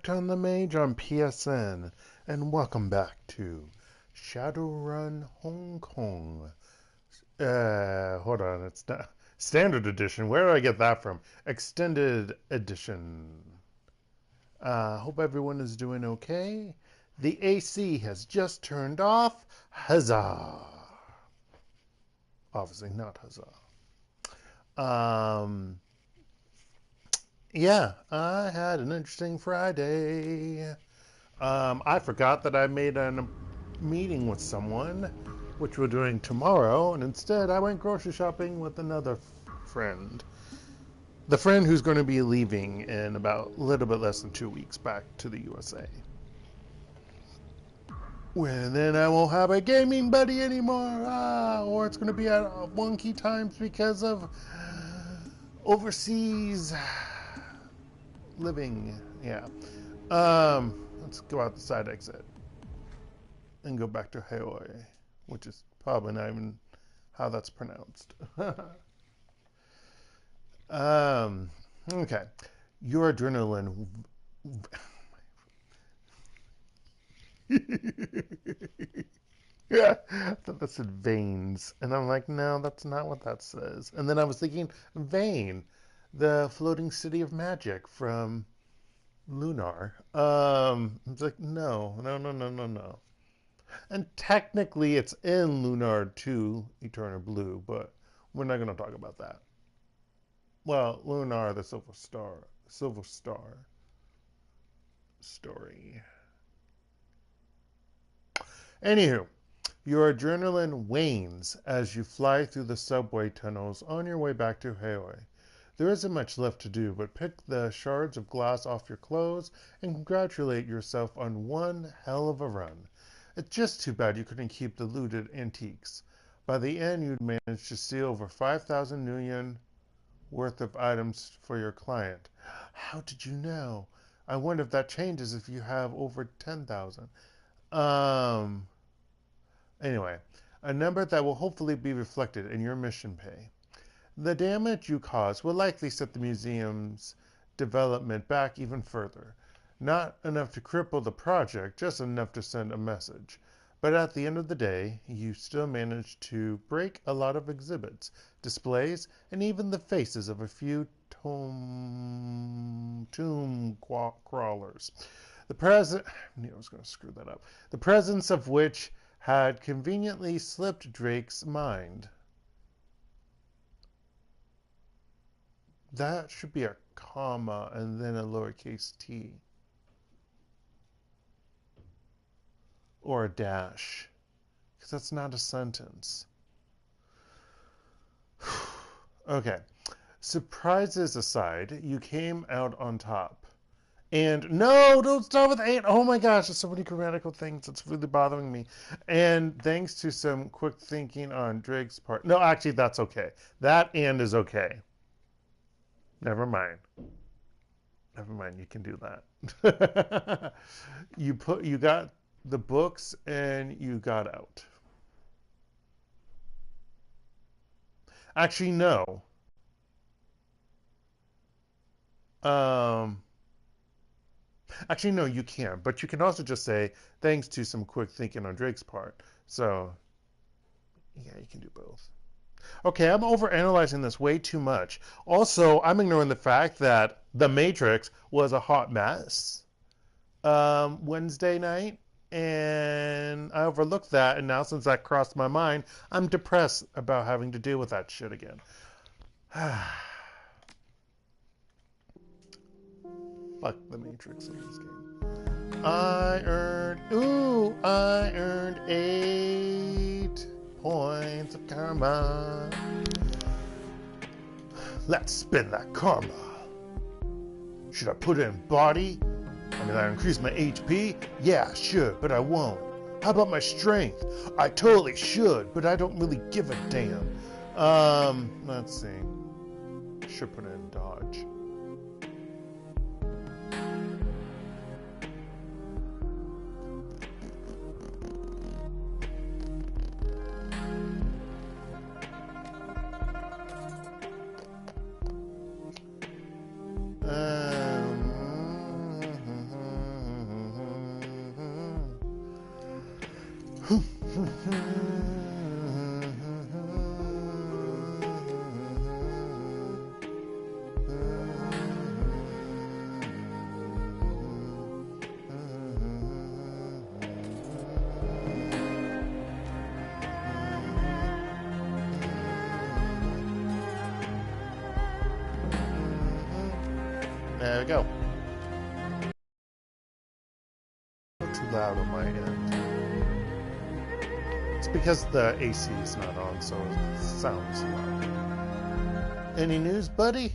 Hekton the Mage on PSN, and welcome back to Shadowrun Hong Kong. Hold on, it's not Standard Edition. Where did I get that from? Extended Edition. Hope everyone is doing okay. The AC has just turned off. Huzzah! Obviously not huzzah. Yeah, I had an interesting Friday. I forgot that I made a meeting with someone, which we're doing tomorrow, and instead I went grocery shopping with another friend. The friend who's going to be leaving in about a little bit less than 2 weeks back to the USA. Well, then I won't have a gaming buddy anymore, or it's going to be at wonky times because of overseas living. Yeah. Let's go out the side exit and go back to Heoi, which is probably not even how that's pronounced. Okay. Your adrenaline. Yeah, I thought that said veins. And I'm like, no, that's not what that says. And then I was thinking, Vane, the floating city of magic from Lunar. It's like, no. And technically it's in Lunar 2, Eternal Blue, but we're not going to talk about that. Well, Lunar, the Silver Star story. Anywho, your adrenaline wanes as you fly through the subway tunnels on your way back to Heoi. There isn't much left to do but pick the shards of glass off your clothes and congratulate yourself on one hell of a run. It's just too bad you couldn't keep the looted antiques. By the end, you'd managed to steal over 5,000 nuyen worth of items for your client. How did you know? I wonder if that changes if you have over 10,000. Anyway, a number that will hopefully be reflected in your mission pay. The damage you caused will likely set the museum's development back even further. Not enough to cripple the project, just enough to send a message. But at the end of the day, you still managed to break a lot of exhibits, displays, and even the faces of a few tomb crawlers. I knew I was going to screw that up. The presence of which had conveniently slipped Drake's mind. That should be a comma and then a lowercase t. Or a dash. Because that's not a sentence. Okay. Surprises aside, you came out on top. And no, don't start with 8. Oh my gosh, there's so many grammatical things. It's really bothering me. And thanks to some quick thinking on Drake's part. No, actually, that's okay. That and is okay. Never mind. You can do that. You got the books and you got out. Actually, no. Actually, no, you can't. But you can also just say, thanks to some quick thinking on Drake's part. So, yeah, you can do both. Okay, I'm overanalyzing this way too much. Also, I'm ignoring the fact that The Matrix was a hot mess Wednesday night. And I overlooked that. And now since that crossed my mind, I'm depressed about having to deal with that shit again. Fuck The Matrix in this game. I earned 8 points of karma. Let's spend that karma. Should I put it in body? I mean, I increase my HP? Yeah, I should, but I won't. How about my strength? I totally should, but I don't really give a damn. Let's see. Should put it in dodge. There we go. Not too loud on my end. It's because the AC is not on, so it sounds loud. Any news, buddy?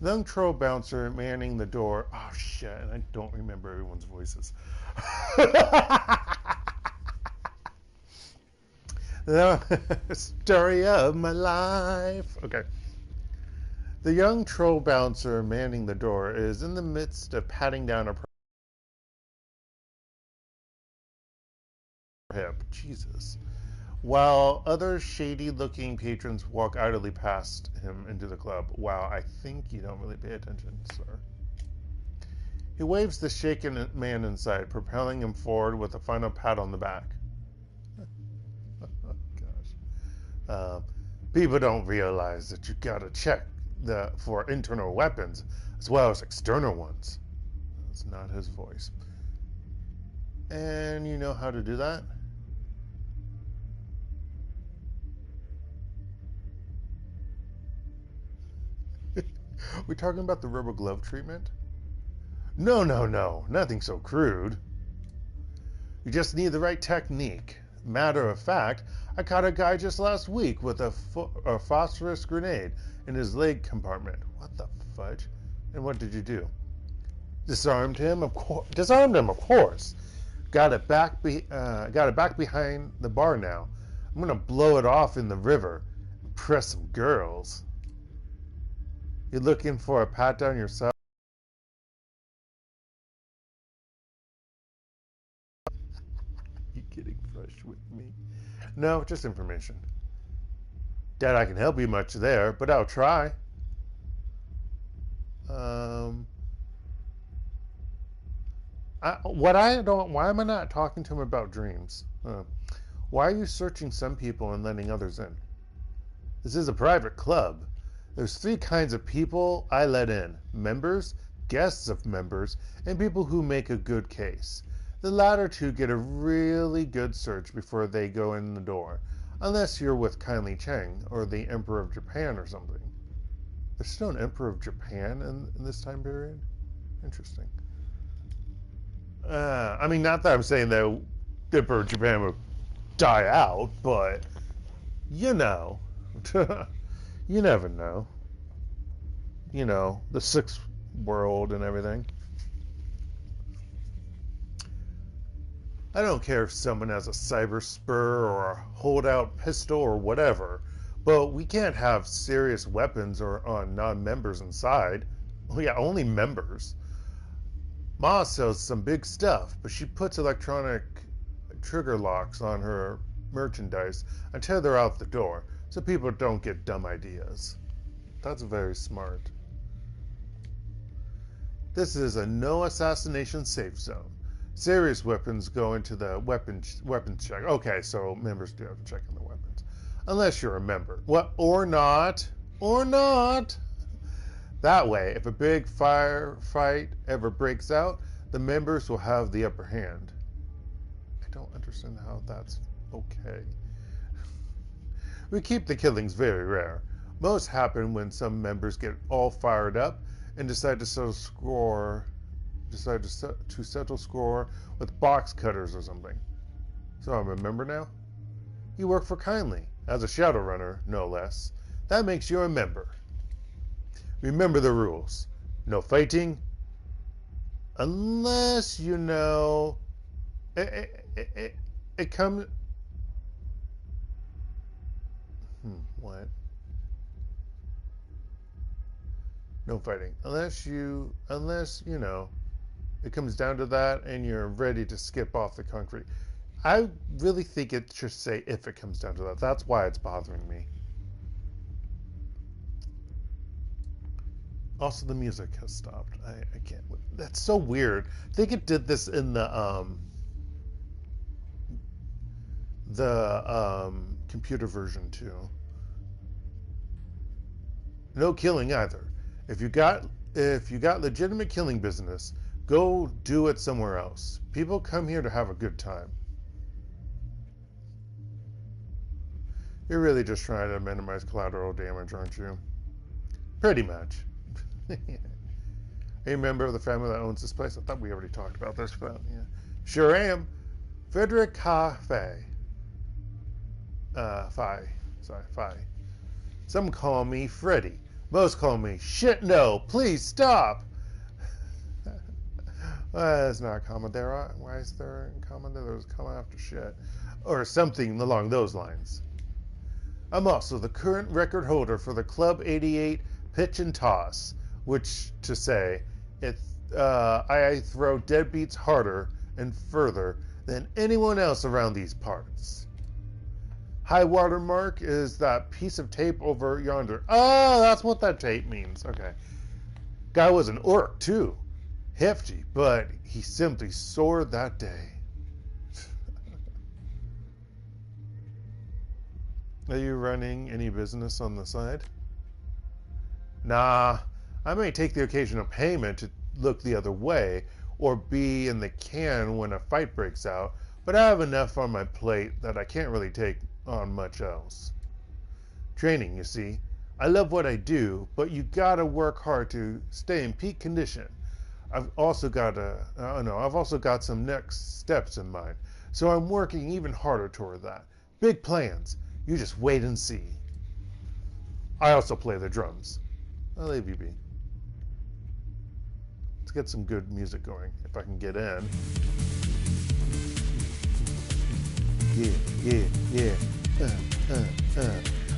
The young troll bouncer manning the door. Oh shit, and I don't remember everyone's voices. The story of my life. Okay. The young troll bouncer manning the door is in the midst of patting down a hip. Jesus. While other shady-looking patrons walk idly past him into the club. Wow, I think you don't really pay attention, sir. He waves the shaken man inside, propelling him forward with a final pat on the back. Oh, gosh. People don't realize that you gotta check for internal weapons as well as external ones. That's not his voice. And you know how to do that? We talking about the rubber glove treatment? No, nothing so crude. You just need the right technique. Matter of fact, I caught a guy just last week with a phosphorus grenade in his leg compartment. What the fudge? And what did you do? Disarmed him, of course. Got it back behind the bar now. I'm gonna blow it off in the river. Impress some girls. You looking for a pat down yourself? You getting fresh with me? No, just information. Doubt I can help you much there, but I'll try. Why am I not talking to him about dreams? Why are you searching some people and letting others in? This is a private club. There's 3 kinds of people I let in. Members, guests of members, and people who make a good case. The latter 2 get a really good search before they go in the door. Unless you're with Kindly Cheng or the Emperor of Japan or something. There's still an Emperor of Japan in this time period? Interesting. I mean, not that I'm saying that the Emperor of Japan would die out, but you know. You never know. You know, the 6th world and everything. I don't care if someone has a cyber spur or a holdout pistol or whatever, but we can't have serious weapons or on non-members inside. Well, yeah, only members. Ma sells some big stuff, but she puts electronic trigger locks on her merchandise until they're out the door, so people don't get dumb ideas. That's very smart. This is a no assassination safe zone. Serious weapons go into the weapons check. Okay, so members do have to check in the weapons. Unless you're a member. What? Or not. Or not. That way, if a big firefight ever breaks out, the members will have the upper hand. I don't understand how that's okay. We keep the killings very rare. Most happen when some members get all fired up and decide to settle score with box cutters or something. So I'm a member now? You work for Kindly, as a Shadowrunner, no less. That makes you a member. Remember the rules. No fighting, unless you know it comes. What? No fighting, unless you know it comes down to that and you're ready to skip off the concrete. I really think it should say if it comes down to that. That's why it's bothering me. Also, the music has stopped. I can't. That's so weird. I think it did this in the computer version too. No killing either. If you got legitimate killing business, go do it somewhere else. People come here to have a good time. You're really just trying to minimize collateral damage, aren't you? Pretty much. Are you a member of the family that owns this place? I thought we already talked about this, but yeah. Sure am. Frederick Cafe. Fi. Some call me Freddy. Most call me shit no. Please stop. That's not a comma there. Why is there a comma there? There's a comma after shit. Or something along those lines. I'm also the current record holder for the Club 88 pitch and toss, which to say, I throw deadbeats harder and further than anyone else around these parts. High water mark is that piece of tape over yonder. Oh, that's what that tape means. Okay. Guy was an orc too. Hefty, but he simply soared that day. Are you running any business on the side? Nah, I may take the occasional payment to look the other way or be in the can when a fight breaks out, but I have enough on my plate that I can't really take on much else. Training, you see. I love what I do, but you gotta work hard to stay in peak condition. I've also got some next steps in mind, so I'm working even harder toward that. Big plans. You just wait and see. I also play the drums. I'll leave you be. Let's get some good music going, if I can get in. Yeah.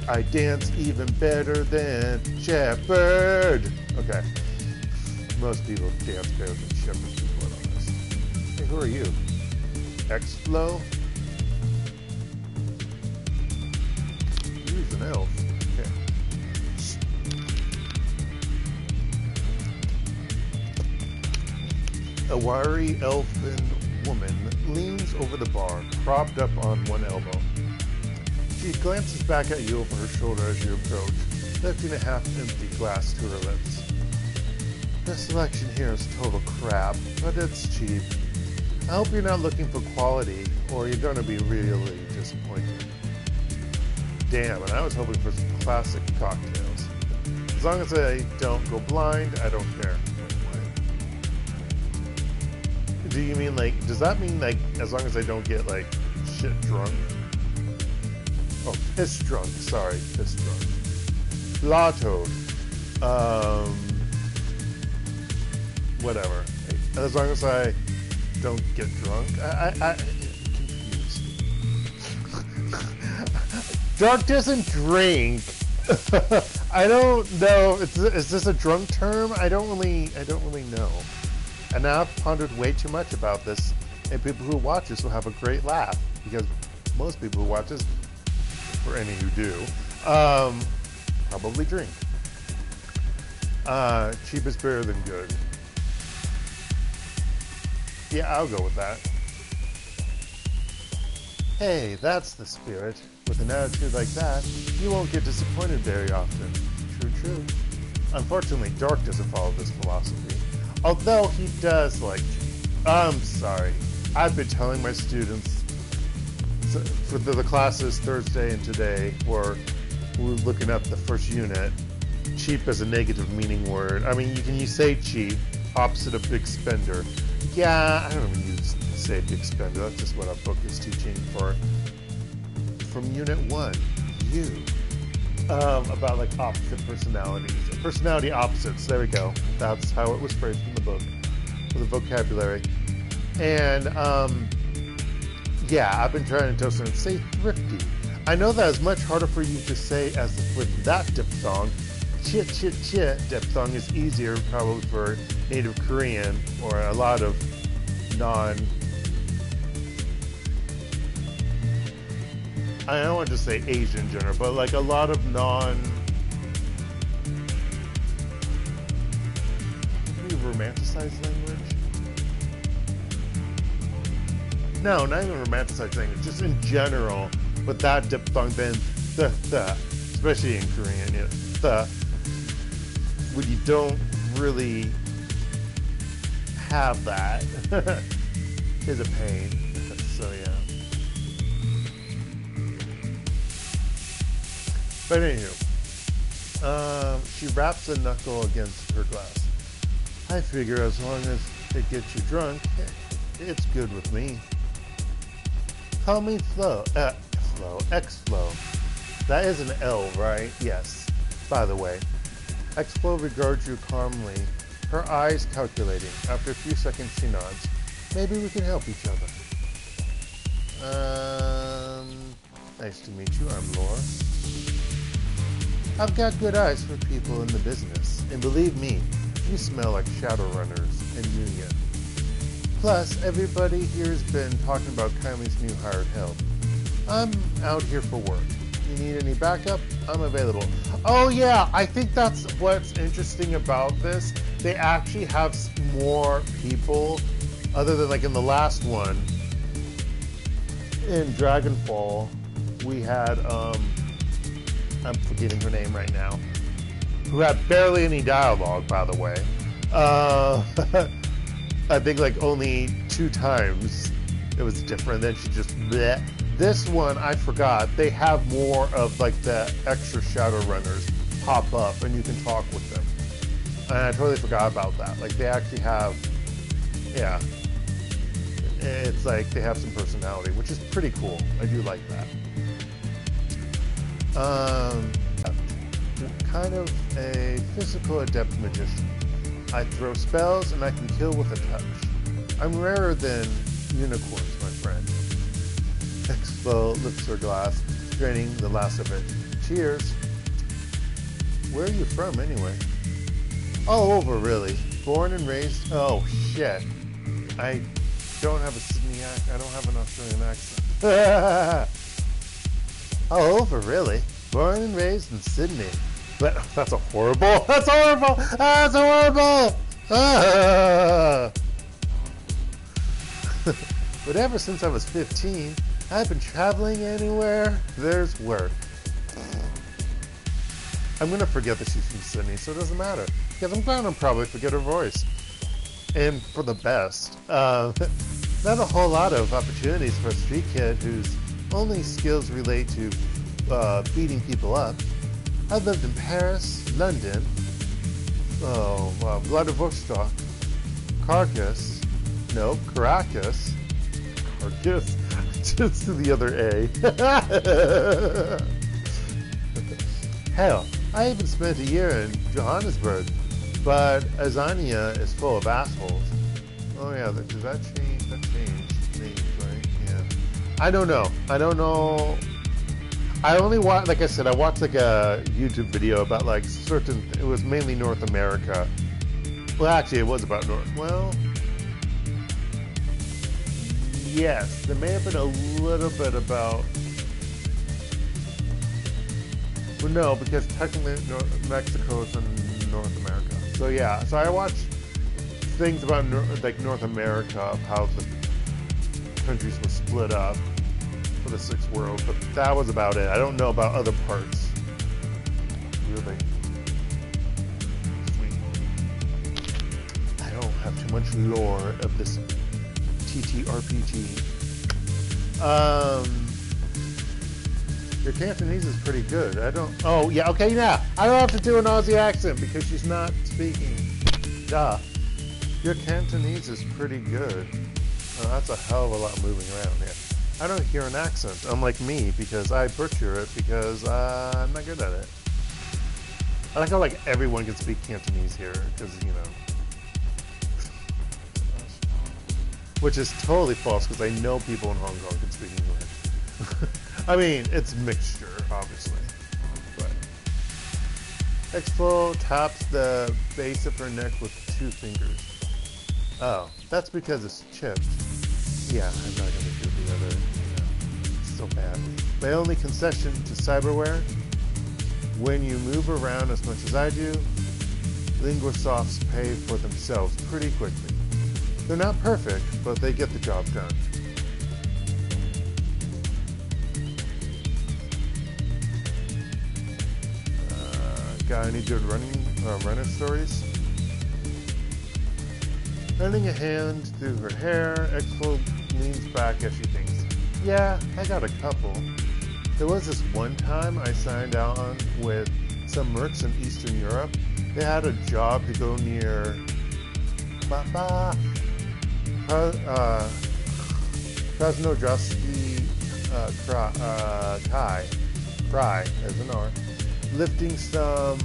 I dance even better than Shepherd. Okay. Most people dance better than Shepherd, to be quite honest. Hey, who are you? X-Flow? He's an elf. Okay. A wiry elfin woman leans over the bar, propped up on one elbow. She glances back at you over her shoulder as you approach, lifting a half-empty glass to her lips. The selection here is total crap, but it's cheap. I hope you're not looking for quality, or you're going to be really disappointed. Damn, and I was hoping for some classic cocktails. As long as I don't go blind, I don't care. Do you mean does that mean as long as I don't get shit drunk? Oh, piss drunk, sorry, piss drunk. Blottoed. Whatever. As long as I don't get drunk. I'm confused. Dark doesn't drink. I don't know. Is this a drunk term? I don't really know. And now I've pondered way too much about this, and people who watch this will have a great laugh, because most people who watch this, for any who do, probably drink. Cheap is better than good. Yeah, I'll go with that. Hey, that's the spirit. With an attitude like that, you won't get disappointed very often. True. Unfortunately, Dark doesn't follow this philosophy. Although he does I'm sorry. I've been telling my students for the classes Thursday and today, where we're looking at the first unit, cheap is a negative meaning word. I mean, you say cheap, opposite of big spender. Yeah, I don't even use say big spender. That's just what our book is teaching from unit 1. About opposite personalities. Personality opposites, there we go. That's how it was phrased in the book, for the vocabulary. And, yeah, I've been trying to tell students, say thrifty. I know that is much harder for you to say as with that diphthong. Chit, diphthong is easier probably for Native Korean or a lot of I don't want to say Asian gender, but a lot of romanticized language? No, not even romanticized language, just in general. But that diphthong, then the, especially in Korean, you know, the, when you don't really have that, is a pain. So yeah. But anywho, she wraps a knuckle against her glass. I figure as long as it gets you drunk, it's good with me. Call me Flo. X-Flow. That is an L, right? Yes. By the way, X-Flow regards you calmly, her eyes calculating. After a few seconds, she nods. Maybe we can help each other. Nice to meet you. I'm Laura. I've got good eyes for people in the business, and believe me, you smell like Shadowrunners and Union. Plus, everybody here's been talking about Kylie's new hired help. I'm out here for work. You need any backup? I'm available. Oh yeah, I think that's what's interesting about this. They actually have more people, other than like in the last one. In Dragonfall, we had, I'm forgetting her name right now, who had barely any dialogue, by the way. I think like only 2 times it was different. Then she just bleh. This one, I forgot. They have more of like the extra Shadowrunners pop up and you can talk with them. And I totally forgot about that. Like they actually have, yeah. It's like they have some personality, which is pretty cool. I do like that. Kind of a physical adept magician. I throw spells and I can kill with a touch. I'm rarer than unicorns, my friend. Expo lifts her glass, draining the last of it. Cheers. Where are you from, anyway? All over, really. Born and raised. Oh shit! I don't have a Sydney accent. I don't have an Australian accent. All over, really. Born and raised in Sydney. But that's a horrible. That's horrible. That's horrible. But ever since I was 15, I've been traveling anywhere there's work. I'm gonna forget that she's from Sydney, so it doesn't matter. Because I'm gonna probably forget her voice. And for the best. Not a whole lot of opportunities for a street kid whose only skills relate to beating people up. I've lived in Paris, London, Vladivostok, Caracas, Caracas, just to the other A. Hell, I even spent a year in Johannesburg, but Azania is full of assholes. Oh yeah, does that change? That changed names, right? Yeah. I don't know. I only watched, like I said, I watched like a YouTube video about like certain, it was mainly North America. Well, actually it was about well, yes, there may have been a little bit about, well no, because technically Mexico is in North America. So yeah, so I watched things about like North America, of how the countries were split up for the 6th world, but that was about it. I don't know about other parts. Really. Sweet. I don't have too much lore of this TTRPG. Your Cantonese is pretty good. Oh yeah, okay, now. I don't have to do an Aussie accent because she's not speaking. Duh. Your Cantonese is pretty good. Oh, that's a hell of a lot moving around here. I don't hear an accent, unlike me, because I butcher it because I'm not good at it. I like how like everyone can speak Cantonese here, because you know, which is totally false because I know people in Hong Kong can speak English. I mean, it's mixture, obviously. But Expo taps the base of her neck with 2 fingers. Oh, that's because it's chipped. Yeah, I'm not gonna do the other. It's so bad. My only concession to cyberware: when you move around as much as I do, linguisofts pay for themselves pretty quickly. They're not perfect, but they get the job done. Got any good runner stories? Lending a hand through her hair, Expo leans back as she thinks, yeah, I got a couple. There was this one time I signed on with some mercs in Eastern Europe. They had a job to go near Krasnojarski Krai, as an R, lifting some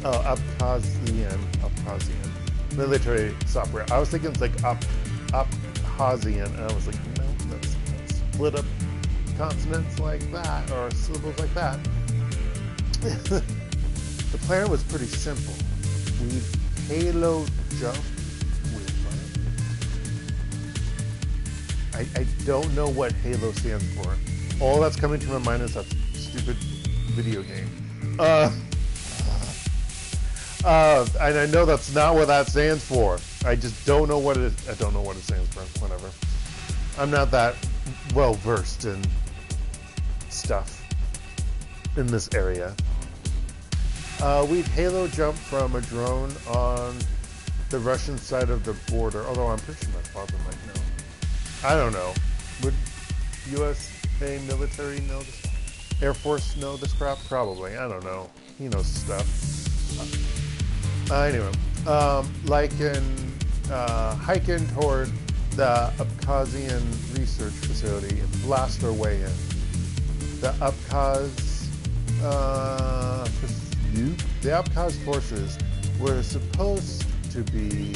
Abkhazian military software. I was thinking it's like Abkhazian, and I was like, no, that's split up consonants like that, or syllables like that. The plan was pretty simple. We'd halo jump. I don't know what Halo stands for. All that's coming to my mind is that stupid video game. And I know that's not what that stands for. I just don't know what it is. I don't know what it stands for. Whatever. I'm not that well versed in stuff in this area. We'd Halo jump from a drone on the Russian side of the border, although I'm pretty sure my father might know. I don't know. Would USA military know this? Air Force know this crap? Probably. I don't know. He knows stuff. Anyway, hiking toward the Abkhazian research facility and blast our way in. The Abkhaz forces were supposed to be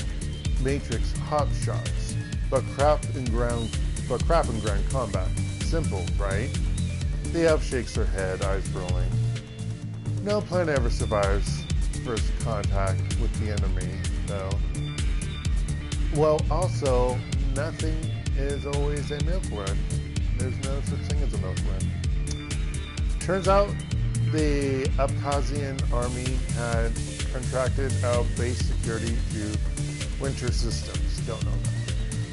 Matrix hotshots, but crap in ground combat. Simple, right? The elf shakes her head, eyes rolling. No plan ever survives first contact with the enemy, though. Well, also, nothing is always a milk run. There's no such thing as a milk run. Turns out the Abkhazian army had contracted out base security to Winter Systems. Don't know that.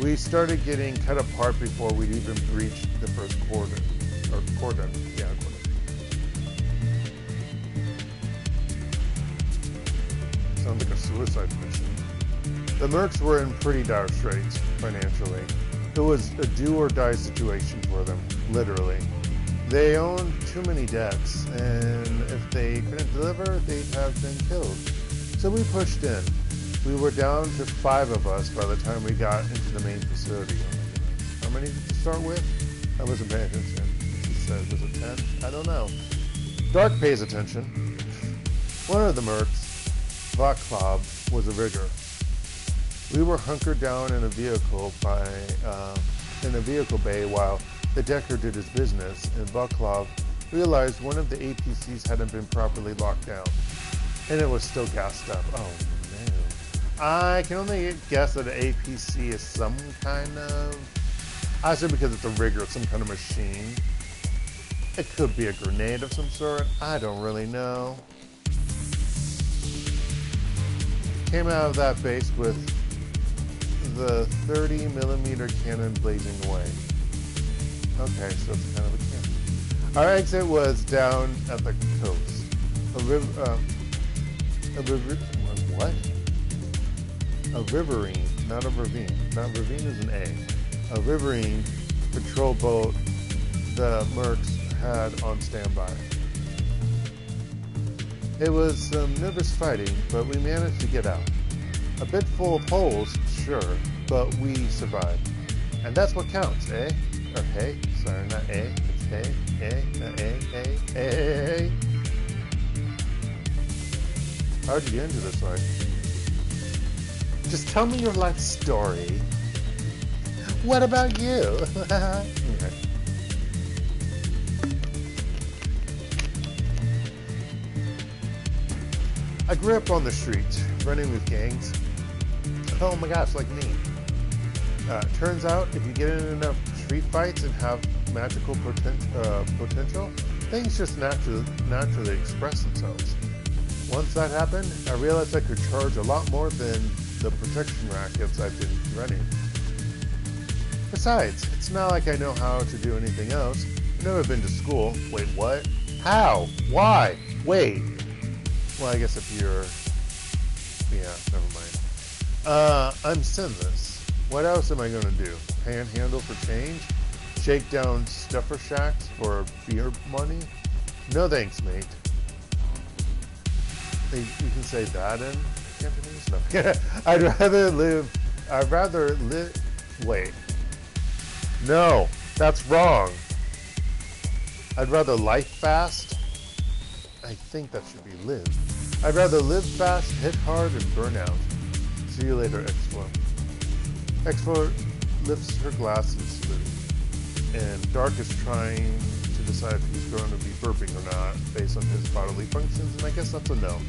We started getting cut apart before we'd even breached the first cordon. Yeah, cordon. Sounds like a suicide mission. The mercs were in pretty dire straits financially. It was a do-or-die situation for them, literally. They owned too many debts, and if they couldn't deliver, they'd have been killed. So we pushed in. We were down to 5 of us by the time we got into the main facility. Oh my goodness. How many did you start with? I wasn't paying attention. She said, was it 10? I don't know. Dark pays attention. One of the mercs, Vaclav, was a rigger. We were hunkered down in a vehicle bay while the decker did his business, and Vaclav realized one of the APCs hadn't been properly locked down, and it was still gassed up. Oh no. I can only guess that an APC is some kind of, I assume because it's a rigger, some kind of machine. It could be a grenade of some sort. I don't really know. Came out of that base with the 30mm cannon blazing away. Okay, so it's kind of a cannon. Our exit was down at the coast. A riverine, not a ravine. Not ravine is an A. A riverine patrol boat the mercs had on standby. It was some nervous fighting, but we managed to get out. A bit full of holes, sure, but we survived. And that's what counts, eh? Or hey, sorry, not A, it's hey, not A. How'd you get into this life? Just tell me your life story. What about you? Okay. I grew up on the streets, running with gangs. Oh my gosh, like me. Turns out, if you get in enough treat fights and have magical potential, things just naturally express themselves. Once that happened, I realized I could charge a lot more than the protection rackets I've been running. Besides, it's not like I know how to do anything else. I've never been to school. Wait, what? How? Why? Wait. Well, I guess if you're... Yeah, never mind. I'm sinless. What else am I going to do? Panhandle for change? Shake down stuffer shacks for beer money? No thanks, mate. You can say that in Cantonese? No. I'd rather live... Wait. No, that's wrong. I'd rather life fast. I think that should be live. I'd rather live fast, hit hard, and burn out. See you later, X4. X4 lifts her glass and salute. And Dark is trying to decide if he's going to be burping or not based on his bodily functions, and I guess that's a no.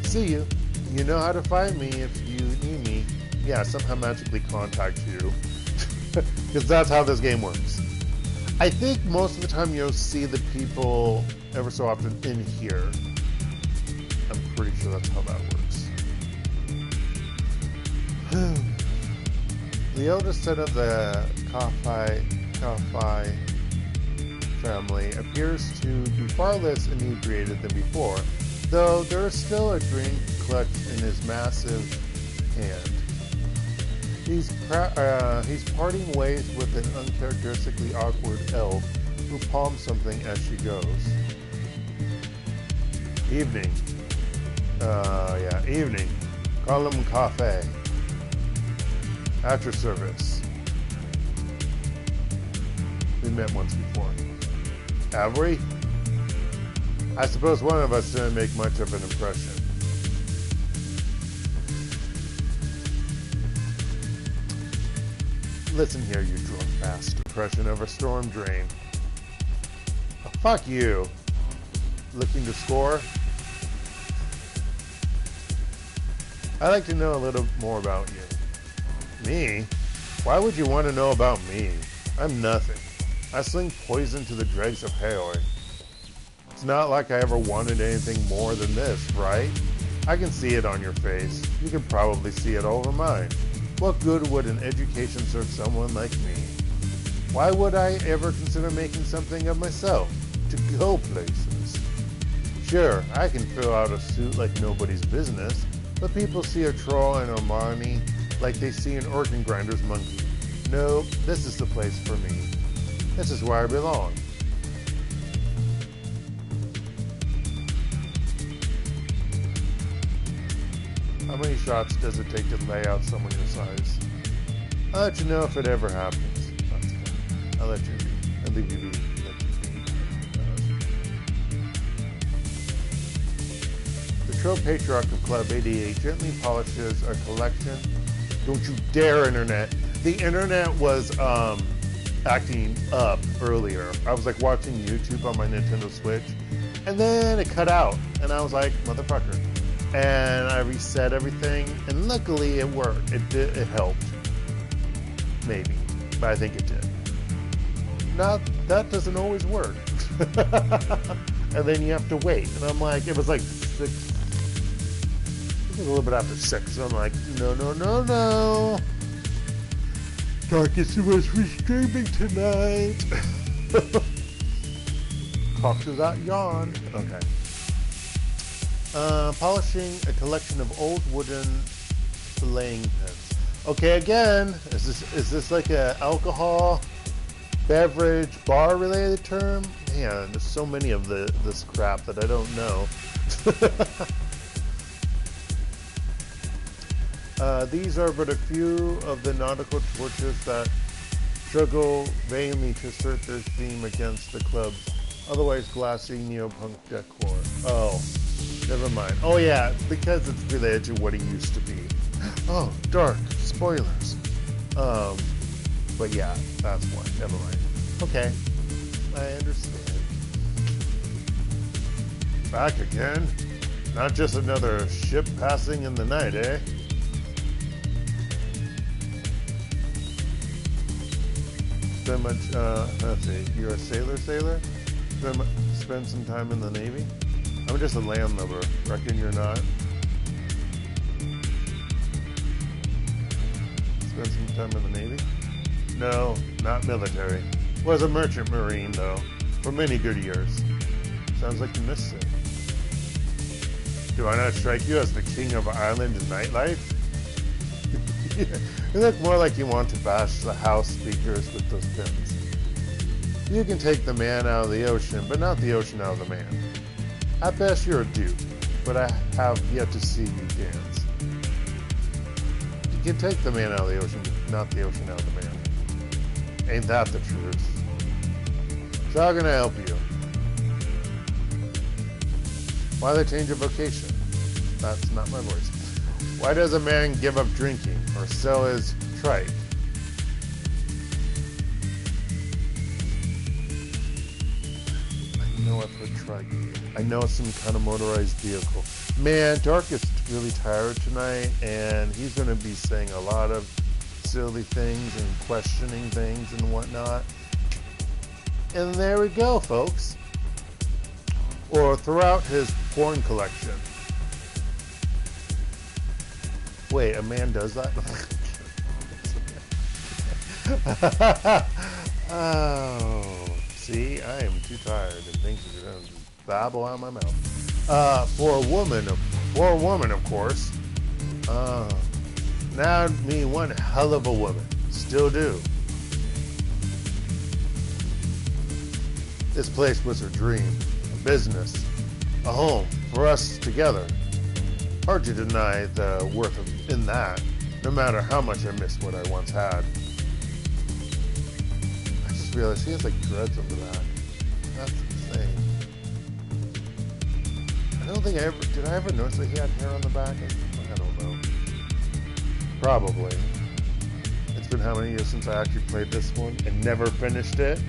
See you. You know how to find me if you need me. Yeah, somehow magically contact you. Because that's how this game works. I think most of the time you'll see the people ever so often in here. I'm pretty sure that's how that works. The eldest son of the A.K.A. family appears to be far less inebriated than before, though there is still a drink clutched in his massive hand. He's parting ways with an uncharacteristically awkward elf who palms something as she goes. Evening. Evening. Column Cafe. At your service. We met once before. Have we? I suppose one of us didn't make much of an impression. Listen here, you drunk bastard. Impression of a storm drain. Oh, fuck you. Looking to score? I'd like to know a little more about you. Me? Why would you want to know about me? I'm nothing. I sling poison to the dregs of Heoi. It's not like I ever wanted anything more than this, right? I can see it on your face. You can probably see it over mine. What good would an education serve someone like me? Why would I ever consider making something of myself? To go places. Sure, I can fill out a suit like nobody's business, but people see a troll and Armani like they see an organ grinder's monkey. Nope, this is the place for me. This is where I belong. How many shots does it take to lay out someone your size? I'll let you know if it ever happens. That's fine. I'll leave you be. The troll patriarch of Club 88 gently polishes a collection. Don't you dare, internet. The internet was acting up earlier. I was like watching YouTube on my Nintendo Switch, and then it cut out, and I was like, motherfucker. And I reset everything, and luckily it worked. It helped. Maybe. But I think it did. That doesn't always work. And then you have to wait. And I'm like, it was like 6. It was a little bit after 6. So I'm like, no. Darkest was streaming tonight. Talk to that yawn. Okay. Polishing a collection of old wooden filleting pins. Okay, again, is this like a alcohol, beverage, bar related term? Man, there's so many of this crap that I don't know. These are but a few of the nautical torches that struggle vainly to assert their theme against the club's otherwise glassy neopunk decor. Oh. Never mind. Oh yeah, because it's related to what he used to be. Oh, dark. Spoilers. But yeah, that's one. Never mind. Okay. I understand. Back again? Not just another ship passing in the night, eh? Spend much, let's see, you're a sailor? Spend some time in the Navy? I'm just a landlubber. Reckon you're not? Spend some time in the Navy? No, not military. Was a merchant marine, though, for many good years. Sounds like you missed it. Do I not strike you as the king of island nightlife? You look more like you want to bash the house speakers with those pins. You can take the man out of the ocean, but not the ocean out of the man. At best, you're a dupe, but I have yet to see you dance. You can take the man out of the ocean, not the ocean out of the man. Ain't that the truth? So how can I help you? Why the change of vocation? That's not my voice. Why does a man give up drinking or sell his trike? I know I've heard trike. I know it's some kind of motorized vehicle. Man, Dark is really tired tonight, and he's going to be saying a lot of silly things and questioning things and whatnot. And there we go, folks. Or throughout his porn collection. Wait, a man does that? Oh, see, I am too tired and things are going to just babble out of my mouth. For a woman, of course. Now me one hell of a woman. Still do. This place was her dream. A business. A home. For us together. Hard to deny the worth in that, no matter how much I miss what I once had. I just realized he has like dreads on the back. That's insane. I don't think did I ever notice that he had hair on the back? I don't know. Probably. It's been how many years since I actually played this one and never finished it?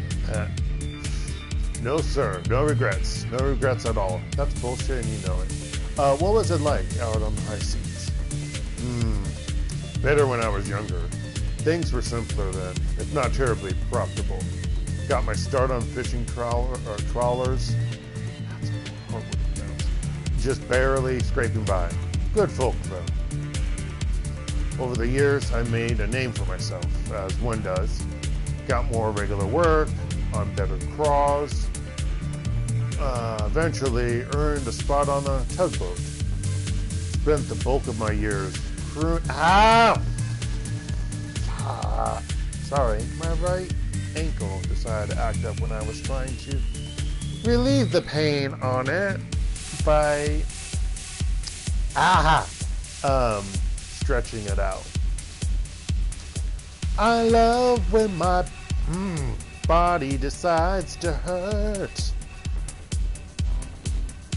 No sir, no regrets. No regrets at all. That's bullshit and you know it. What was it like out on the high seas? Better when I was younger. Things were simpler then, if not terribly profitable. Got my start on fishing trawlers. That's a hard word to pronounce. Just barely scraping by. Good folk, though. Over the years, I made a name for myself, as one does. Got more regular work, on better craws. Eventually earned a spot on a tugboat. Spent the bulk of my years crewing. Sorry, my right ankle decided to act up when I was trying to relieve the pain on it by stretching it out. I love when my body decides to hurt.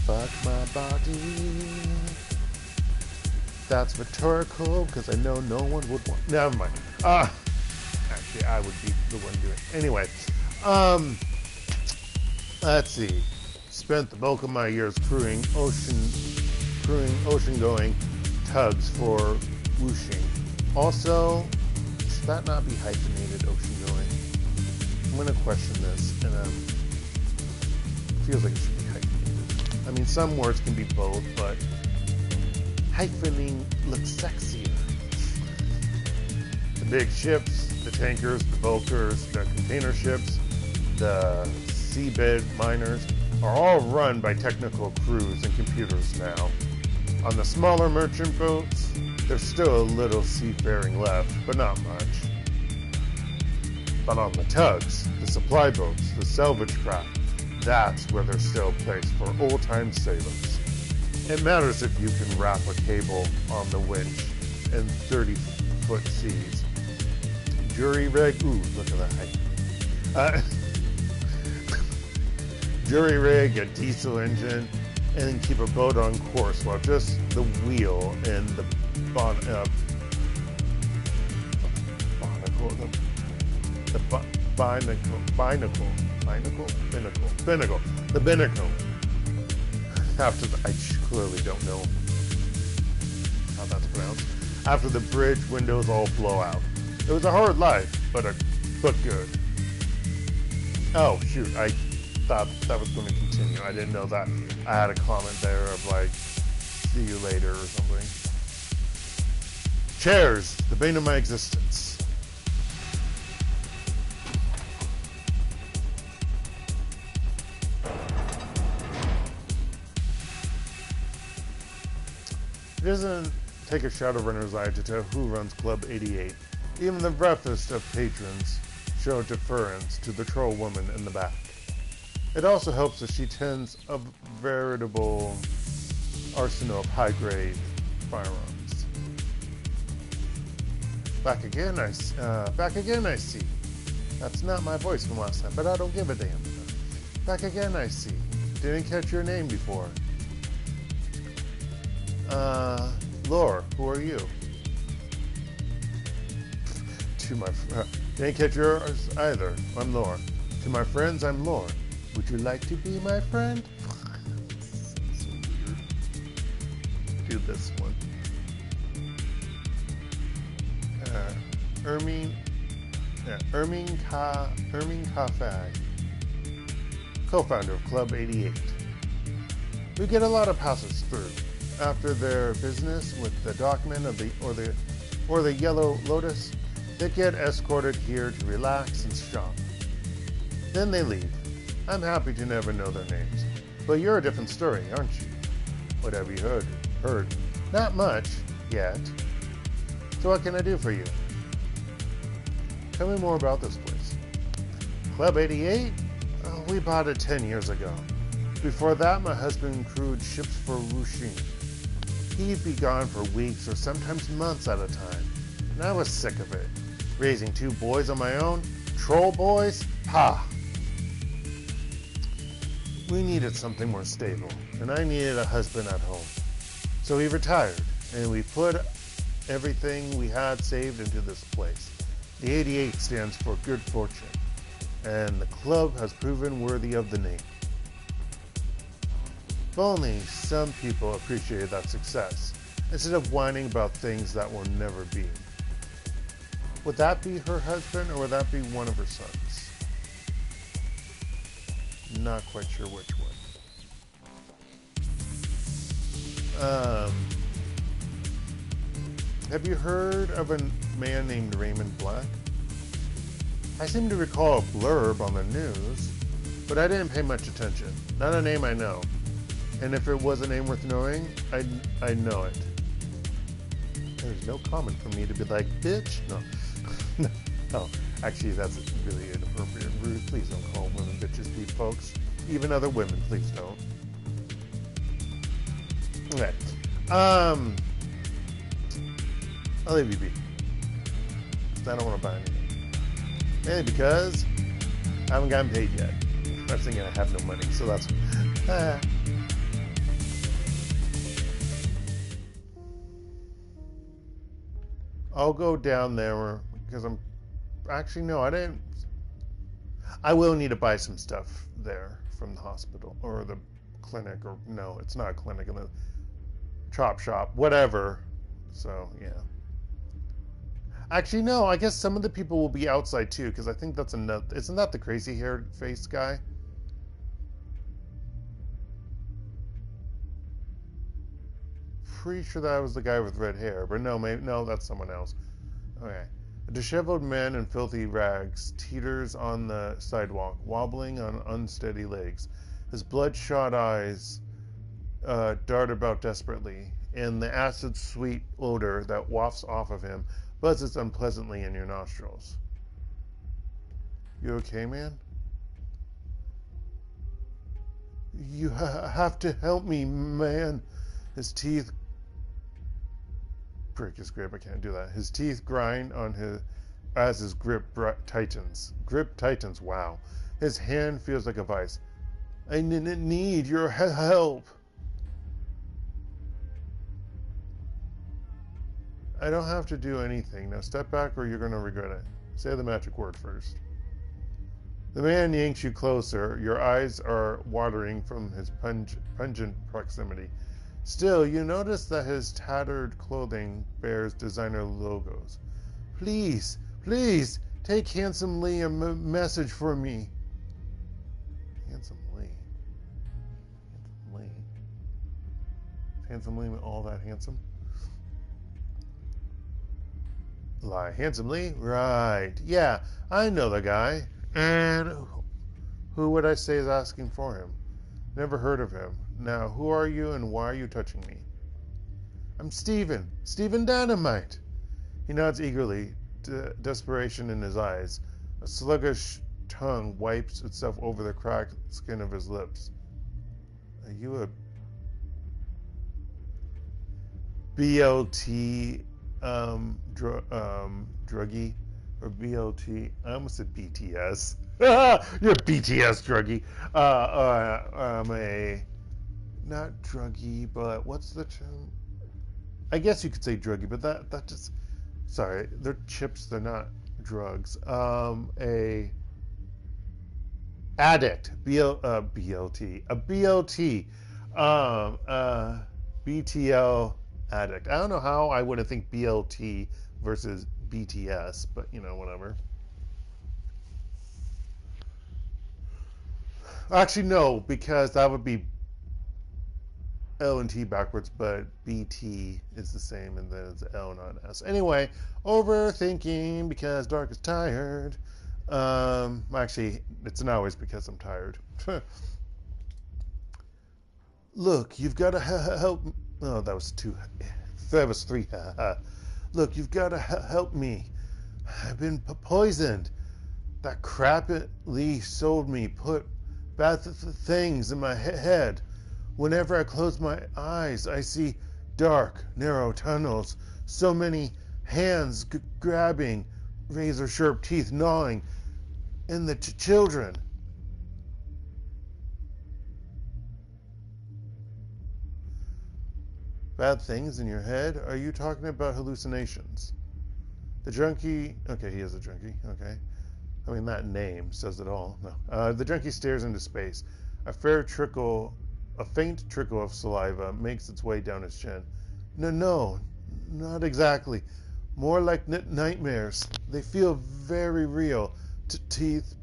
Fuck my body. That's rhetorical because I know no one would want. Never mind. Actually, I would be the one doing it. Anyway, let's see. Spent the bulk of my years crewing ocean-going tugs for whooshing. Also, should that not be hyphenated ocean-going? I'm going to question this, and it feels like it should be hyphenated. I mean, some words can be both, but hyphening looks sexier. The big ships, the tankers, the bulkers, the container ships, the seabed miners are all run by technical crews and computers now. On the smaller merchant boats, there's still a little seafaring left, but not much. But on the tugs, the supply boats, the salvage craft, that's where there's still a place for old-time sailors. It matters if you can wrap a cable on the winch in 30-foot seas. Jury rig, ooh, look at that height. Jury rig, a diesel engine, and then keep a boat on course while just the wheel and the binnacle. I clearly don't know how that's pronounced. After the bridge windows all blow out. It was a hard life, but good. Oh, shoot. I thought that was going to continue. I didn't know that I had a comment there of like, see you later or something. Chairs, the bane of my existence. It doesn't take a Shadowrunner's eye to tell who runs Club 88. Even the roughest of patrons show deference to the troll woman in the back. It also helps that she tends a veritable arsenal of high-grade firearms. Back again, I see. That's not my voice from last time, but I don't give a damn. Back again, I see. Didn't catch your name before. Lore, who are you? Didn't catch yours either. I'm Lore. To my friends, I'm Lore. Would you like to be my friend? So weird. Do this one. Ermine Cafe, co-founder of Club 88. We get a lot of passes through. After their business with the dockmen of the Yellow Lotus, they get escorted here to relax and shop. Then they leave. I'm happy to never know their names. But you're a different story, aren't you? What have you heard? Not much, yet. So what can I do for you? Tell me more about this place. Club 88? Oh, we bought it 10 years ago. Before that, my husband crewed ships for Wuxing. He'd be gone for weeks or sometimes months at a time, and I was sick of it. Raising 2 boys on my own? Troll boys? Ha! We needed something more stable, and I needed a husband at home. So we retired, and we put everything we had saved into this place. The 88 stands for good fortune, and the club has proven worthy of the name. If only some people appreciated that success, instead of whining about things that will never be. Would that be her husband, or would that be one of her sons? Not quite sure which one. Have you heard of a man named Raymond Black? I seem to recall a blurb on the news, but I didn't pay much attention. Not a name I know. And if it was a name worth knowing, I'd know it. There's no comment for me to be like, bitch. No. No. Actually, that's really inappropriate and rude. Please don't call women bitches, please, folks. Even other women, please don't. Okay. I'll leave you be. I don't want to buy anything. Mainly because I haven't gotten paid yet. I'm thinking I have no money, so that's... I'll go down there because I'm... Actually, no, I didn't... I will need to buy some stuff there from the hospital or the clinic, or no, it's not a clinic, in the chop shop, whatever. So, yeah. Actually, no, I guess some of the people will be outside too, because I think that's another... Isn't that the crazy haired face guy? Pretty sure that was the guy with red hair, but no, maybe, no, that's someone else. Okay. A disheveled man in filthy rags teeters on the sidewalk, wobbling on unsteady legs. His bloodshot eyes dart about desperately, and the acid-sweet odor that wafts off of him buzzes unpleasantly in your nostrils. You okay, man? You have to help me, man. His teeth... Break his grip, I can't do that. His teeth grind on as his grip tightens. Grip tightens, wow. His hand feels like a vice. I need your help. I don't have to do anything. Now step back or you're going to regret it. Say the magic word first. The man yanks you closer. Your eyes are watering from his pungent proximity. Still, you notice that his tattered clothing bears designer logos. Please, take handsomely a message for me. Handsomely, all that handsome. Lie handsomely? Right. Yeah, I know the guy. And who would I say is asking for him? Never heard of him. Now, who are you and why are you touching me? I'm Steven. Steven Dynamite. He nods eagerly, desperation in his eyes. A sluggish tongue wipes itself over the cracked skin of his lips. Are you a BLT druggie? Or BLT? I almost said BTS. You're a BTS druggie. I'm a, not druggie, but what's the term? I guess you could say druggie, but that just, sorry, they're chips, they're not drugs. A addict, BLT, a BLT, BTL addict. I don't know how I wouldn't think BLT versus BTS, but you know, whatever. Actually, no, because that would be L and T backwards, but BT is the same, and then it's L, not S. Anyway, overthinking because Dark is tired. Actually, it's not always because I'm tired. Look, you've got to help. Oh, that was two. That was three. Look, you've got to help me. I've been poisoned. That crap Lee sold me put bad things in my head. Whenever I close my eyes, I see dark, narrow tunnels. So many hands grabbing, razor-sharp teeth gnawing, and the children. Bad things in your head? Are you talking about hallucinations? The junkie... Okay, he is a junkie. Okay. I mean, that name says it all. No. The junkie stares into space. A faint trickle of saliva makes its way down his chin. No, not exactly. More like nightmares. They feel very real. Teeth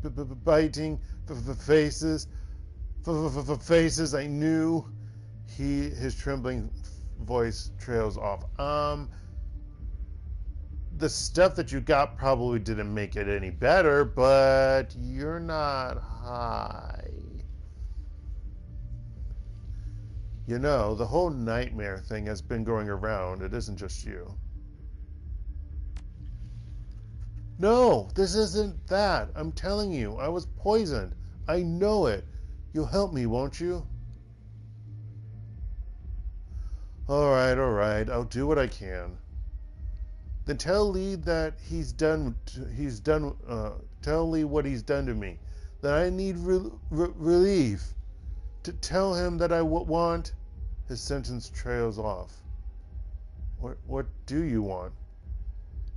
biting, faces, faces I knew. His trembling voice trails off. The stuff that you got probably didn't make it any better, but you're not high. You know, the whole nightmare thing has been going around. It isn't just you. No, this isn't that. I'm telling you, I was poisoned. I know it. You'll help me, won't you? All right. I'll do what I can. Then tell Lee that tell Lee what he's done to me. That I need relief. To tell him that I want. His sentence trails off. What do you want?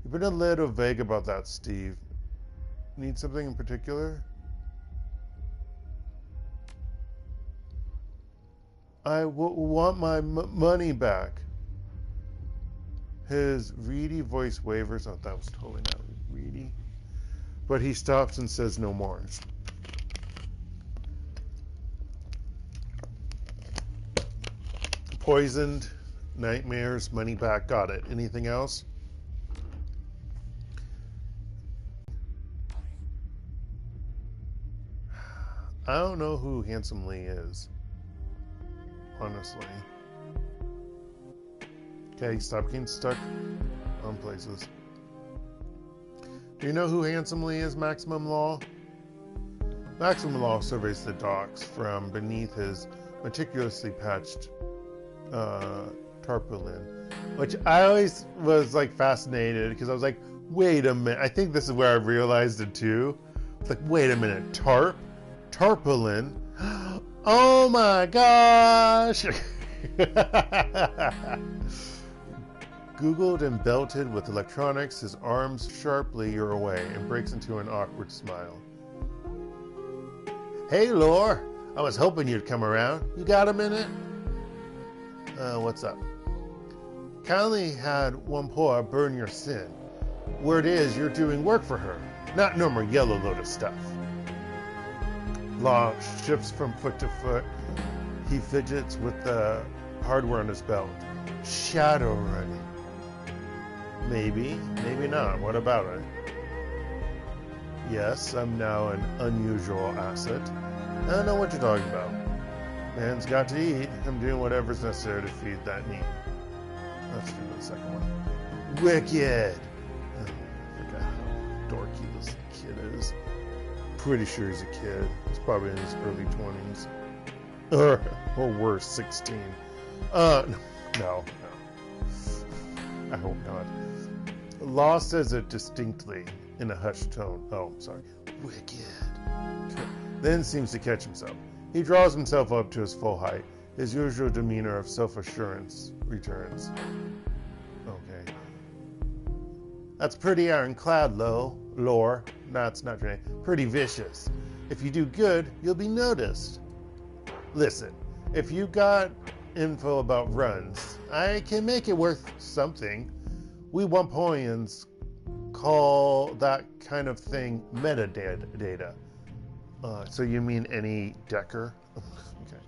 You've been a little vague about that, Steve. Need something in particular? I want my money back. His reedy voice wavers. Oh, that was totally not reedy. But he stops and says no more. Poisoned, nightmares, money back. Got it. Anything else? I don't know who Handsome Lee is. Honestly. Okay, stop getting stuck on places. Do you know who Handsome Lee is, Maximum Law? Maximum Law surveys the docks from beneath his meticulously patched tarpaulin, which I always was like fascinated because I was like, wait a minute. I think this is where I realized it too. It's like, wait a minute, tarpaulin? Oh my gosh! Googled and belted with electronics, his arms sharply your way and breaks into an awkward smile. Hey, Lore. I was hoping you'd come around. You got a minute? What's up? Kylie had one paw burn your sin. Word is you're doing work for her, not normal Yellow Lotus stuff. Law shifts from foot to foot. He fidgets with the hardware on his belt. Shadowrunning. Maybe, maybe not. What about it? Yes, I'm now an unusual asset. I don't know what you're talking about. Man's got to eat. I'm doing whatever's necessary to feed that need. Let's do the second one. Wicked! I forgot how dorky this kid is. Pretty sure he's a kid. He's probably in his early 20s. Or worse, 16. No. I hope not. Law says it distinctly in a hushed tone. Oh, sorry. Wicked. Then seems to catch himself. He draws himself up to his full height. His usual demeanor of self-assurance returns. Okay. That's pretty ironclad, lore. That's not your name. Pretty vicious. If you do good, you'll be noticed. Listen, if you got info about runs, I can make it worth something. We Wampoians call that kind of thing metadata. So you mean any decker? Okay.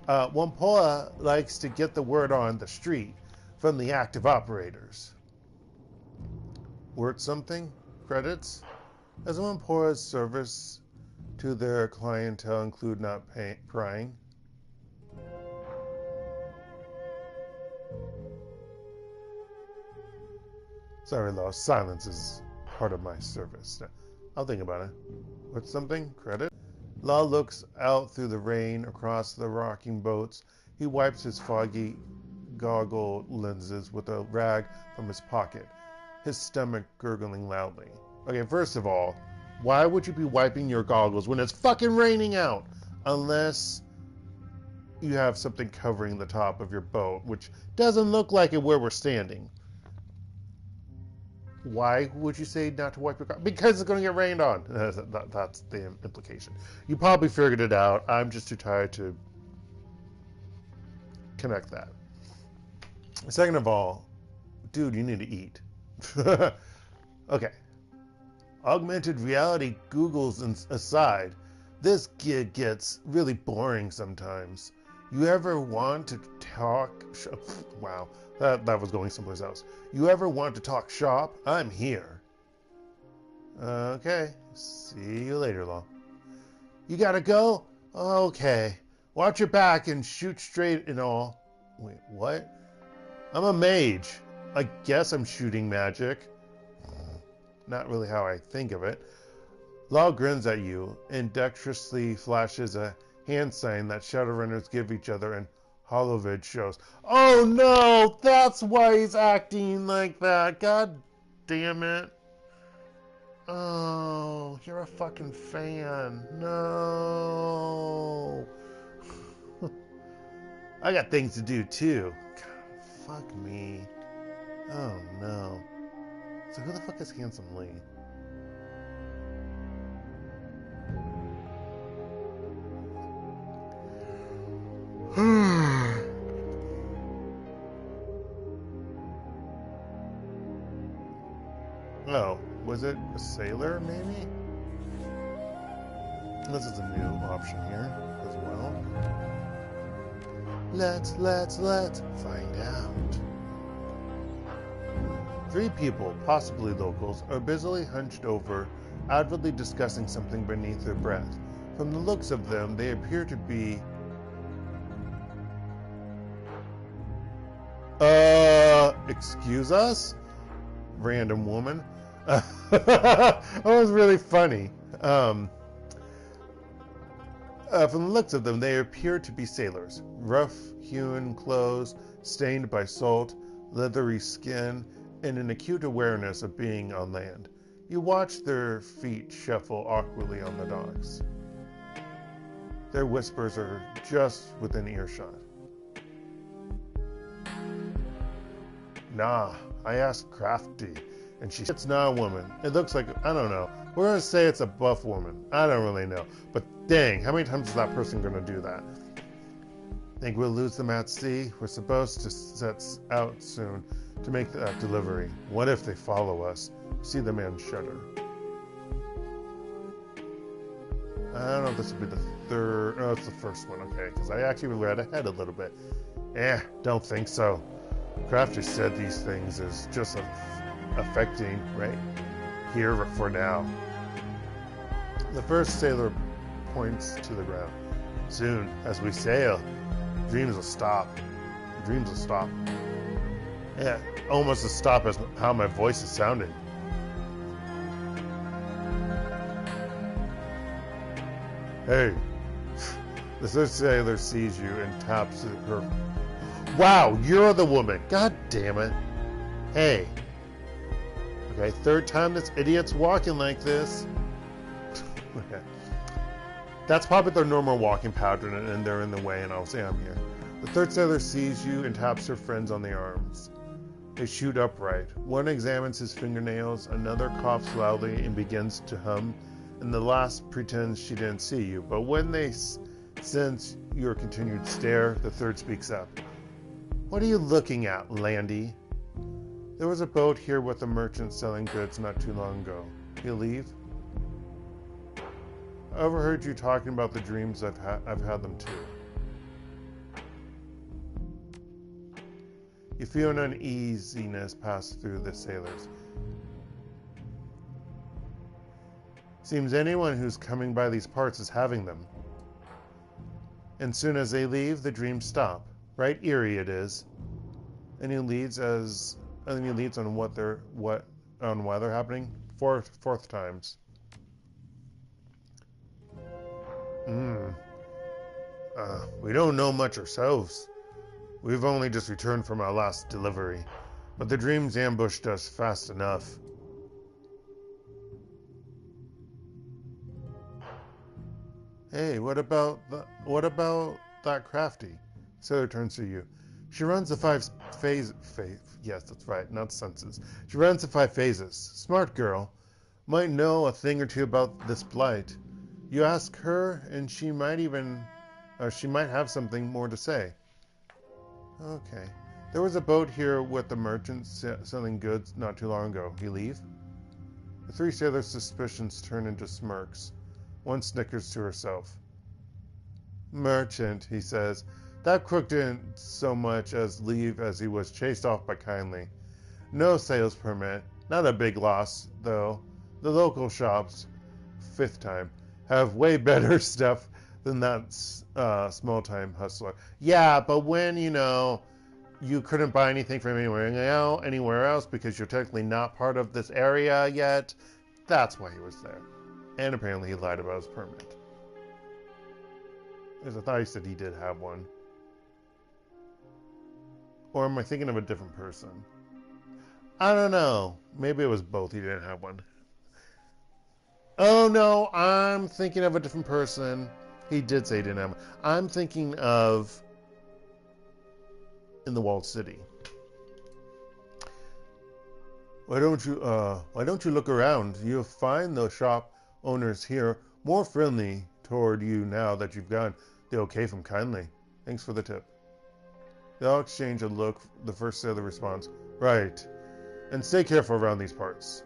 Wampoa likes to get the word on the street from the active operators. Worth something? Credits? As Wampoa's service to their clientele include not prying? Sorry, Law. Silence is part of my service. I'll think about it. What's something? Credit? Law looks out through the rain across the rocking boats. He wipes his foggy goggle lenses with a rag from his pocket, his stomach gurgling loudly. Okay, first of all, why would you be wiping your goggles when it's fucking raining out? Unless you have something covering the top of your boat, which doesn't look like it where we're standing. Why would you say not to wipe your car? Because it's going to get rained on. That's the implication. You probably figured it out. I'm just too tired to connect that. Second of all, dude, you need to eat. Okay. Augmented reality Googles aside, this gig gets really boring sometimes. You ever want to talk... Wow, that was going someplace else. You ever want to talk shop? I'm here. Okay, see you later, Law. You gotta go? Okay. Watch your back and shoot straight and all. Wait, what? I'm a mage. I guess I'm shooting magic. Not really how I think of it. Law grins at you and dexterously flashes a hand sign that Shadowrunners give each other in holovid shows. Oh no! That's why he's acting like that. God damn it. Oh, you're a fucking fan. No. I got things to do too. God, fuck me. Oh no. So who the fuck is Handsome Lee? Oh, was it a sailor, maybe? This is a new option here as well. Let's find out. 3 people, possibly locals, are busily hunched over, avidly discussing something beneath their breath. From the looks of them, they appear to be... excuse us? Random woman. That was really funny. From the looks of them, they appear to be sailors. Rough-hewn clothes, stained by salt, leathery skin, and an acute awareness of being on land. You watch their feet shuffle awkwardly on the docks. Their whispers are just within earshot. Nah, I asked Crafty, and she said it's not a woman. It looks like, I don't know. We're going to say it's a buff woman. I don't really know. But dang, how many times is that person going to do that? Think we'll lose them at sea? We're supposed to set out soon to make that delivery. What if they follow us? See the man shudder. I don't know if this will be the third... No, it's the first one, okay. Because I actually read ahead a little bit. Don't think so. Crafter said these things is just affecting right here for now. The first sailor points to the ground. Soon, as we sail, dreams will stop. Dreams will stop. Yeah, almost as stop as how my voice is sounding. Hey, the third sailor sees you and taps her. Wow, you're the woman. God damn it. Hey. Okay, third time this idiot's walking like this. Okay. That's probably their normal walking pattern and they're in the way and I'll say I'm here. The third sailor sees you and taps her friends on the arms. They shoot upright. One examines his fingernails, another coughs loudly and begins to hum, and the last pretends she didn't see you. But when they sense your continued stare, the third speaks up. What are you looking at, Landy? There was a boat here with a merchant selling goods not too long ago. You leave? I overheard you talking about the dreams. I've had them too. You feel an uneasiness pass through the sailors. Seems anyone who's coming by these parts is having them. And soon as they leave, the dreams stop. Right eerie it is. And he leads on why they're happening. Fourth times. We don't know much ourselves. We've only just returned from our last delivery, but the dreams ambushed us fast enough. Hey, what about that crafty? Sailor turns to you. She runs the five phases. Yes, that's right, not senses. She runs the 5 phases. Smart girl. Might know a thing or two about this blight. You ask her, and she might have something more to say. Okay. There was a boat here with the merchant selling goods not too long ago. You leave? The 3 sailors' suspicions turn into smirks. One snickers to herself. Merchant, he says. That crook didn't so much as leave as he was chased off by Kindly. No sales permit. Not a big loss, though. The local shops, 5th time, have way better stuff than that small-time hustler. Yeah, but when, you couldn't buy anything from anywhere else because you're technically not part of this area yet, that's why he was there. And apparently he lied about his permit. Because I thought he said he did have one. Or am I thinking of a different person? I don't know. Maybe it was both. He didn't have one. Oh no, I'm thinking of a different person. He did say he didn't have one. I'm thinking of in the walled city. Why don't you look around? You'll find the shop owners here more friendly toward you now that you've gotten the okay from Kindly. Thanks for the tip. They all exchange a look. The first sailor responds, right. And stay careful around these parts.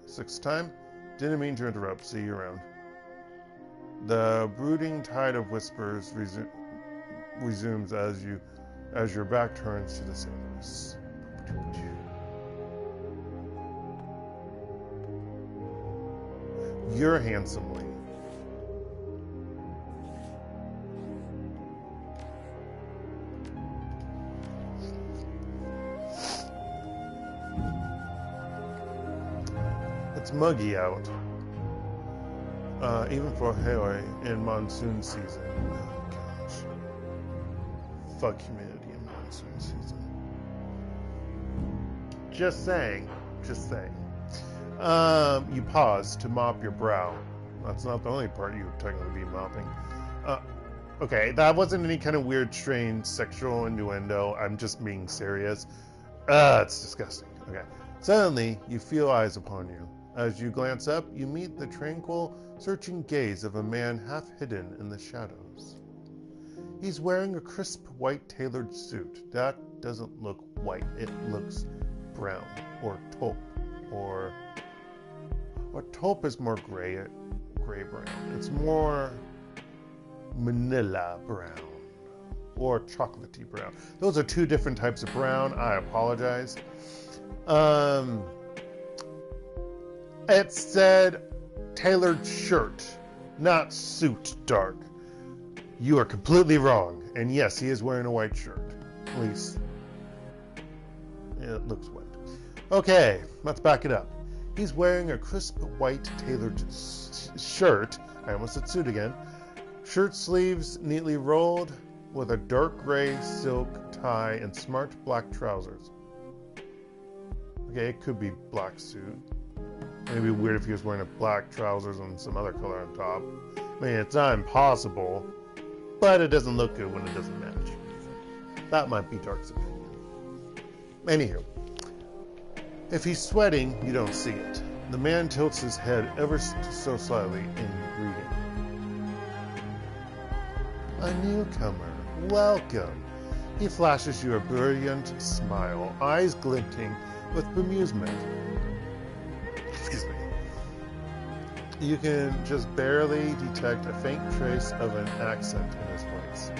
6th time? Didn't mean to interrupt. See you around. The brooding tide of whispers resumes as your back turns to the sailors. You're handsomely. It's muggy out. Even for Heoi in monsoon season. Oh gosh. Fuck humanity in monsoon season. Just saying. You pause to mop your brow. That's not the only part you would technically be mopping. Okay, that wasn't any kind of weird, strange sexual innuendo. I'm just being serious. It's disgusting. Okay. Suddenly, you feel eyes upon you. As you glance up, you meet the tranquil, searching gaze of a man half hidden in the shadows. He's wearing a crisp, white tailored suit. That doesn't look white. It looks brown, or taupe, or taupe is more gray brown. It's more manila brown. or chocolatey brown. Those are two different types of brown. I apologize. It said tailored shirt, not suit, Dark. You are completely wrong. And yes, he is wearing a white shirt. At least it looks white. Okay, let's back it up. He's wearing a crisp white tailored shirt. I almost said suit again. Shirt sleeves neatly rolled with a dark gray silk tie and smart black trousers. Okay, it could be black suit. It'd be weird if he was wearing a black trousers and some other color on top. I mean, it's not impossible, but it doesn't look good when it doesn't match. That might be Dark's opinion. Anywho, if he's sweating, you don't see it. The man tilts his head ever so slightly in greeting. A newcomer, welcome. He flashes you a brilliant smile, eyes glinting with bemusement. Excuse me. You can just barely detect a faint trace of an accent in his voice.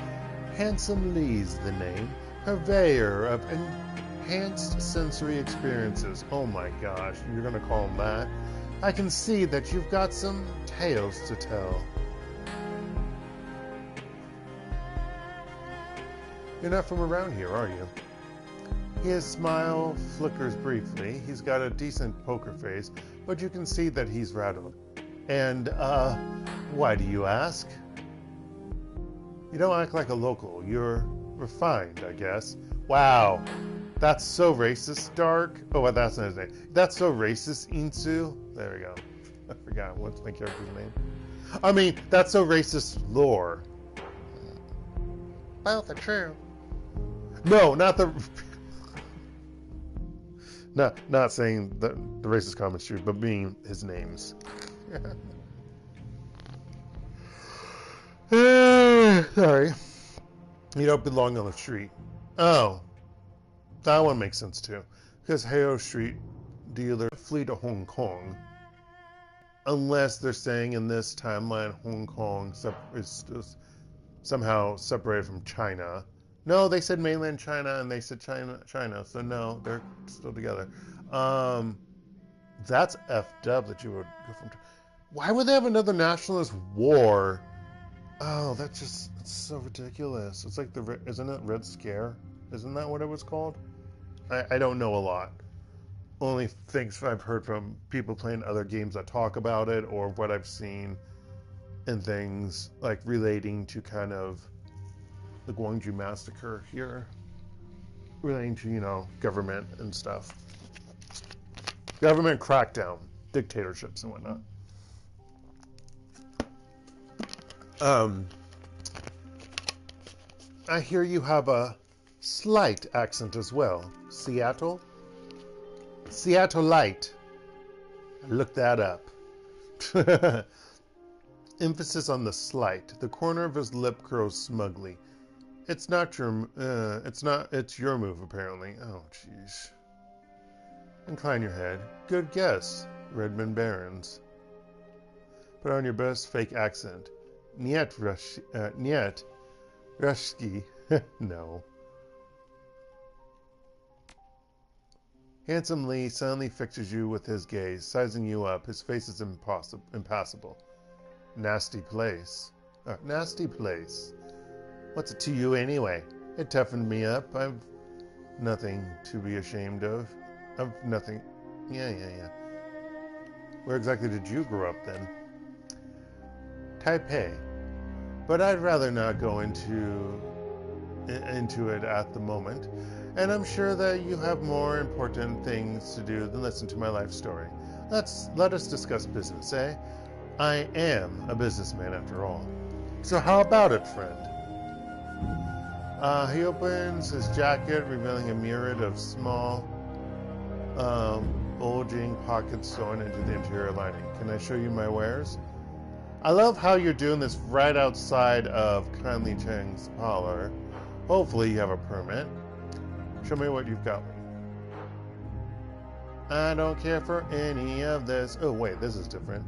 Handsome Lee's the name, purveyor of enhanced sensory experiences. Oh my gosh, you're gonna call him that? I can see that you've got some tales to tell. You're not from around here, are you? His smile flickers briefly. He's got a decent poker face, but you can see that he's rattled. And, why do you ask? You don't act like a local. You're refined, I guess. Wow. That's so racist, Dark. Oh, well, that's not his name. That's so racist, Insu. There we go. I forgot. What's my character's name? I mean, that's so racist, lore. Both are true. No, not the... Not saying the racist comments true, but being his names. Sorry. You don't belong on the street. Oh. That one makes sense too. Because Heoi Street dealers flee to Hong Kong. Unless they're saying in this timeline Hong Kong is somehow separated from China. No, they said mainland China and they said China. So no, they're still together. That's effed up that you would go from... Why would they have another nationalist war? Oh, it's so ridiculous. It's like isn't it Red Scare? Isn't that what it was called? I don't know a lot. Only things I've heard from people playing other games that talk about it, or what I've seen in things like relating to kind of the Gwangju massacre here, relating to, government and stuff. Government crackdown, dictatorships and whatnot. I hear you have a slight accent as well. Seattle? Seattleite. Look that up. Emphasis on the slight. The corner of his lip curls smugly. It's your move, apparently. Oh, jeez. Incline your head. Good guess, Redmond Barons. Put on your best fake accent. Niet Rushki. No. Handsome Lee suddenly fixes you with his gaze, sizing you up. His face is impassable. Nasty place. Nasty place. What's it to you anyway? It toughened me up. I've nothing to be ashamed of. I've nothing. Yeah. Where exactly did you grow up then? Taipei. But I'd rather not go into it at the moment. And I'm sure that you have more important things to do than listen to my life story. Let us discuss business, eh? I am a businessman after all. So how about it, friend? He opens his jacket, revealing a myriad of small, bulging pockets sewn into the interior lining. Can I show you my wares? I love how you're doing this right outside of Kindly Chang's parlor. Hopefully you have a permit. Show me what you've got. I don't care for any of this. Oh wait, this is different.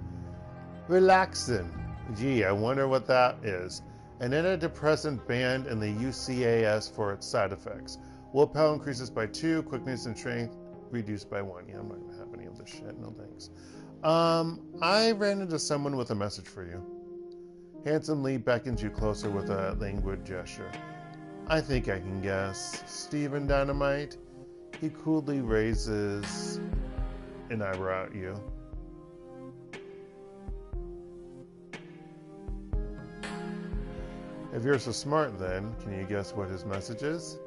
Relaxin'. Gee, I wonder what that is. An antidepressant banned in the UCAS for its side effects. Willpower increases by 2, quickness and strength reduced by 1. Yeah, I'm not gonna have any of this shit, no thanks. I ran into someone with a message for you. Handsome Lee beckons you closer with a languid gesture. I think I can guess. Stephen Dynamite? He coolly raises an eyebrow at you. If you're so smart then, can you guess what his message is?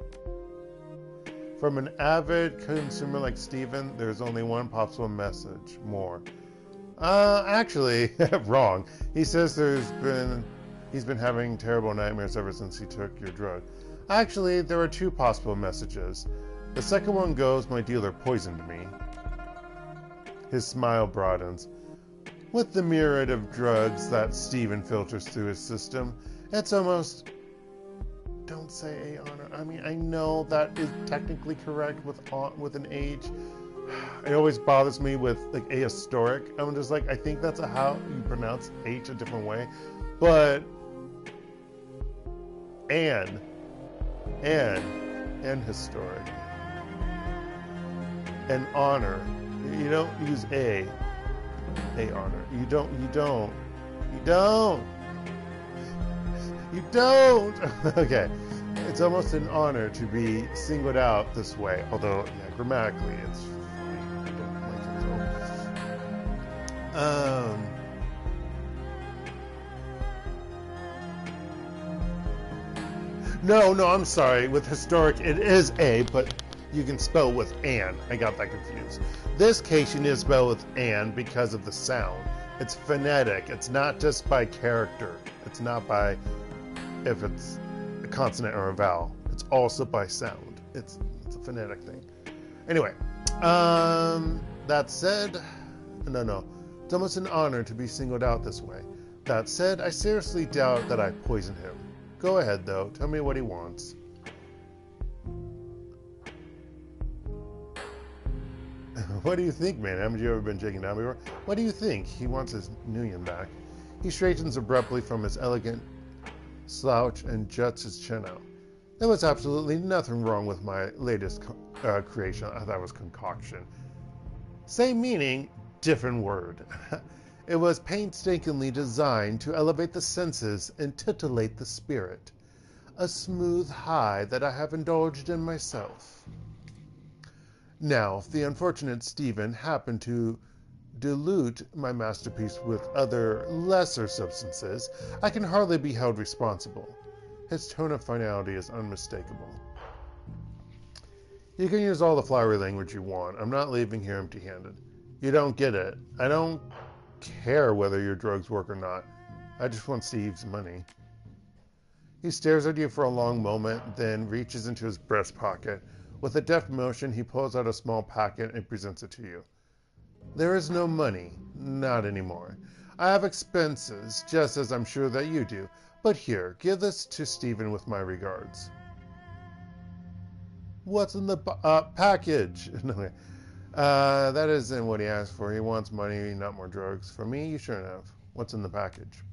From an avid consumer like Steven, there's only one possible message. More. Actually, wrong. He says he's been having terrible nightmares ever since he took your drug. Actually, there are 2 possible messages. The second one goes, my dealer poisoned me. His smile broadens. With the myriad of drugs that Steven filters through his system, it's almost... Don't say a honor. I mean, I know that is technically correct with an age. It always bothers me with like ahistoric. I'm just like, I think that's how you pronounce H a different way. But and historic. And honor. You don't use a honor. You don't. Okay. It's almost an honor to be singled out this way. Although, yeah, grammatically, it's fine. I don't like it though. No, I'm sorry. With historic, it is a, but you can spell with an. I got that confused. This case, you need to spell with an because of the sound. It's phonetic. It's not just by character. It's not by if it's a consonant or a vowel. It's also by sound. It's a phonetic thing. Anyway, that said, no. It's almost an honor to be singled out this way. That said, I seriously doubt that I poisoned him. Go ahead, though. Tell me what he wants. What do you think, man? Haven't you ever been shaken down before? What do you think? He wants his Nguyen back. He straightens abruptly from his elegant slouch and juts his chin out. There was absolutely nothing wrong with my latest creation. I thought it was concoction. Same meaning, different word. It was painstakingly designed to elevate the senses and titillate the spirit. A smooth high that I have indulged in myself. Now, if the unfortunate Stephen happened to dilute my masterpiece with other lesser substances, I can hardly be held responsible. His tone of finality is unmistakable. You can use all the flowery language you want. I'm not leaving here empty-handed. You don't get it. I don't care whether your drugs work or not. I just want Steve's money. He stares at you for a long moment, then reaches into his breast pocket. With a deft motion, he pulls out a small packet and presents it to you. There is no money. Not anymore. I have expenses, just as I'm sure that you do. But here, give this to Stephen with my regards. What's in the package? That isn't what he asked for. He wants money, not more drugs. For me, you sure enough. What's in the package?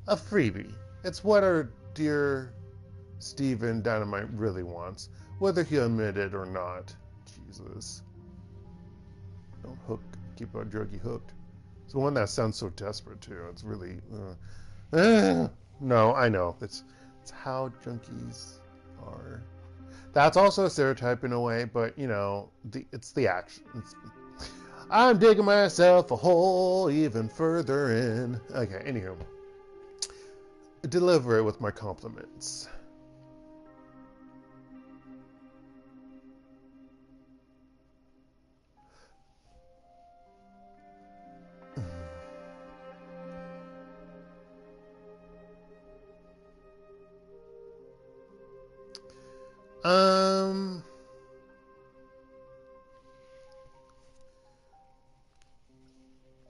A freebie. It's what our dear Stephen Dynamite really wants, whether he'll admit it or not. Jesus. Don't keep a druggie hooked. It's the one that sounds so desperate, too. It's really... No, I know. It's how junkies are. That's also a stereotype in a way, but, you know, it's the action. I'm digging myself a hole even further in. Okay, anywho. Deliver it with my compliments.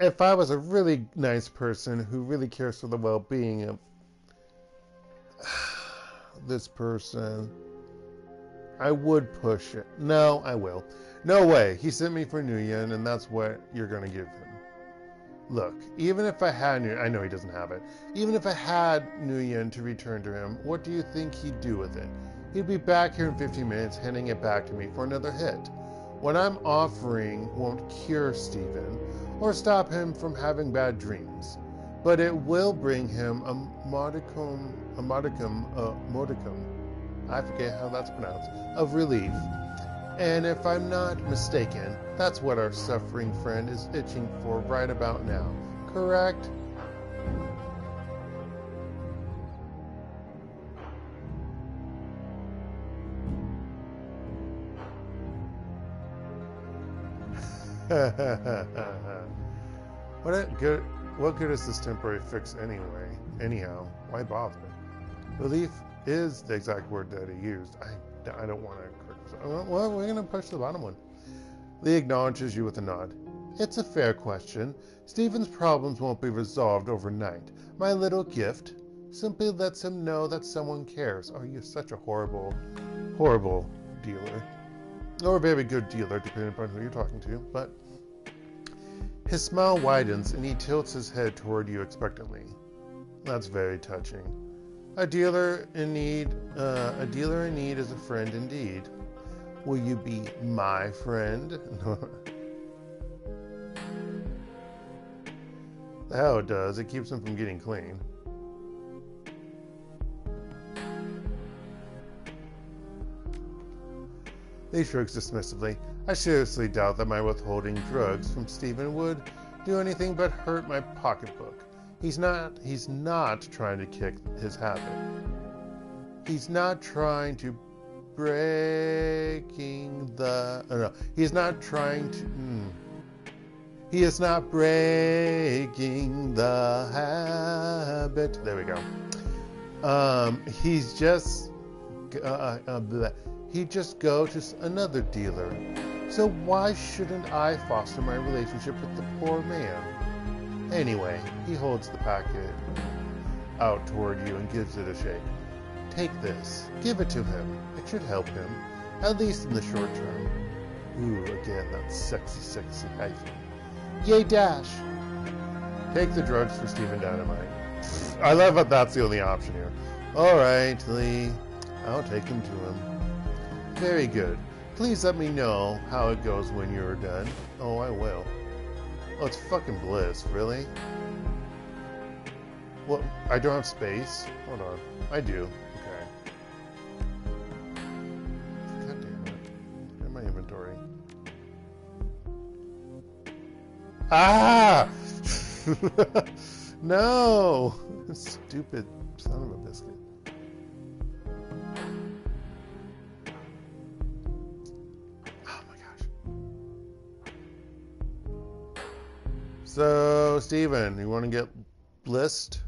If I was a really nice person who really cares for the well-being of this person, I would push it. No, I will. No way. He sent me for Nguyen, and that's what you're going to give him. Look, even if I had I know he doesn't have it. Even if I had Nguyen to return to him, what do you think he'd do with it? He'd be back here in 15 minutes, handing it back to me for another hit. What I'm offering won't cure Stephen or stop him from having bad dreams, but it will bring him a modicum, I forget how that's pronounced, of relief. And if I'm not mistaken, that's what our suffering friend is itching for right about now. Correct? What good is this temporary fix anyway? Anyhow, why bother? Relief is the exact word that he used. I don't want to. Well, we're going to push the bottom one. Lee acknowledges you with a nod. It's a fair question. Stephen's problems won't be resolved overnight. My little gift simply lets him know that someone cares. Oh, you're such a horrible, horrible dealer. Or a very good dealer, depending upon who you're talking to. But his smile widens and he tilts his head toward you expectantly. That's very touching. A dealer in need is a friend indeed. Will you be my friend? The hell it does. It keeps him from getting clean. Lee shrugs dismissively. I seriously doubt that my withholding drugs from Stephen would do anything but hurt my pocketbook. He's not trying to kick his habit. He's not trying to He is not breaking the habit. There we go. He'd just go to another dealer. So why shouldn't I foster my relationship with the poor man? Anyway, he holds the packet out toward you and gives it a shake. Take this. Give it to him. It should help him, at least in the short term. Ooh, again, that sexy hyphen. Yay, dash! Take the drugs for Stephen Dynamite. I love that that's the only option here. Alright, Lee. I'll take them to him. Very good. Please let me know how it goes when you're done. Oh, I will. Oh, it's fucking Bliss, really? Well, I don't have space. Hold on. I do. Okay. God damn it. In my inventory. Ah! No! Stupid son of a biscuit. So, Stephen, you want to get blissed?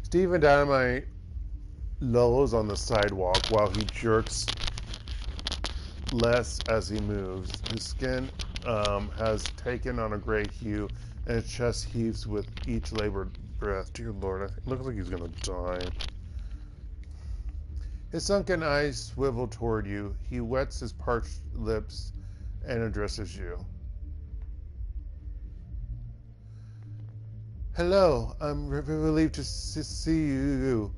Stephen Dynamite lolls on the sidewalk while he jerks less as he moves. His skin has taken on a gray hue, and his chest heaves with each labored breath. Dear Lord, it looks like he's going to die. His sunken eyes swivel toward you. He wets his parched lips and addresses you. Hello, I'm relieved to see you.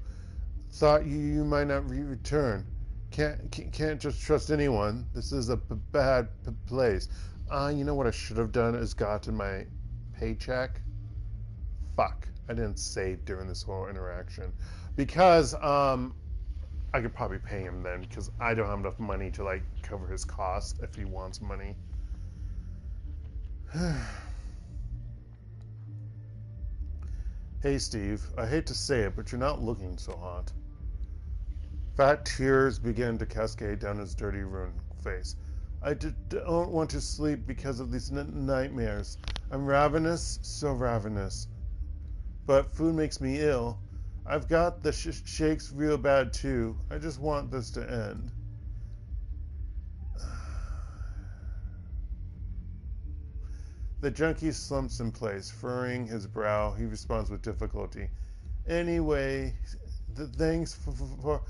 Thought you might not return. Can't just trust anyone. This is a bad place. You know what I should have done is gotten my paycheck. Fuck, I didn't save during this whole interaction because I could probably pay him then because I don't have enough money to like cover his costs if he wants money. Hey, Steve, I hate to say it, but you're not looking so hot. Fat tears began to cascade down his dirty, ruined face. I don't want to sleep because of these nightmares. I'm ravenous, so ravenous. But food makes me ill. I've got the shakes real bad, too. I just want this to end. The junkie slumps in place, furrowing his brow. He responds with difficulty. Anyway, thanks for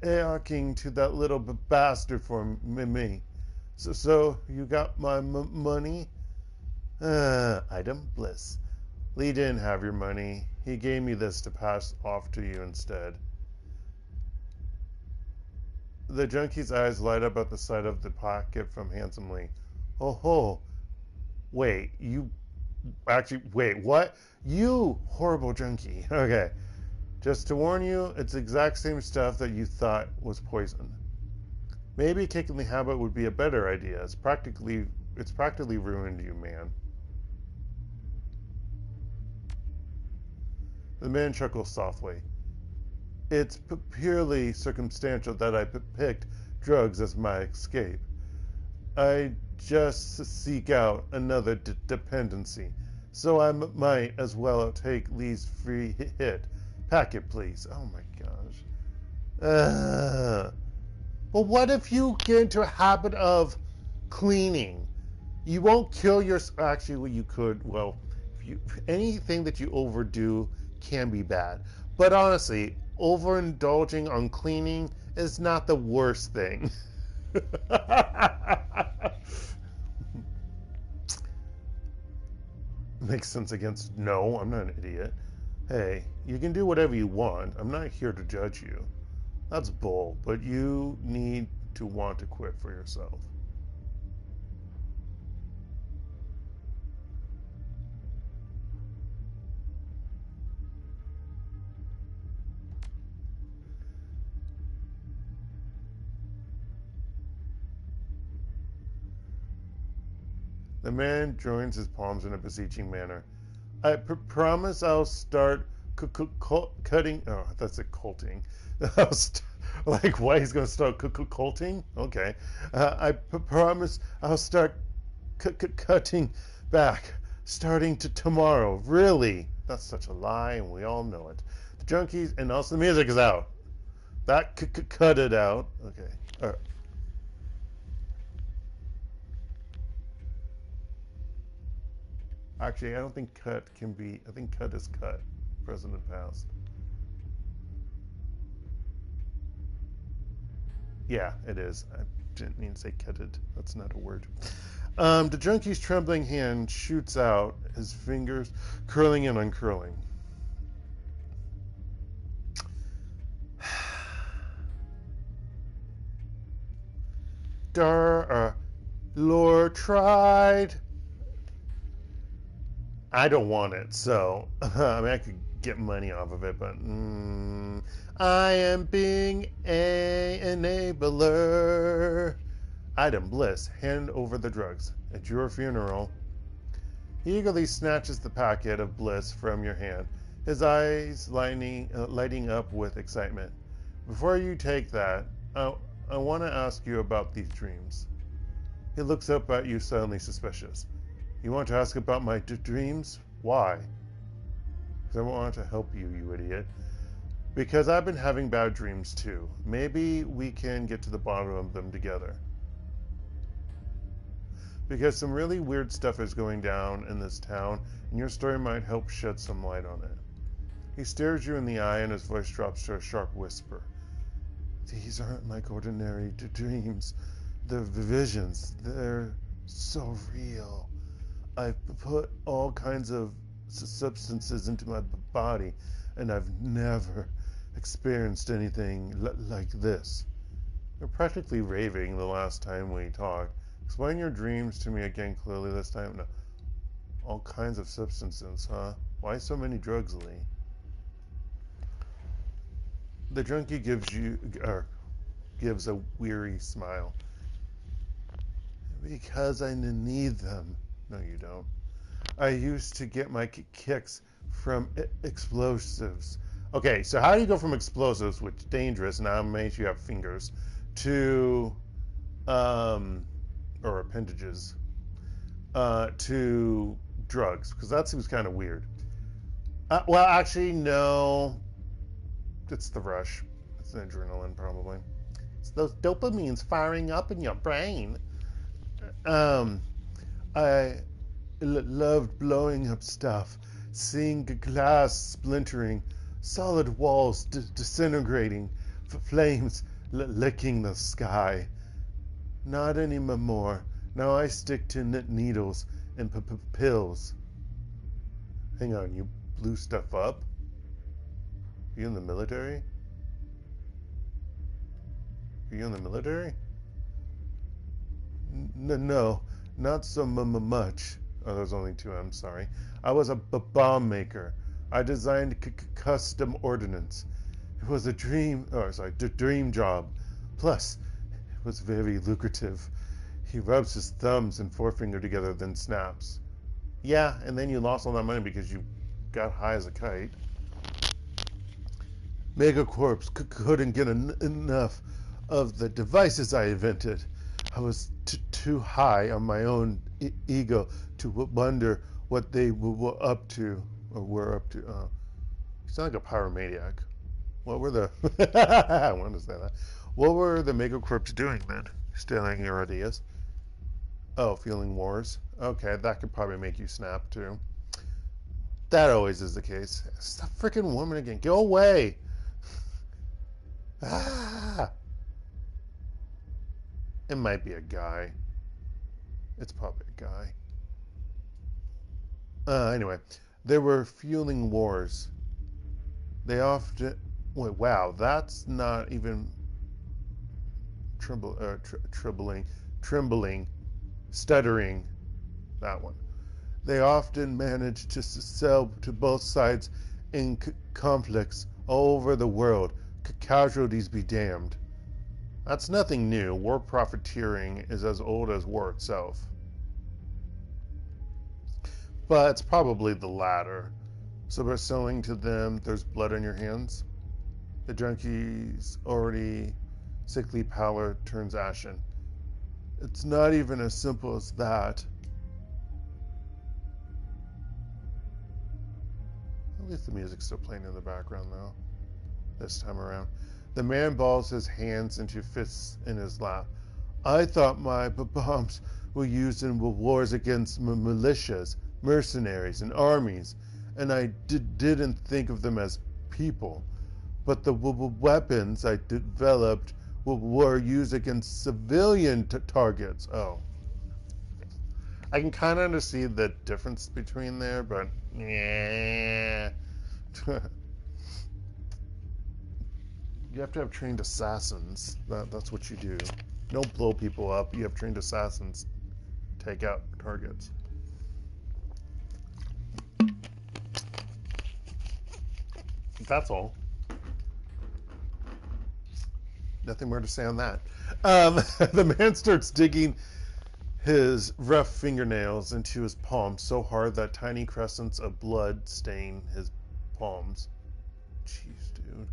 talking to that little bastard for me. So you got my money? Item bliss. Lee didn't have your money. He gave me this to pass off to you instead. The junkie's eyes light up at the sight of the pocket from Handsome Lee. Oh ho! Wait, wait, what? You horrible junkie. Okay. Just to warn you, it's the exact same stuff that you thought was poison. Maybe kicking the habit would be a better idea. It's practically ruined you, man. The man chuckles softly. It's purely circumstantial that I picked drugs as my escape. I just seek out another dependency, so I might as well take Lee's free hit. Pack it, please. Oh my gosh. Well, what if you get into a habit of cleaning? You won't kill yourself. Actually, well, you could. Well, anything that you overdo can be bad. But honestly, overindulging on cleaning is not the worst thing. Makes sense against no, I'm not an idiot. Hey, you can do whatever you want. I'm not here to judge you. That's bull, but you need to want to quit for yourself. The man joins his palms in a beseeching manner. I promise I'll start cutting. Oh, that's a culting. Like, why he's going to start culting? Okay. I promise I'll start cutting back starting tomorrow. Really? That's such a lie, and we all know it. The junkies, and also the music is out. That cut it out. Okay. All right. Actually, I don't think cut can be. I think cut is cut. Present and past. Yeah, it is. I didn't mean to say cutted. That's not a word. The junkie's trembling hand shoots out, his fingers curling and uncurling. Lord tried. I don't want it, so I mean, I could get money off of it, but I am being a enabler. Item bliss. Hand over the drugs. At your funeral. He eagerly snatches the packet of bliss from your hand, his eyes lighting up with excitement. Before you take that, I want to ask you about these dreams. He looks up at you suddenly suspicious. You want to ask about my dreams? Why? Because I want to help you, you idiot. Because I've been having bad dreams too. Maybe we can get to the bottom of them together. Because some really weird stuff is going down in this town, and your story might help shed some light on it. He stares you in the eye, and his voice drops to a sharp whisper. These aren't like ordinary dreams. They're visions. They're so real. I've put all kinds of substances into my body, and I've never experienced anything like this. You're practically raving the last time we talked. Explain your dreams to me again clearly this time. No. All kinds of substances, huh? Why so many drugs, Lee? The junkie gives a weary smile. Because I need them. No, you don't. I used to get my kicks from explosives. Okay, so how do you go from explosives, which is dangerous, now makes you have fingers, to, or appendages, to drugs? Because that seems kind of weird. Well, actually, no. It's the rush. It's the adrenaline, probably. It's those dopamines firing up in your brain. I loved blowing up stuff, seeing glass splintering, solid walls disintegrating, flames licking the sky. Not anymore. Now I stick to needles and pills. Hang on, you blew stuff up? Are you in the military? Are you in the military? No, not so much. Oh, there's only two, I'm sorry. I was a bomb maker. I designed custom ordnance. It was a dream, dream job. Plus, it was very lucrative. He rubs his thumbs and forefinger together, then snaps. Yeah, and then you lost all that money because you got high as a kite. Megacorps couldn't get enough of the devices I invented. I was too high on my own ego to wonder what they were up to, or were up to. You sound like a pyromaniac. What were the? I wanted to say that. What were the Megacorps doing then? Stealing your ideas. Oh, fueling wars. Okay, that could probably make you snap too. That always is the case. It's the freaking woman again. Go away. Ah. It might be a guy. It's probably a guy. Anyway, there were fueling wars. They often... Wait, wow, that's not even... trembling, stuttering. That one. They often managed to sell to both sides in conflicts all over the world. Casualties be damned. That's nothing new. War profiteering is as old as war itself. But it's probably the latter. So by selling to them, there's blood on your hands. The junkie's already sickly pallor turns ashen. It's not even as simple as that. At least the music's still playing in the background, though. This time around. The man balls his hands into fists in his lap. I thought my bombs were used in wars against militias, mercenaries, and armies, and I didn't think of them as people. But the weapons I developed were used against civilian targets. Oh. I can kind of understand the difference between there, but yeah. You have to have trained assassins. That's what you do. You don't blow people up. You have trained assassins take out targets. That's all. Nothing more to say on that. The man starts digging his rough fingernails into his palms so hard that tiny crescents of blood stain his palms. Jeez, dude.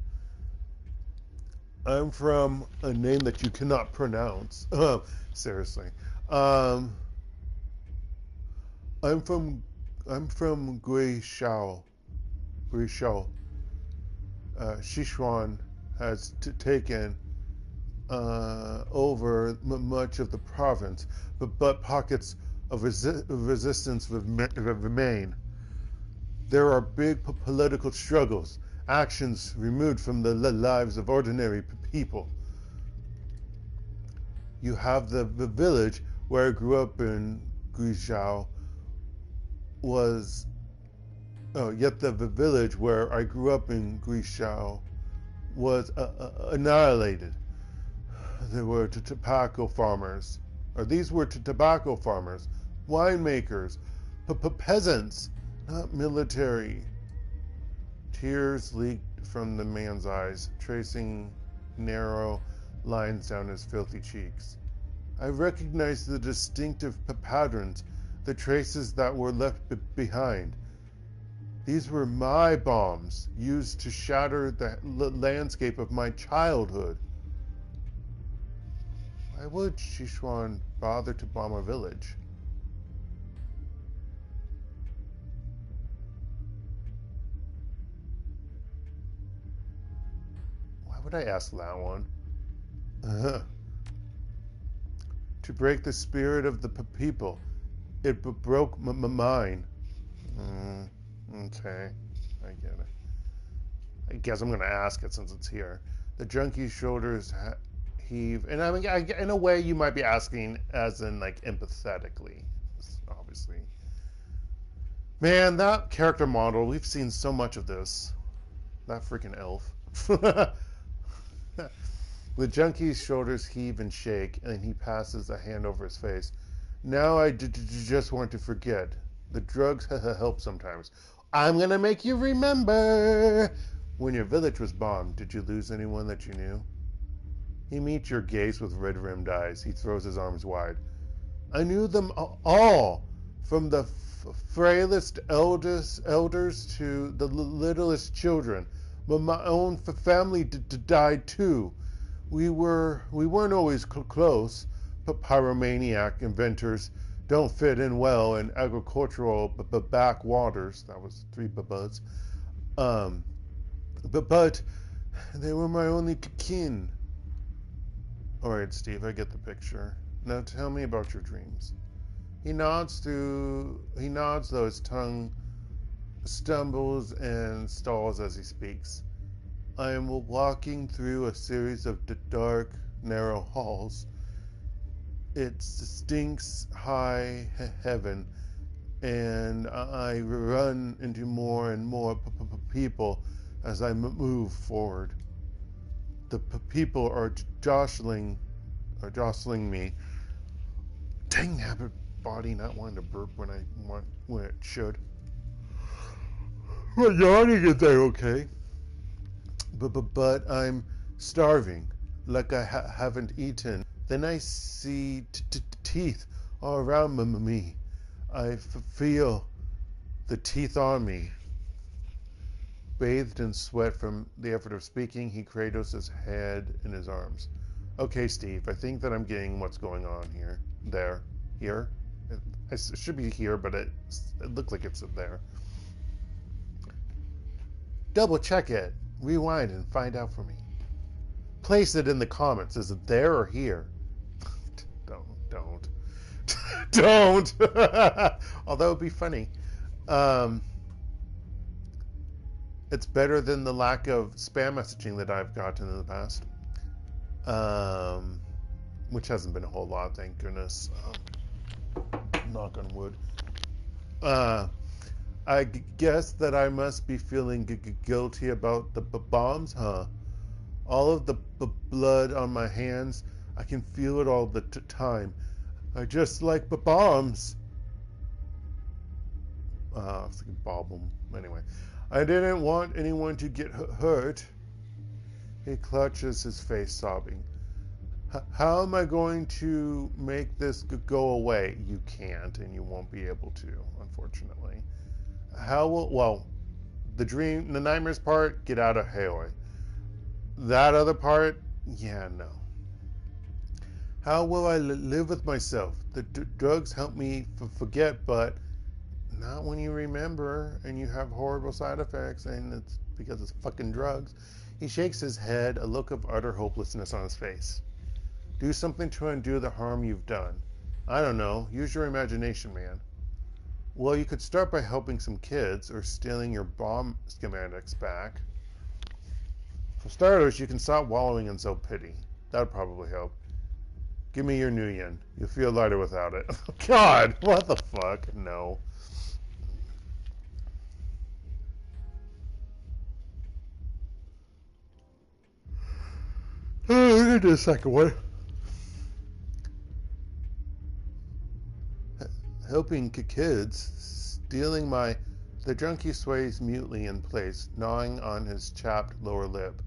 I'm from a name that you cannot pronounce. Seriously. I'm from Guishao. Sichuan has taken over much of the province, but pockets of resistance remain. There are big political struggles, actions removed from the lives of ordinary people. You have the village where I grew up in Guizhou yet the village where I grew up in Guizhou was annihilated. There were tobacco farmers, or these were tobacco farmers, winemakers, peasants, not military. Tears leaked from the man's eyes, tracing narrow lines down his filthy cheeks. I recognized the distinctive patterns, the traces that were left behind. These were my bombs, used to shatter the landscape of my childhood. Why would Sichuan bother to bomb a village? Why would I ask that one? To break the spirit of the people. It broke mine. Okay, I get it. I guess I'm going to ask it since it's here. The junkie's shoulders heave, and I mean, in a way, you might be asking as in like empathetically, obviously. Man, that character model, we've seen so much of this. That freaking elf. The junkie's shoulders heave and shake, and he passes a hand over his face. Now I just want to forget. The drugs help sometimes. I'm gonna make you remember. When your village was bombed, did you lose anyone that you knew? He meets your gaze with red-rimmed eyes. He throws his arms wide. I knew them all, from the frailest elders to the littlest children. But my own family died too. We weren't always close. But pyromaniac inventors don't fit in well in agricultural backwaters. That was 3 buds. But they were my only kin. All right, Steve, I get the picture. Now tell me about your dreams. He nods, though his tongue stumbles and stalls as he speaks. I am walking through a series of dark, narrow halls. It stinks high heaven, and I run into more and more people as I move forward. The people are jostling me. Dang habit body not wanting to burp when it should. Well, yawning is okay. But I'm starving, like I haven't eaten. Then I see teeth all around me. I feel the teeth on me. Bathed in sweat from the effort of speaking, he cradles his head in his arms. Okay, Steve, I think that I'm getting what's going on here. Here. It should be here, but it looks like it's there. Double check it. Rewind and find out for me. Place it in the comments. Is it there or here? Don't. Don't. Although it'd be funny. It's better than the lack of spam messaging that I've gotten in the past. Which hasn't been a whole lot, thank goodness. Knock on wood. I guess that I must be feeling guilty about the bombs, huh? All of the blood on my hands, I can feel it all the time. I just like bombs. I was thinking bob them. Anyway, I didn't want anyone to get hurt. He clutches his face, sobbing. How am I going to make this go away? You can't, and you won't be able to, unfortunately. The nightmares part, get out of Heoi. That other part, yeah, no. How will I live with myself? The drugs help me forget, but not when you remember and you have horrible side effects, and it's because it's fucking drugs. He shakes his head, a look of utter hopelessness on his face. Do something to undo the harm you've done. I don't know. Use your imagination, man. Well, you could start by helping some kids or stealing your bomb schematics back. For starters, you can stop wallowing in self-pity. That would probably help. Give me your nuyen. You'll feel lighter without it. God, what the fuck? No. Oh, I did a second one. Helping kids, stealing the junkie sways mutely in place, gnawing on his chapped lower lip.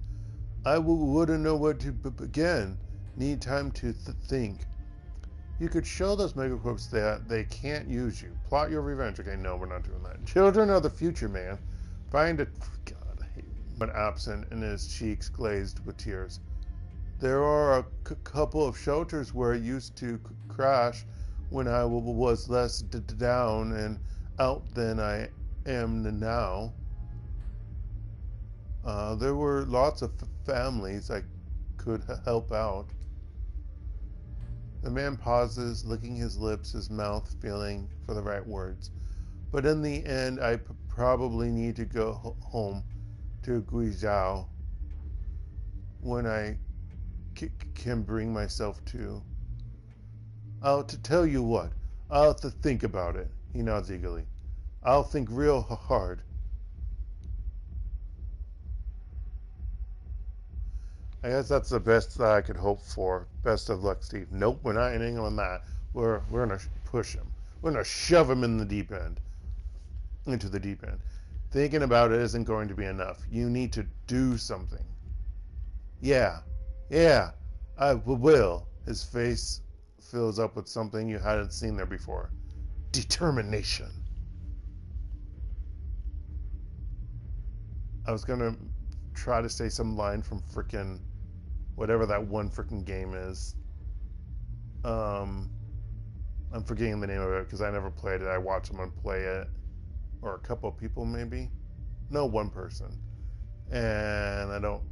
I wouldn't know where to begin. Need time to think. You could show those megacorps that they can't use you. Plot your revenge. Okay, no, we're not doing that. Children are the future, man. Find it. God, I hate when absent and his cheeks glazed with tears. There are a couple of shelters where I used to crash when I was less down and out than I am now. There were lots of families I could help out. The man pauses, licking his lips, his mouth feeling for the right words. But in the end, I probably need to go home to Guizhou when I can bring myself to. I'll tell you what. I'll have to think about it. He nods eagerly. I'll think real hard. I guess that's the best that I could hope for. Best of luck, Steve. Nope, we're not ending on that. We're gonna push him. We're gonna shove him in the deep end. Into the deep end. Thinking about it isn't going to be enough. You need to do something. Yeah, I will. His face fills up with something you hadn't seen there before. Determination. I was gonna try to say some line from frickin' whatever that one frickin' game is. I'm forgetting the name of it because I never played it. I watched someone play it, or a couple of people maybe. No, one person. And I don't.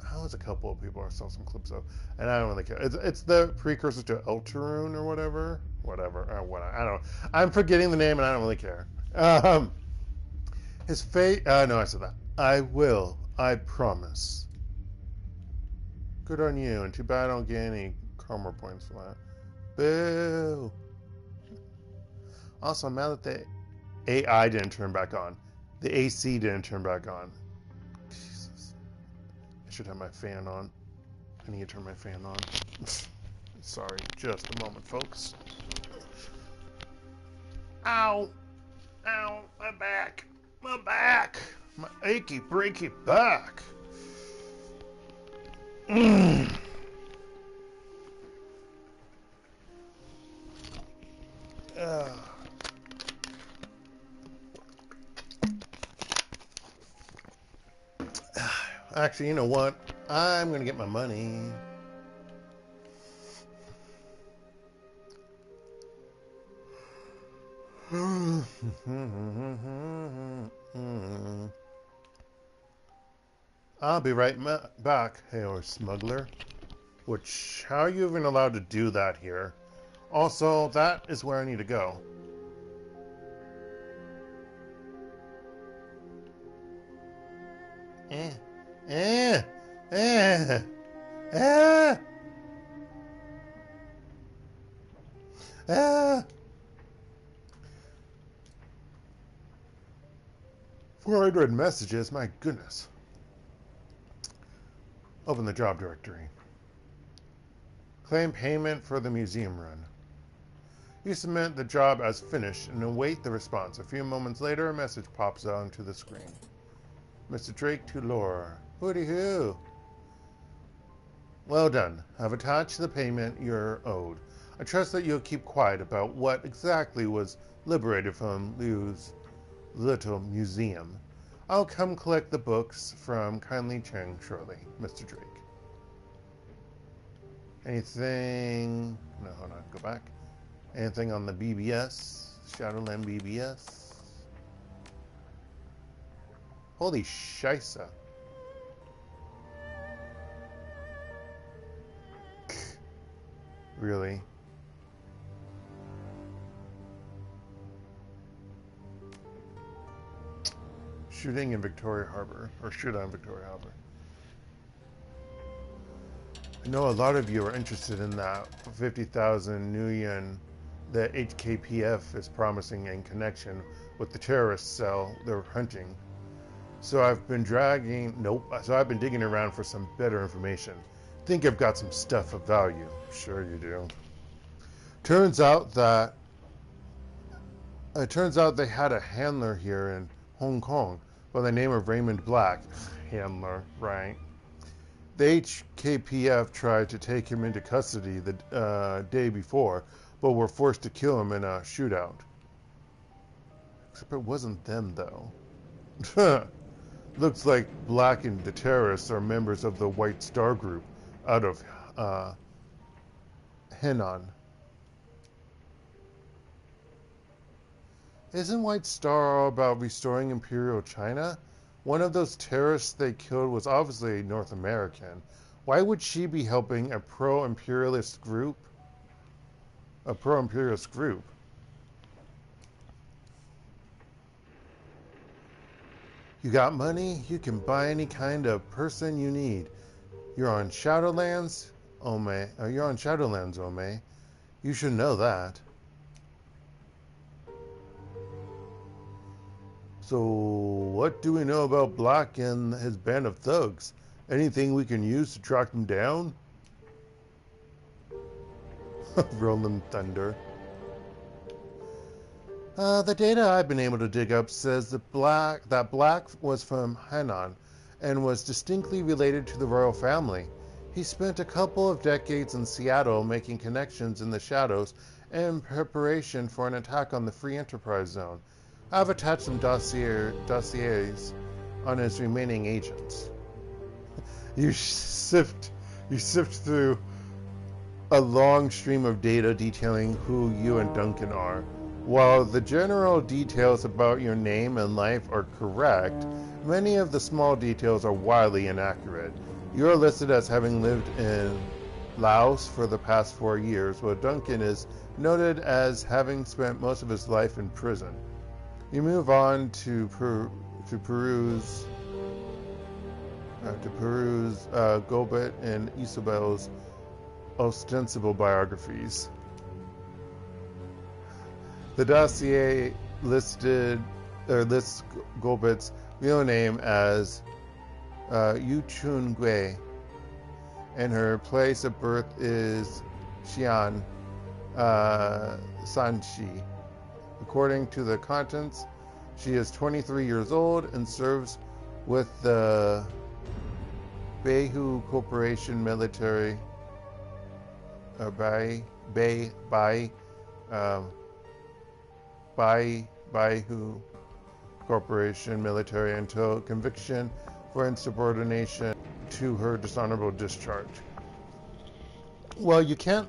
How is a couple of people I saw some clips of, and I don't really care. It's the precursor to Elturune or whatever. I don't know. I'm forgetting the name and I don't really care. His face. No, I said that. I will. I promise. Good on you, and too bad I don't get any karma points for that. Boo. Also, I'm mad that the AI didn't turn back on. The AC didn't turn back on. Jesus. I should have my fan on. I need to turn my fan on. Sorry, just a moment, folks. Ow! Ow! My back! My back! My achy, breaky back! Actually, you know what? I'm gonna get my money. I'll be right back, Heoi smuggler. Which, how are you even allowed to do that here? Also, that is where I need to go. Four unread messages, my goodness. Open the job directory. Claim payment for the museum run. You submit the job as finished and await the response. A few moments later, a message pops onto the screen. Mr. Drake to Laura. Hooty-hoo. Well done. I've attached the payment you're owed. I trust that you'll keep quiet about what exactly was liberated from Liu's little museum. I'll come collect the books from Kindly Cheng shortly, Mr. Drake. Anything... No, hold on. Go back. Anything on the BBS? Shadowland BBS? Holy shisa. Really? Shooting in Victoria Harbor. Or shoot on Victoria Harbor. I know a lot of you are interested in that 50,000 nuyen that HKPF is promising in connection with the terrorist cell they're hunting. So I've been digging around for some better information. Think I've got some stuff of value. Sure you do. Turns out they had a handler here in Hong Kong by the name of Raymond Black. Handler, right? The HKPF tried to take him into custody the day before, but were forced to kill him in a shootout. Except it wasn't them, though. Looks like Black and the terrorists are members of the White Star group out of Henan. Isn't White Star all about restoring Imperial China? One of those terrorists they killed was obviously North American. Why would she be helping a pro-imperialist group? A pro-imperialist group? You got money? You can buy any kind of person you need. You're on Shadowlands, Ome. You're on Shadowlands, Ome. You should know that. So, what do we know about Black and his band of thugs? Anything we can use to track them down? Rolling thunder. The data I've been able to dig up says that Black was from Hainan and was distinctly related to the royal family. He spent a couple of decades in Seattle making connections in the shadows in preparation for an attack on the Free Enterprise Zone. I've attached some dossiers on his remaining agents. You sift through a long stream of data detailing who you and Duncan are. While the general details about your name and life are correct, many of the small details are wildly inaccurate. You are listed as having lived in Laos for the past 4 years, while Duncan is noted as having spent most of his life in prison. You move on to peruse Gobet and Isabel's ostensible biographies. The dossier lists Gobet's real name as Yu Chun Gui, and her place of birth is Xi'an, Sanxi. According to the contents, she is 23 years old and serves with the Beihu Corporation military, Beihu Corporation military until conviction for insubordination to her dishonorable discharge. Well, you can't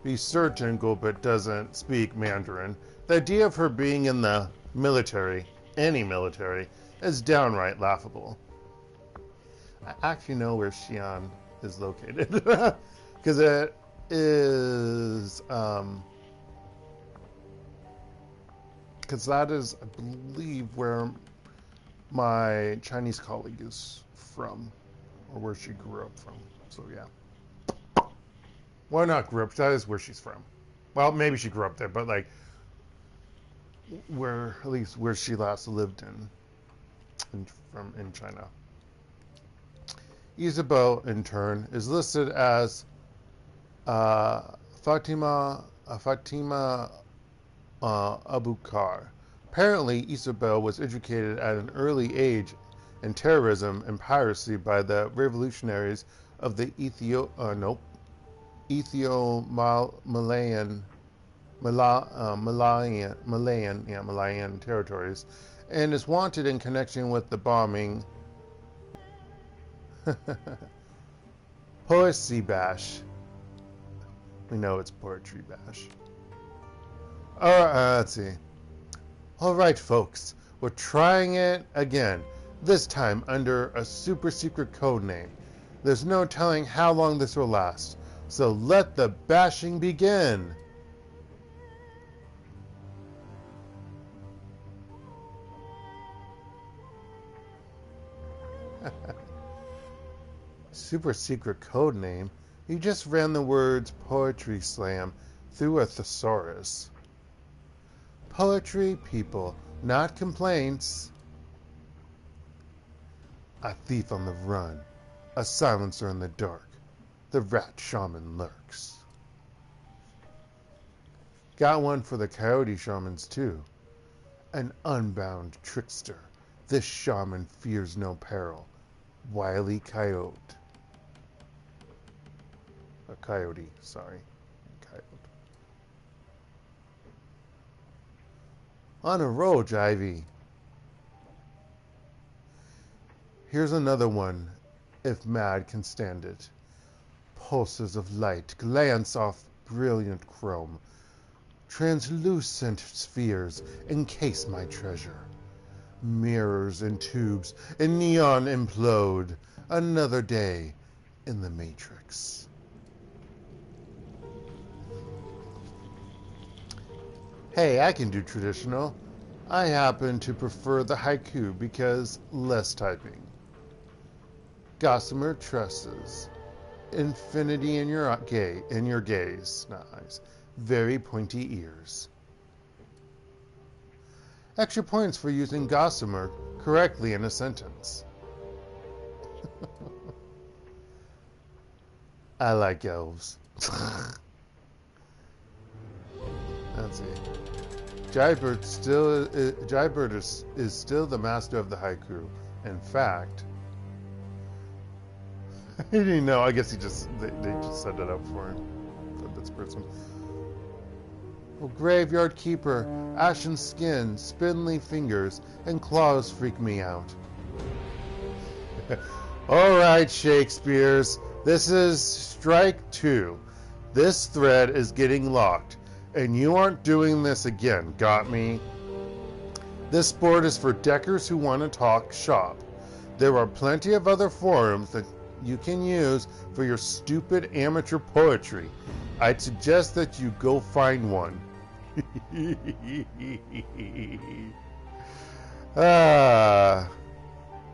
be certain Gobet doesn't speak Mandarin. The idea of her being in the military, any military, is downright laughable. I actually know where Xi'an is located because it is because that is, I believe, where my Chinese colleague is from, or where she grew up from. So yeah, well, not grew up. That is where she's from. Well, maybe she grew up there, but like where, at least where she last lived in China. Isabel, in turn, is listed as Fatima Abukar. Apparently, Isabel was educated at an early age in terrorism and piracy by the revolutionaries of the Malayan territories, and is wanted in connection with the bombing Poesy Bash. We know it's Poetry Bash. Let's see. Alright, folks. We're trying it again. This time under a super secret code name. There's no telling how long this will last. So let the bashing begin. Super secret code name? You just ran the words Poetry Slam through a thesaurus. Poetry, people, not complaints. A thief on the run, a silencer in the dark, the rat shaman lurks. Got one for the coyote shamans too. An unbound trickster, this shaman fears no peril. Wily coyote. A coyote, sorry. Coyote. On a roll, Jivey. Here's another one, if mad can stand it. Pulses of light glance off brilliant chrome. Translucent spheres encase my treasure. Mirrors and tubes and neon implode. Another day in the Matrix. Hey, I can do traditional. I happen to prefer the haiku because less typing. Gossamer tresses. Infinity in your gaze. Not eyes. Very pointy ears. Extra points for using gossamer correctly in a sentence. I like elves. Let's see. Jybird is still the master of the haiku. In fact, he didn't know. I guess they just set it up for him. This person. Well, graveyard keeper, ashen skin, spindly fingers, and claws freak me out. All right, Shakespeare's. This is strike 2. This thread is getting locked, and you aren't doing this again. Got me? This board is for deckers who want to talk shop. There are plenty of other forums that you can use for your stupid amateur poetry. I'd suggest that you go find one.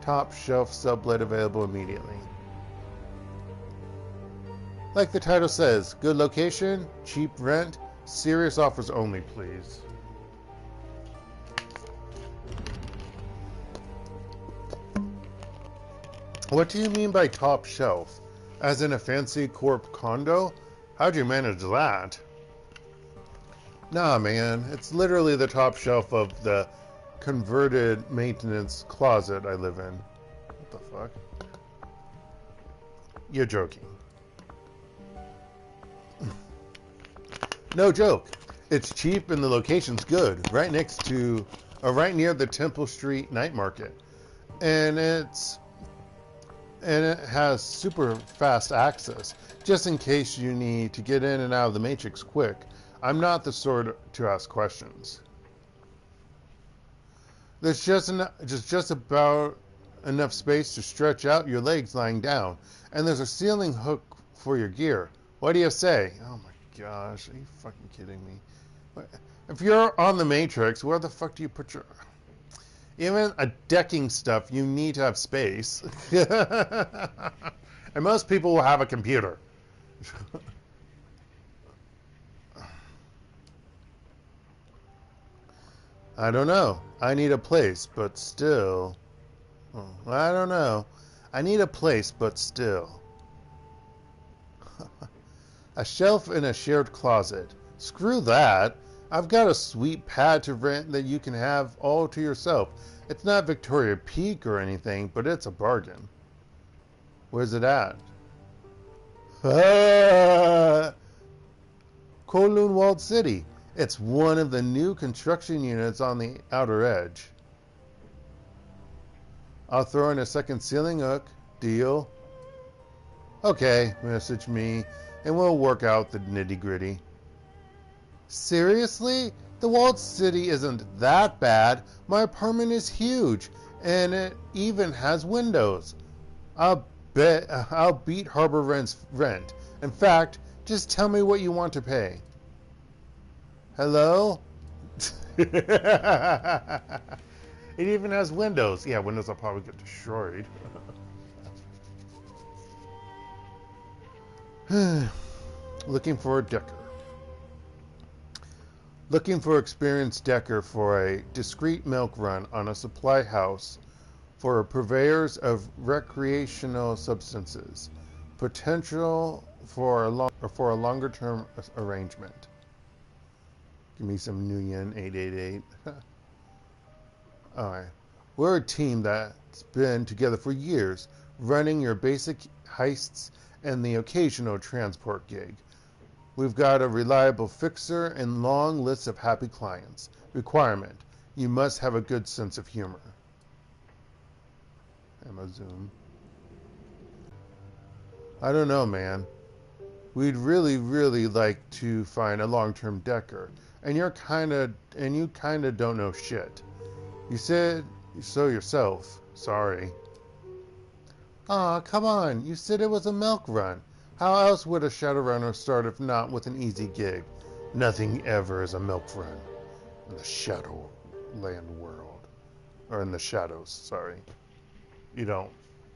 Top shelf sublet available immediately. Like the title says, good location, cheap rent, serious offers only, please. What do you mean by top shelf? As in a fancy corp condo? How'd you manage that? Nah, man, it's literally the top shelf of the converted maintenance closet I live in. What the fuck? You're joking. No joke. It's cheap and the location's good. Right next to, right near the Temple Street night market. And it has super fast access, just in case you need to get in and out of the Matrix quick. I'm not the sort to ask questions. There's just about enough space to stretch out your legs lying down, and there's a ceiling hook for your gear. What do you say? Oh my gosh, are you fucking kidding me? If you're on the Matrix, where the fuck do you put your... Even a decking stuff, you need to have space. And most people will have a computer. I don't know. I need a place, but still. I don't know. I need a place, but still. A shelf in a shared closet. Screw that. I've got a sweet pad to rent that you can have all to yourself. It's not Victoria Peak or anything, but it's a bargain. Where's it at? Kowloon Walled City. It's one of the new construction units on the outer edge. I'll throw in a second ceiling hook. Deal? Okay, message me, and we'll work out the nitty-gritty. Seriously? The walled city isn't that bad. My apartment is huge, and it even has windows. I'll beat Harbor Rent's rent. In fact, just tell me what you want to pay. Hello? It even has windows. Yeah, windows will probably get destroyed. Looking for a decker. Looking for experienced decker for a discreet milk run on a supply house for purveyors of recreational substances. Potential for a longer term arrangement. Give me some New Yen 888. Alright. We're a team that's been together for years, running your basic heists and the occasional transport gig. We've got a reliable fixer and long list of happy clients. Requirement: you must have a good sense of humor. Amazon. I don't know, man. We'd really like to find a long-term decker, and you kinda don't know shit. You said so yourself. Sorry. Aw, come on. You said it was a milk run. How else would a Shadowrunner start if not with an easy gig? Nothing ever is a milk run in the Shadowland world. Or in the shadows, sorry. You don't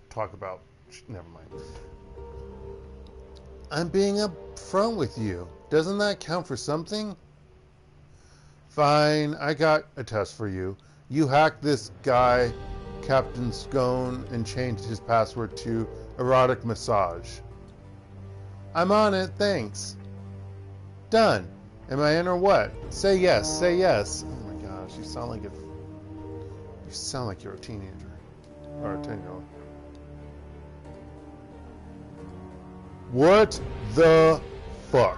talk about... Never mind. I'm being upfront with you. Doesn't that count for something? Fine, I got a test for you. You hacked this guy, Captain Scone, and changed his password to erotic massage. I'm on it, thanks. Done. Am I in or what? Say yes, say yes. Oh my gosh, you sound like you're a teenager. Or a 10-year-old. What the fuck?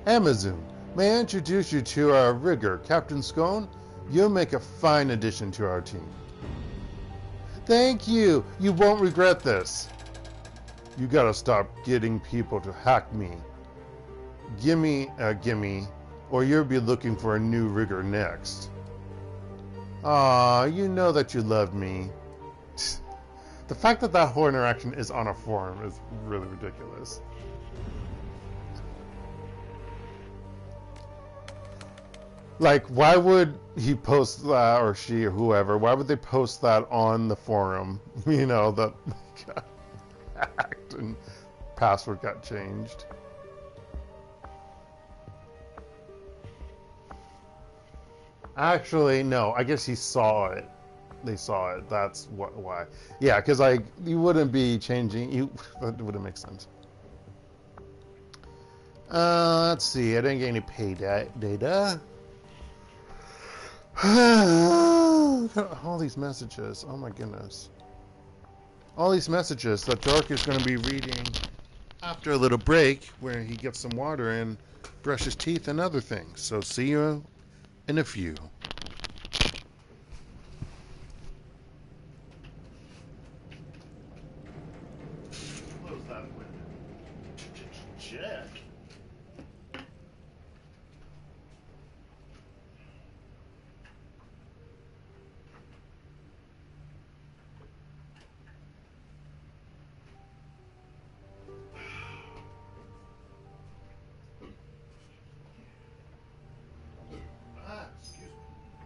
Amazon, may I introduce you to our rigger, Captain Scone? You'll make a fine addition to our team. Thank you. You won't regret this. You gotta stop getting people to hack me. Gimme, or you'll be looking for a new rigger next. Aw, you know that you love me. The fact that that whole interaction is on a forum is really ridiculous. Like, why would he post that, or she, or whoever, why would they post that on the forum? You know, that got hacked and password got changed. Actually, no, I guess he saw it. They saw it. That's why. Yeah, because you wouldn't be changing. That wouldn't make sense. Let's see. I didn't get any pay data. All these messages. Oh my goodness. All these messages that Dark is going to be reading after a little break, where he gets some water and brushes teeth and other things. So see you in a few. Close that window. Check. Excuse me.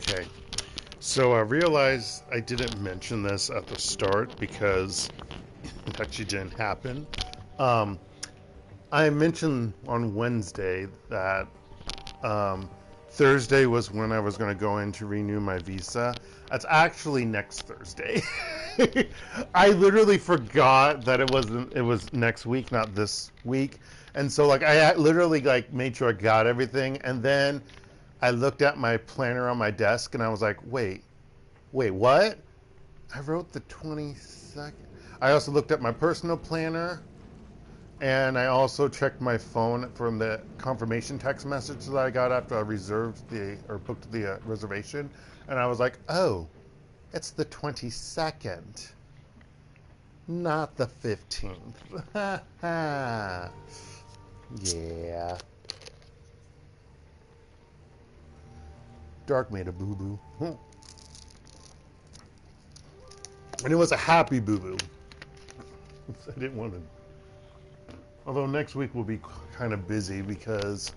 Okay. So I realized I didn't mention this at the start because it actually didn't happen. Um, I mentioned on Wednesday that Thursday was when I was going to go in to renew my visa. That's actually next Thursday. I literally forgot that it was next week, not this week. And so like I literally like made sure I got everything, and then I looked at my planner on my desk and I was like, wait, what? I wrote the 22nd. I also looked at my personal planner, and I also checked my phone from the confirmation text message that I got after I booked the reservation, and I was like, oh, it's the 22nd, not the 15th. Yeah. Dark made a boo-boo. And it was a happy boo-boo. I didn't want to. Although next week will be kind of busy because,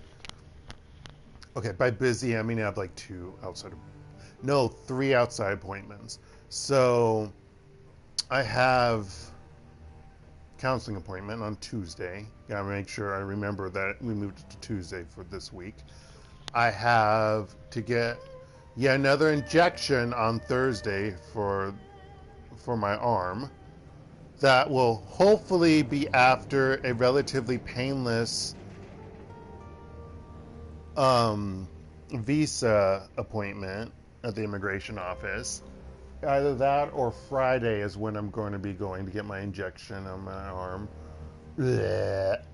okay, by busy I mean I have like three outside appointments. So I have counseling appointment on Tuesday. Gotta make sure I remember that we moved it to Tuesday for this week. I have to get yet another injection on Thursday for my arm. That will hopefully be after a relatively painless visa appointment at the immigration office. Either that or Friday is when I'm going to get my injection on my arm. Blech.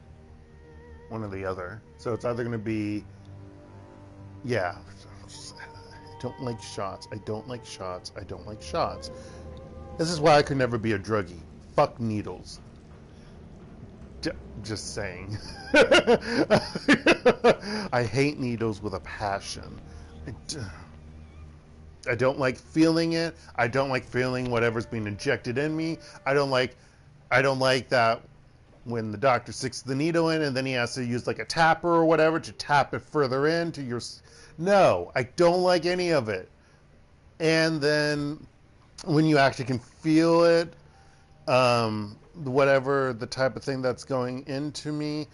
One or the other. So it's either going to be, yeah. I don't like shots. I don't like shots. I don't like shots. This is why I could never be a druggie. Fuck needles. Just saying. I hate needles with a passion. I don't like feeling it. I don't like feeling whatever's being injected in me. I don't like that when the doctor sticks the needle in and then he has to use like a tapper or whatever to tap it further into your. No, I don't like any of it. And then when you actually can feel it, whatever the type of thing that's going into me,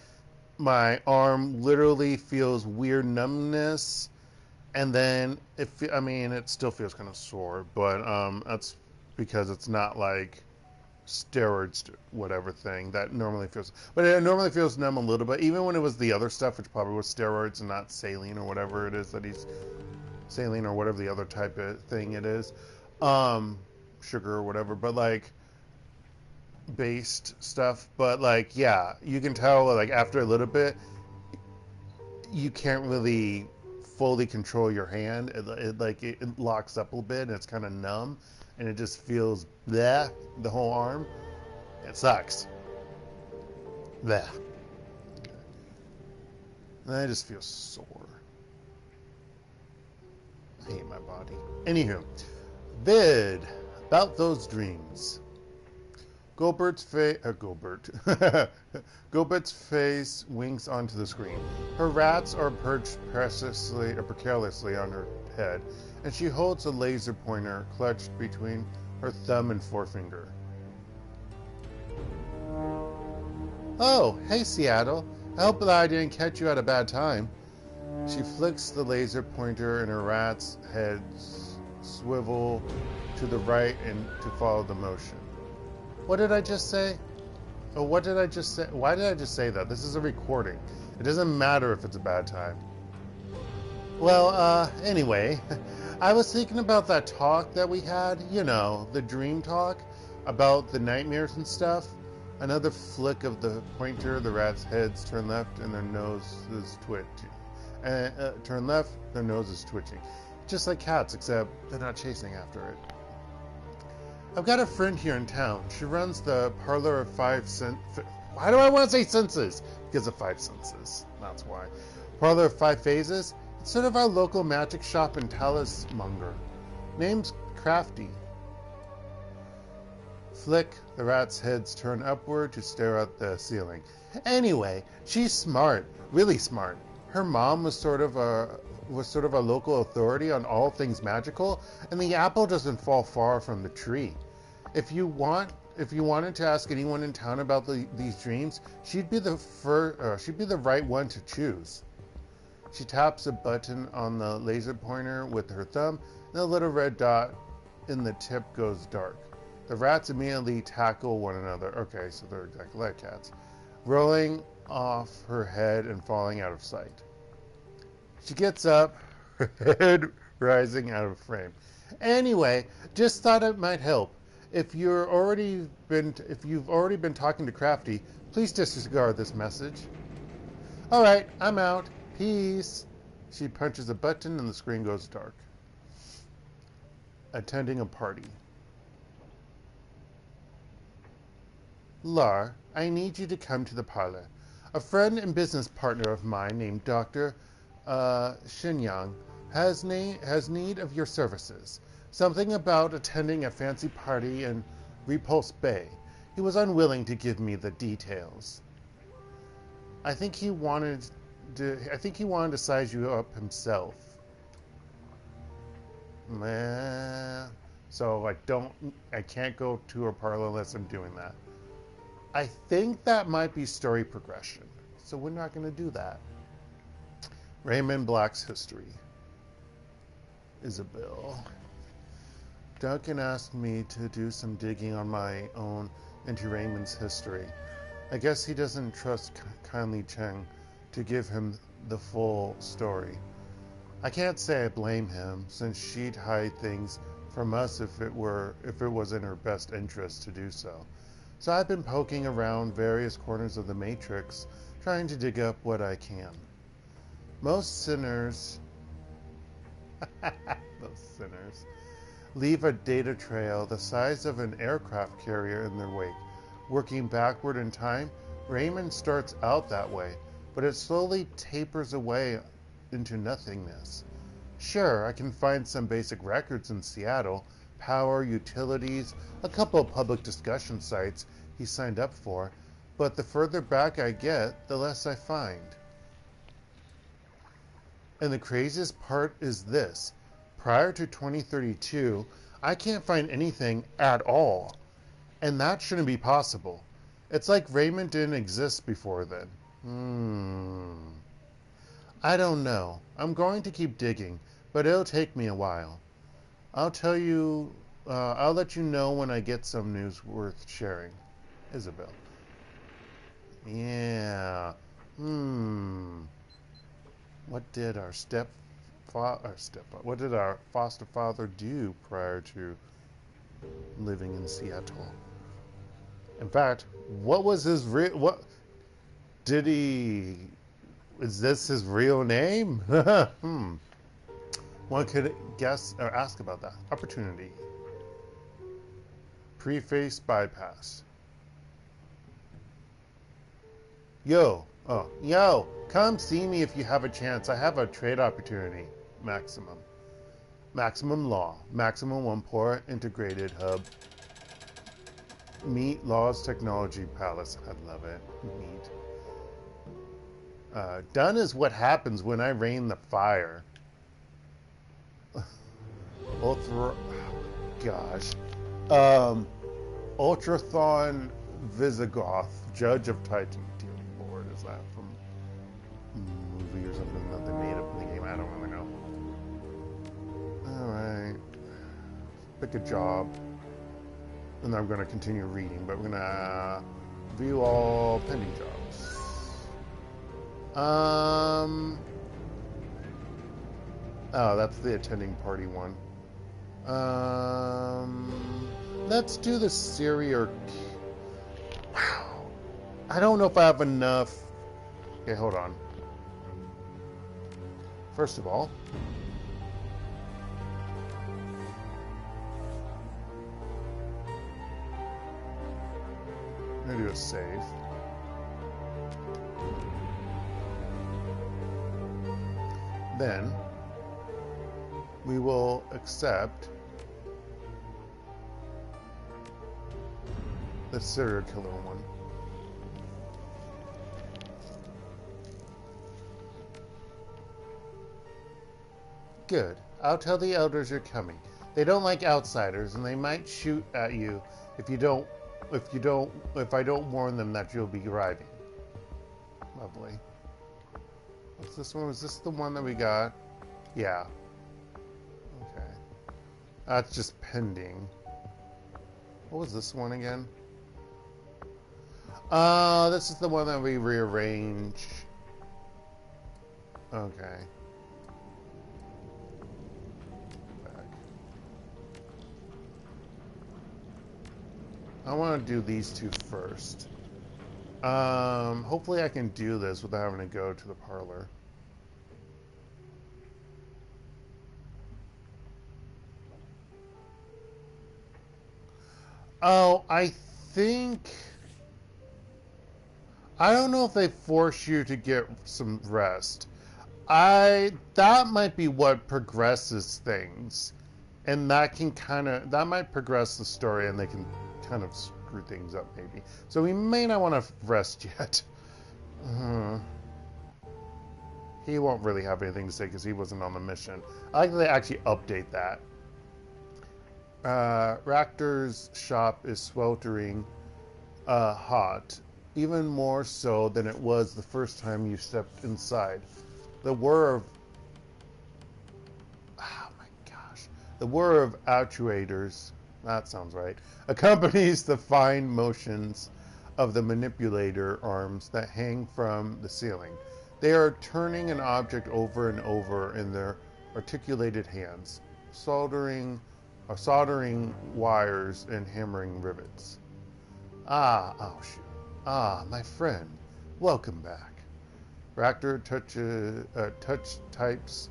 my arm literally feels weird numbness, and then it still feels kind of sore, but that's because it's not like steroids, whatever thing that normally feels, but it normally feels numb a little bit, even when it was the other stuff, which probably was steroids and not saline or whatever it is that he's saline or whatever the other type of thing it is, sugar or whatever, but like based stuff. But like, yeah, you can tell like after a little bit you can't really fully control your hand. It locks up a little bit and it's kind of numb and it just feels bleh, the whole arm. It sucks. Bleh. And I just feel sore. I hate my body. Anywho, vid about those dreams. Gobert's face winks onto the screen. Her rats are perched precariously on her head, and she holds a laser pointer clutched between her thumb and forefinger. Oh, hey Seattle. I hope that I didn't catch you at a bad time. She flicks the laser pointer and her rat's heads swivel to the right and to follow the motion. What did I just say? Oh, what did I just say? Why did I just say that? This is a recording. It doesn't matter if it's a bad time. Well, anyway, I was thinking about that talk that we had, you know, the dream talk about the nightmares and stuff. Another flick of the pointer, the rat's heads turn left and their noses twitch. Turn left, their nose is twitching. Just like cats, except they're not chasing after it. I've got a friend here in town. She runs the Parlor of Five Senses. Why do I want to say senses? Because of five senses. That's why. Parlor of Five Phases. It's sort of our local magic shop and talismonger. Name's Crafty. Flick, the rat's heads turn upward to stare at the ceiling. Anyway, she's smart. Really smart. her mom was sort of a local authority on all things magical, and the apple doesn't fall far from the tree. If you wanted to ask anyone in town about these dreams, she'd be the right one to choose. She taps a button on the laser pointer with her thumb, and the little red dot in the tip goes dark. The rats immediately tackle one another. Okay, so they're exactly like cats, rolling off her head and falling out of sight. She gets up, her head rising out of frame. Anyway, just thought it might help. If you've already been talking to Crafty, please disregard this message. All right, I'm out. Peace. She punches a button and the screen goes dark. Attending a party. Lar, I need you to come to the parlor. A friend and business partner of mine named Dr. Shinyang has need of your services. Something about attending a fancy party in Repulse Bay. He was unwilling to give me the details. I think he wanted to size you up himself. So I can't go to a parlor unless I'm doing that. I think that might be story progression, so we're not going to do that. Raymond Black's history. Isabel. Duncan asked me to do some digging on my own into Raymond's history. I guess he doesn't trust Kindly Cheng to give him the full story. I can't say I blame him, since she'd hide things from us if it was in her best interest to do so. So I've been poking around various corners of the Matrix, trying to dig up what I can. Most sinners leave a data trail the size of an aircraft carrier in their wake. Working backward in time, Raymond starts out that way, but it slowly tapers away into nothingness. Sure, I can find some basic records in Seattle, power, utilities, a couple of public discussion sites he signed up for, but the further back I get, the less I find. And the craziest part is this. Prior to 2032, I can't find anything at all. And that shouldn't be possible. It's like Raymond didn't exist before then. I don't know. I'm going to keep digging, but it'll take me a while. I'll let you know when I get some news worth sharing. Isabel. Yeah. What did our foster father do prior to living in Seattle? In fact, what was his is this his real name? One could guess or ask about that. Opportunity. Preface bypass. Yo, come see me if you have a chance. I have a trade opportunity. Maximum law. Maximum one port integrated hub. Meet Law's Technology Palace. I love it. Neat. Done is what happens when I rain the fire. Ultrathon Visigoth, Judge of Titan. Dear Lord, is that from a movie or something that they made up in the game? I don't really know. Alright. Pick a job. And I'm going to continue reading, but we're going to view all pending jobs. Oh, that's the attending party one. Let's do the Syria. Wow. I don't know if I have enough. Okay, hold on. First of all, I'm gonna do a save. Then we will accept the serial killer one. Good. I'll tell the elders you're coming. They don't like outsiders, and they might shoot at you if I don't warn them that you'll be arriving. Lovely. What's this one? Was this the one that we got? Yeah. Okay. That's just pending. What was this one again? This is the one that we rearrange. Okay. Back. I want to do these two first. Hopefully I can do this without having to go to the parlor. Oh, I don't know if they force you to get some rest. That might be what progresses things. And that might progress the story, and they can kind of screw things up maybe. So we may not want to rest yet. He won't really have anything to say because he wasn't on the mission. I like that they actually update that. Ractor's shop is sweltering hot, even more so than it was the first time you stepped inside. The whir of actuators, that sounds right, accompanies the fine motions of the manipulator arms that hang from the ceiling. They are turning an object over and over in their articulated hands, soldering wires and hammering rivets. Oh shoot. My friend, welcome back. Ractor types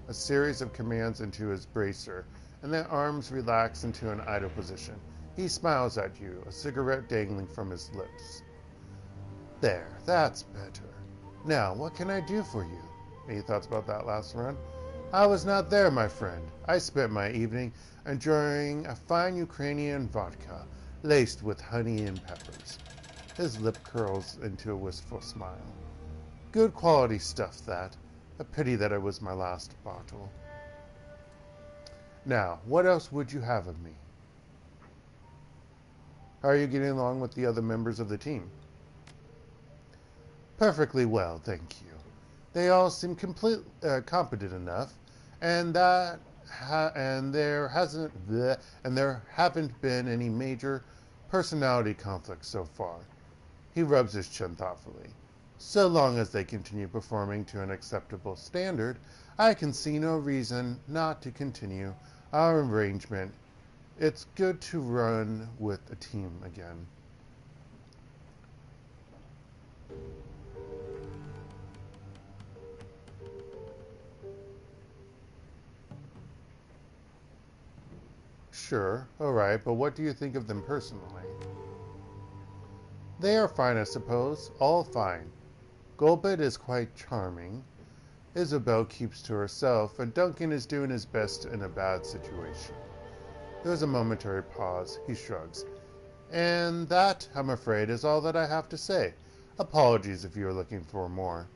a series of commands into his bracer, and then arms relax into an idle position. He smiles at you, a cigarette dangling from his lips. There, that's better. Now, what can I do for you? Any thoughts about that last run? I was not there, my friend. I spent my evening enjoying a fine Ukrainian vodka, laced with honey and peppers. His lip curls into a wistful smile. Good quality stuff, that. A pity that it was my last bottle. Now, what else would you have of me? How are you getting along with the other members of the team? Perfectly well, thank you. They all seem competent enough, and there haven't been any major personality conflicts so far. He rubs his chin thoughtfully. So long as they continue performing to an acceptable standard, I can see no reason not to continue our arrangement. It's good to run with a team again. Sure, alright, but what do you think of them personally? They are fine, I suppose. All fine. Golbet is quite charming. Isabel keeps to herself, and Duncan is doing his best in a bad situation. There is a momentary pause. He shrugs. And that, I'm afraid, is all that I have to say. Apologies if you are looking for more.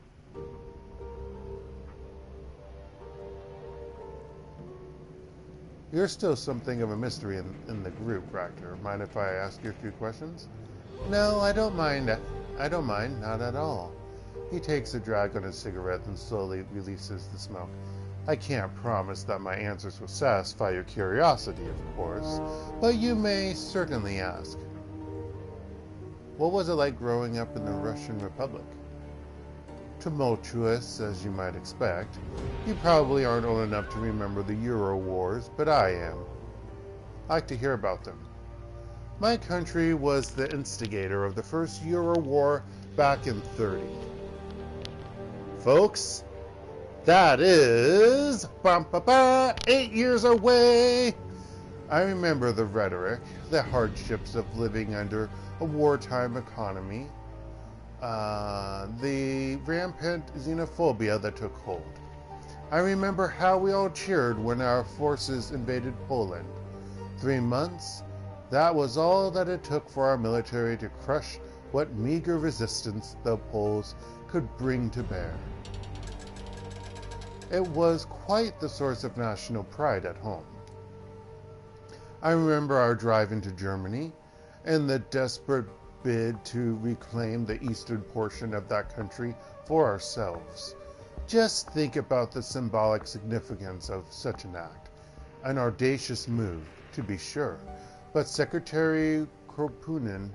You're still something of a mystery in the group, Ractor. Mind if I ask you a few questions? No, I don't mind. Not at all. He takes a drag on his cigarette and slowly releases the smoke. I can't promise that my answers will satisfy your curiosity, of course, but you may certainly ask. What was it like growing up in the Russian Republic? Tumultuous, as you might expect. You probably aren't old enough to remember the Euro Wars, but I am. I like to hear about them. My country was the instigator of the first Euro War back in '30. Folks, that is 8 years away. I remember the rhetoric, the hardships of living under a wartime economy, the rampant xenophobia that took hold. I remember how we all cheered when our forces invaded Poland. 3 months, that was all that it took for our military to crush what meager resistance the Poles could bring to bear. It was quite the source of national pride at home. I remember our drive into Germany and the desperate bid to reclaim the eastern portion of that country for ourselves. Just think about the symbolic significance of such an act. An audacious move, to be sure, but Secretary Kropunen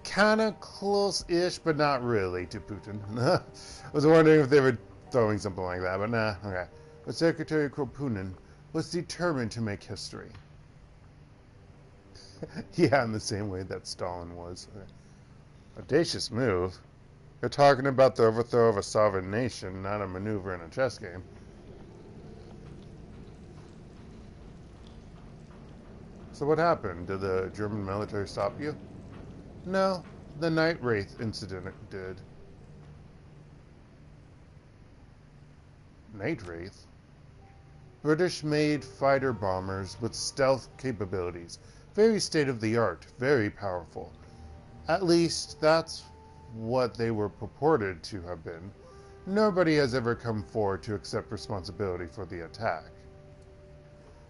kind of close-ish, but not really to Putin. I was wondering if they were throwing something like that, but nah, okay. But Secretary Kropunen was determined to make history. Yeah, in the same way that Stalin was. Audacious move. You're talking about the overthrow of a sovereign nation, not a maneuver in a chess game. So what happened? Did the German military stop you? No, the Night Wraith incident did. Night Wraith? British-made fighter bombers with stealth capabilities. Very state-of-the-art, very powerful. At least, that's what they were purported to have been. Nobody has ever come forward to accept responsibility for the attack.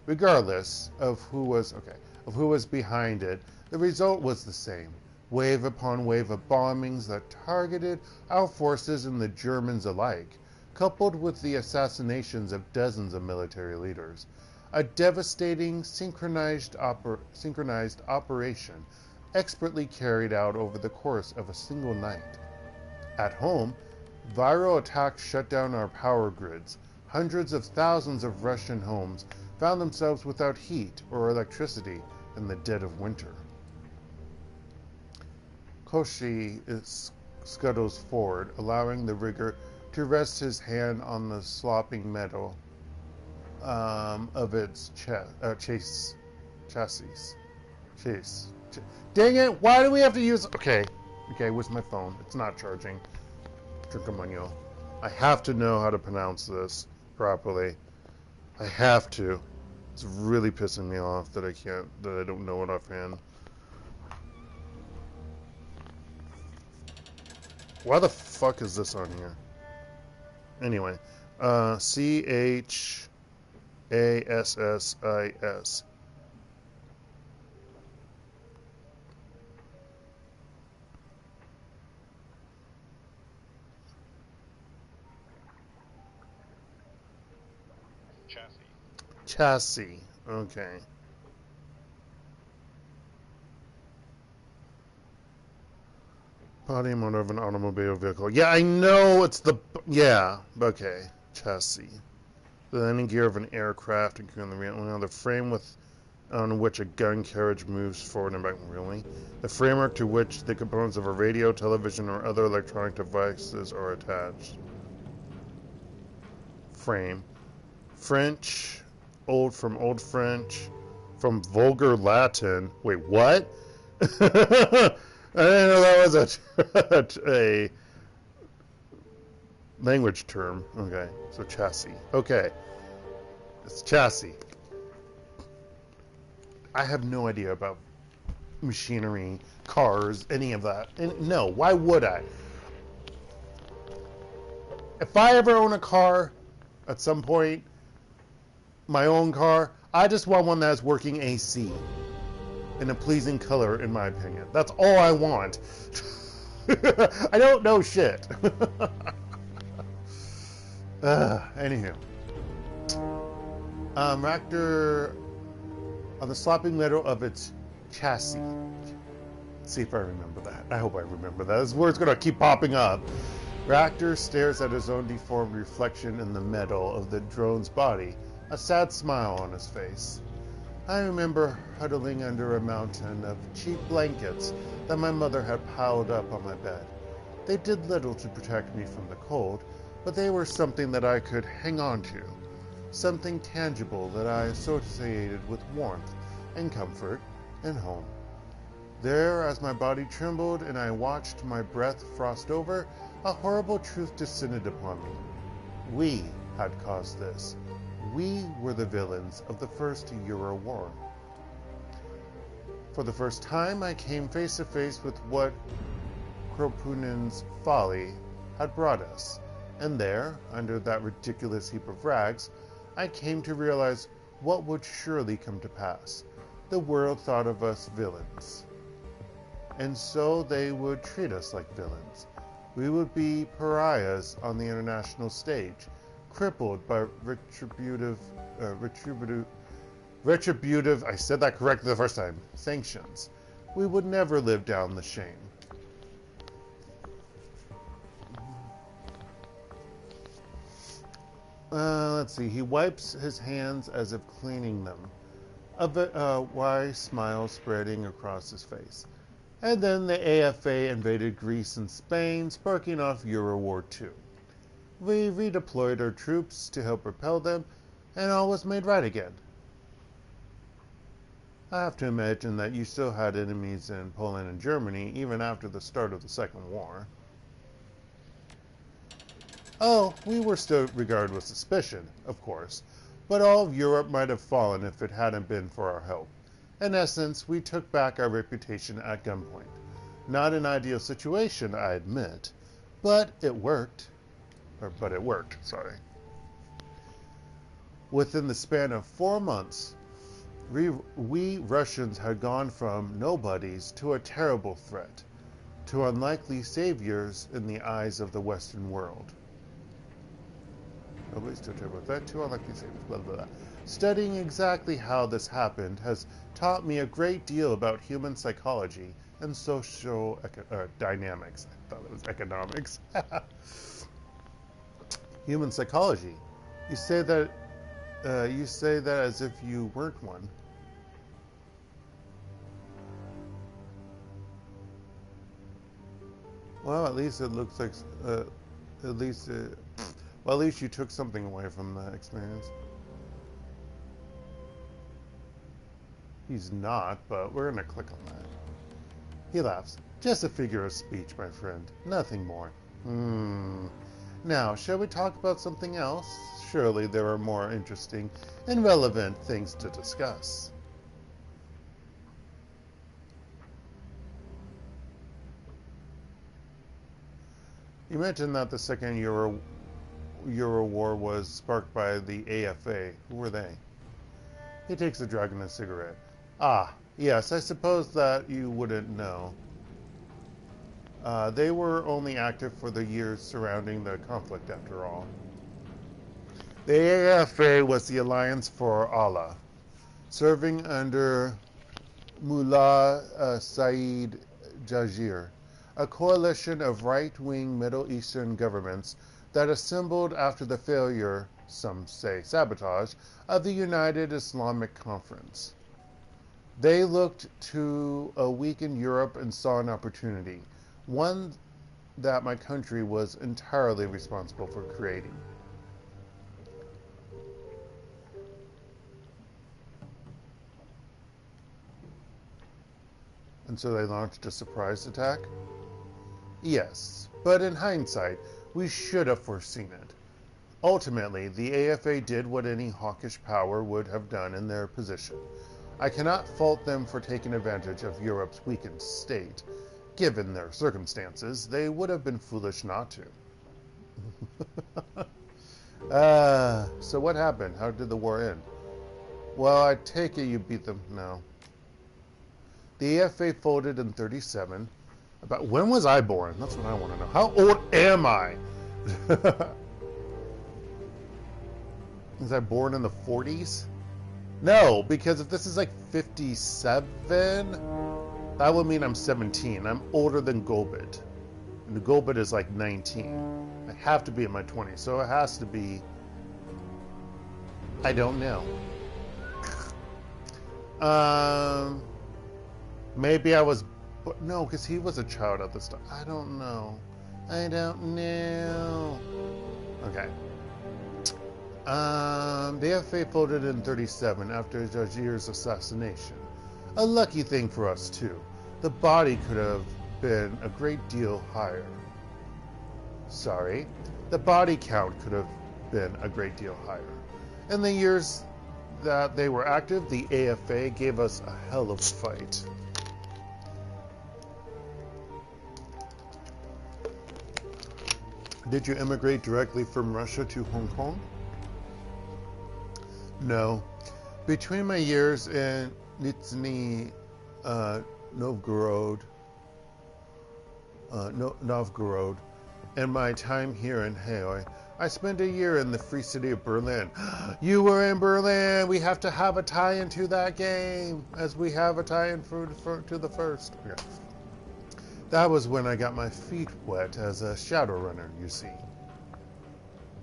Regardless of who was behind it, the result was the same. Wave upon wave of bombings that targeted our forces and the Germans alike, coupled with the assassinations of dozens of military leaders. A devastating, synchronized operation expertly carried out over the course of a single night. At home, viral attacks shut down our power grids. Hundreds of thousands of Russian homes found themselves without heat or electricity in the dead of winter. Koshi scuttles forward, allowing the rigger to rest his hand on the slopping metal of its chassis. Dang it! Why do we have to use... Okay, where's my phone? It's not charging. Trincamonio. I have to know how to pronounce this properly. I have to. It's really pissing me off that I don't know it offhand. Why the fuck is this on here? Anyway, CHASSIS. Chassis. Okay. Body and motor of an automobile vehicle. Yeah, I know it's the... Yeah, okay. Chassis. The landing gear of an aircraft, including the frame on which a gun carriage moves forward and back. Really? The framework to which the components of a radio, television, or other electronic devices are attached. Frame. French. Old French. From vulgar Latin. Wait, what? I didn't know that was a language term. Okay, so chassis. Okay, it's chassis. I have no idea about machinery, cars, any of that. And no, why would I? If I ever own a car at some point, my own car, I just want one that has working AC. In a pleasing color, in my opinion. That's all I want. I don't know shit. Anywho. Raptor on the slopping metal of its chassis. Let's see if I remember that. I hope I remember that. This word's gonna keep popping up. Raptor stares at his own deformed reflection in the metal of the drone's body, a sad smile on his face. I remember huddling under a mountain of cheap blankets that my mother had piled up on my bed. They did little to protect me from the cold, but they were something that I could hang on to, something tangible that I associated with warmth and comfort and home. There, as my body trembled and I watched my breath frost over, a horrible truth descended upon me. We had caused this. We were the villains of the First Euro War. For the first time, I came face to face with what Kropunen's folly had brought us. And there, under that ridiculous heap of rags, I came to realize what would surely come to pass. The world thought of us villains. And so they would treat us like villains. We would be pariahs on the international stage, crippled by retributive, I said that correctly the first time, sanctions. We would never live down the shame. Let's see. He wipes his hands as if cleaning them. A wry smile spreading across his face. And then the AFA invaded Greece and Spain, sparking off Euro War II. We redeployed our troops to help repel them, and all was made right again. I have to imagine that you still had enemies in Poland and Germany, even after the start of the Second War. Oh, we were still regarded with suspicion, of course, but all of Europe might have fallen if it hadn't been for our help. In essence, we took back our reputation at gunpoint. Not an ideal situation, I admit, but it worked. Sorry. Within the span of 4 months, we Russians had gone from nobodies to a terrible threat, to unlikely saviors in the eyes of the Western world. Nobody's too terrible threat, to unlikely saviors, blah, blah, blah. Studying exactly how this happened has taught me a great deal about human psychology and social dynamics. I thought it was economics. Human psychology. You say that as if you weren't one. Well, at least it looks like at least you took something away from the experience. He's not, but we're gonna click on that. He laughs. Just a figure of speech, my friend. Nothing more. Now, shall we talk about something else? Surely there are more interesting and relevant things to discuss. You mentioned that the second Euro War was sparked by the AFA. Who were they? He takes a drag and a cigarette. Ah, yes, I suppose that you wouldn't know. They were only active for the years surrounding the conflict, after all. The AFA was the Alliance for Allah, serving under Mullah Saeed Jagir, a coalition of right-wing Middle Eastern governments that assembled after the failure, some say sabotage, of the United Islamic Conference. They looked to a weakened Europe and saw an opportunity, one that my country was entirely responsible for creating. And so they launched a surprise attack? Yes, but in hindsight, we should have foreseen it. Ultimately, the AFA did what any hawkish power would have done in their position. I cannot fault them for taking advantage of Europe's weakened state. Given their circumstances, they would have been foolish not to. So what happened? How did the war end? Well, I take it you beat them. No. The AFA folded in 1937. About when was I born? That's what I want to know. How old am I? Was I born in the 40s? No, because if this is like 57, that would mean I'm 17. I'm older than Gobit. And Gobit is like 19. I have to be in my 20s, so it has to be... I don't know. Maybe I was... No, because he was a child at this time. I don't know. I don't know. Okay. The FA folded in 1937 after Jagir's assassination. A lucky thing for us, too. The body could have been a great deal higher. Sorry. The body count could have been a great deal higher. In the years that they were active, the AFA gave us a hell of a fight. Did you immigrate directly from Russia to Hong Kong? No. Between my years in Nizhny Novgorod, Novgorod, and my time here in Heoi, I spent a year in the free city of Berlin. You were in Berlin! We have to have a tie-in to that game, as we have a tie-in to the first. Okay. That was when I got my feet wet as a Shadowrunner, you see.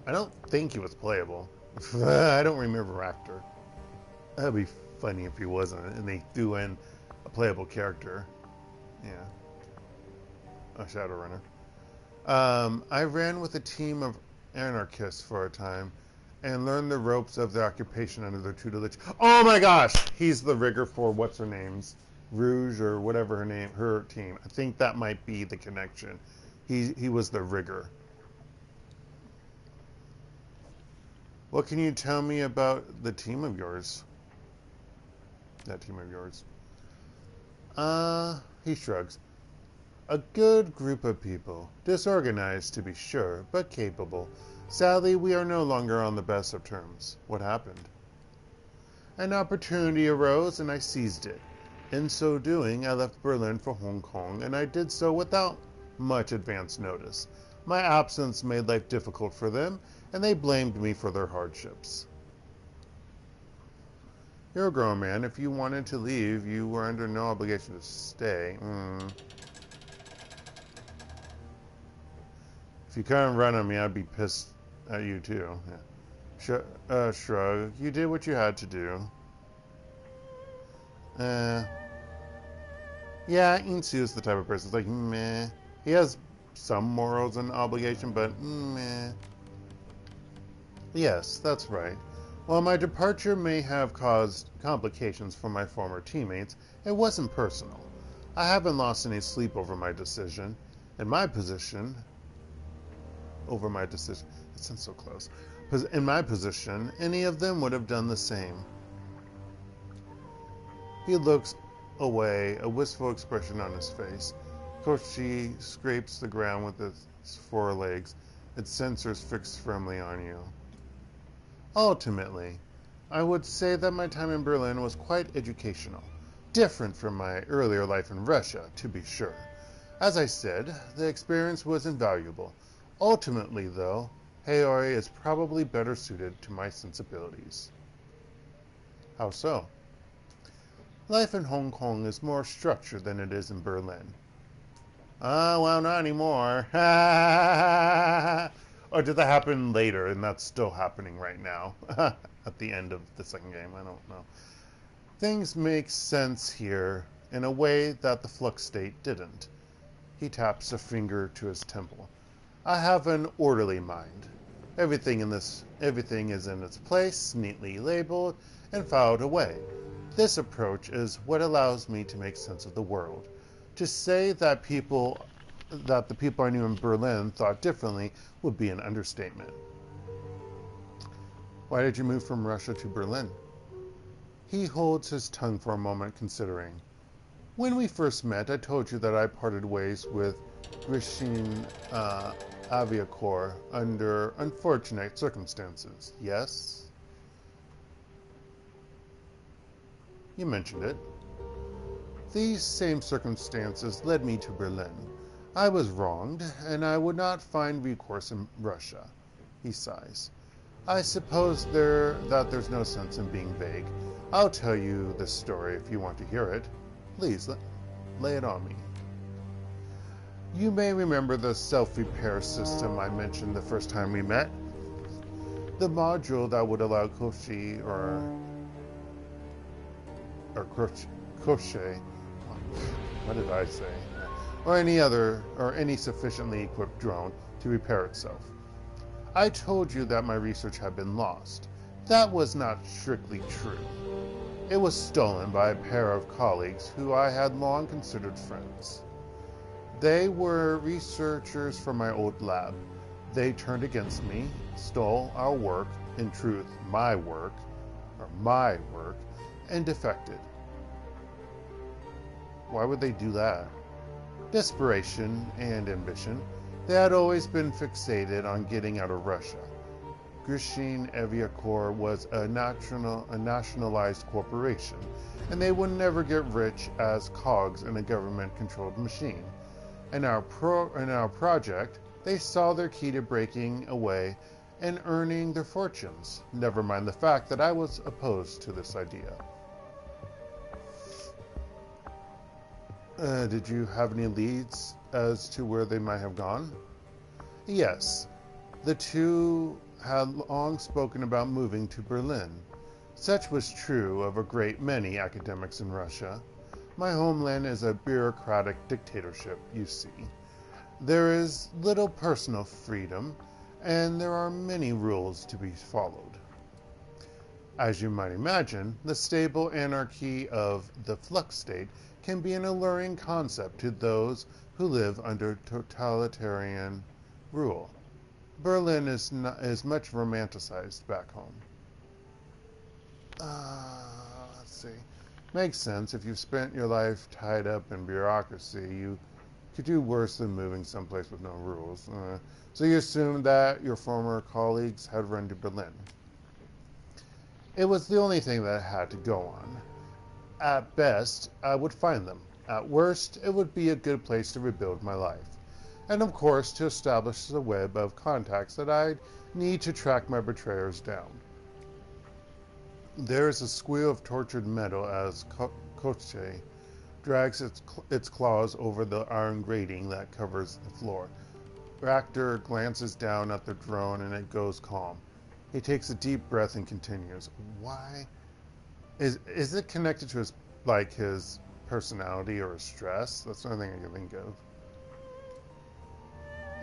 I don't think he was playable. I don't remember actor. That'd be funny if he wasn't, and they threw in a playable character. Yeah. A Shadowrunner. I ran with a team of anarchists for a time and learned the ropes of the occupation under their tutelage. Oh my gosh! He's the rigger for what's her name's Rouge or whatever her team. I think that might be the connection. He was the rigger. What can you tell me about the team of yours? That team of yours. He shrugs. A good group of people. Disorganized, to be sure, but capable. Sadly, we are no longer on the best of terms. What happened? An opportunity arose, and I seized it. In so doing, I left Berlin for Hong Kong, and I did so without much advance notice. My absence made life difficult for them, and they blamed me for their hardships. You're a grown man. If you wanted to leave, you were under no obligation to stay. If you couldn't run on me, I'd be pissed at you too. Yeah. Shrug. You did what you had to do. Yeah, Insu is the type of person. It's like, meh. He has some morals and obligation, but meh. Yes, that's right. While my departure may have caused complications for my former teammates, it wasn't personal. I haven't lost any sleep over my decision. In my position... Over my decision. It sounds so close. In my position, any of them would have done the same. He looks away, a wistful expression on his face. Koshi scrapes the ground with its forelegs, its sensors fixed firmly on you. Ultimately, I would say that my time in Berlin was quite educational. Different from my earlier life in Russia, to be sure. As I said, the experience was invaluable. Ultimately, though, Heoi is probably better suited to my sensibilities. How so? Life in Hong Kong is more structured than it is in Berlin. Well, not anymore. Or did that happen later, and that's still happening right now? At the end of the second game, I don't know. Things make sense here in a way that the Flux State didn't. He taps a finger to his temple. I have an orderly mind. Everything is in its place, neatly labeled, and filed away. This approach is what allows me to make sense of the world. To say that the people I knew in Berlin thought differently would be an understatement. Why did you move from Russia to Berlin? He holds his tongue for a moment, considering. When we first met, I told you that I parted ways with Grishin Aviacorps under unfortunate circumstances. Yes? You mentioned it. These same circumstances led me to Berlin. I was wronged, and I would not find recourse in Russia. He sighs. I suppose that there's no sense in being vague. I'll tell you this story if you want to hear it. Please, lay it on me. You may remember the self-repair system I mentioned the first time we met. The module that would allow Koshi Crochet, what did I say? Or any sufficiently equipped drone to repair itself. I told you that my research had been lost. That was not strictly true. It was stolen by a pair of colleagues who I had long considered friends. They were researchers from my old lab. They turned against me, stole our work, in truth, my work, and defected. Why would they do that? Desperation and ambition. They had always been fixated on getting out of Russia. Grushin Aviacorp was a nationalized corporation, and they would never get rich as cogs in a government-controlled machine. In our project, they saw their key to breaking away and earning their fortunes, never mind the fact that I was opposed to this idea. Did you have any leads as to where they might have gone? Yes. The two had long spoken about moving to Berlin. Such was true of a great many academics in Russia. My homeland is a bureaucratic dictatorship, you see. There is little personal freedom, and there are many rules to be followed. As you might imagine, the stable anarchy of the flux state can be an alluring concept to those who live under totalitarian rule. Berlin is much romanticized back home. Let's see. Makes sense. If you've spent your life tied up in bureaucracy, you could do worse than moving someplace with no rules. So you assume that your former colleagues had run to Berlin. It was the only thing that had to go on. At best, I would find them. At worst, it would be a good place to rebuild my life. And of course, to establish the web of contacts that I'd need to track my betrayers down. There is a squeal of tortured metal as Koche drags its claws over the iron grating that covers the floor. Ractor glances down at the drone and it goes calm. He takes a deep breath and continues. Why? Is it connected to his personality or his stress? That's the only thing I can think of.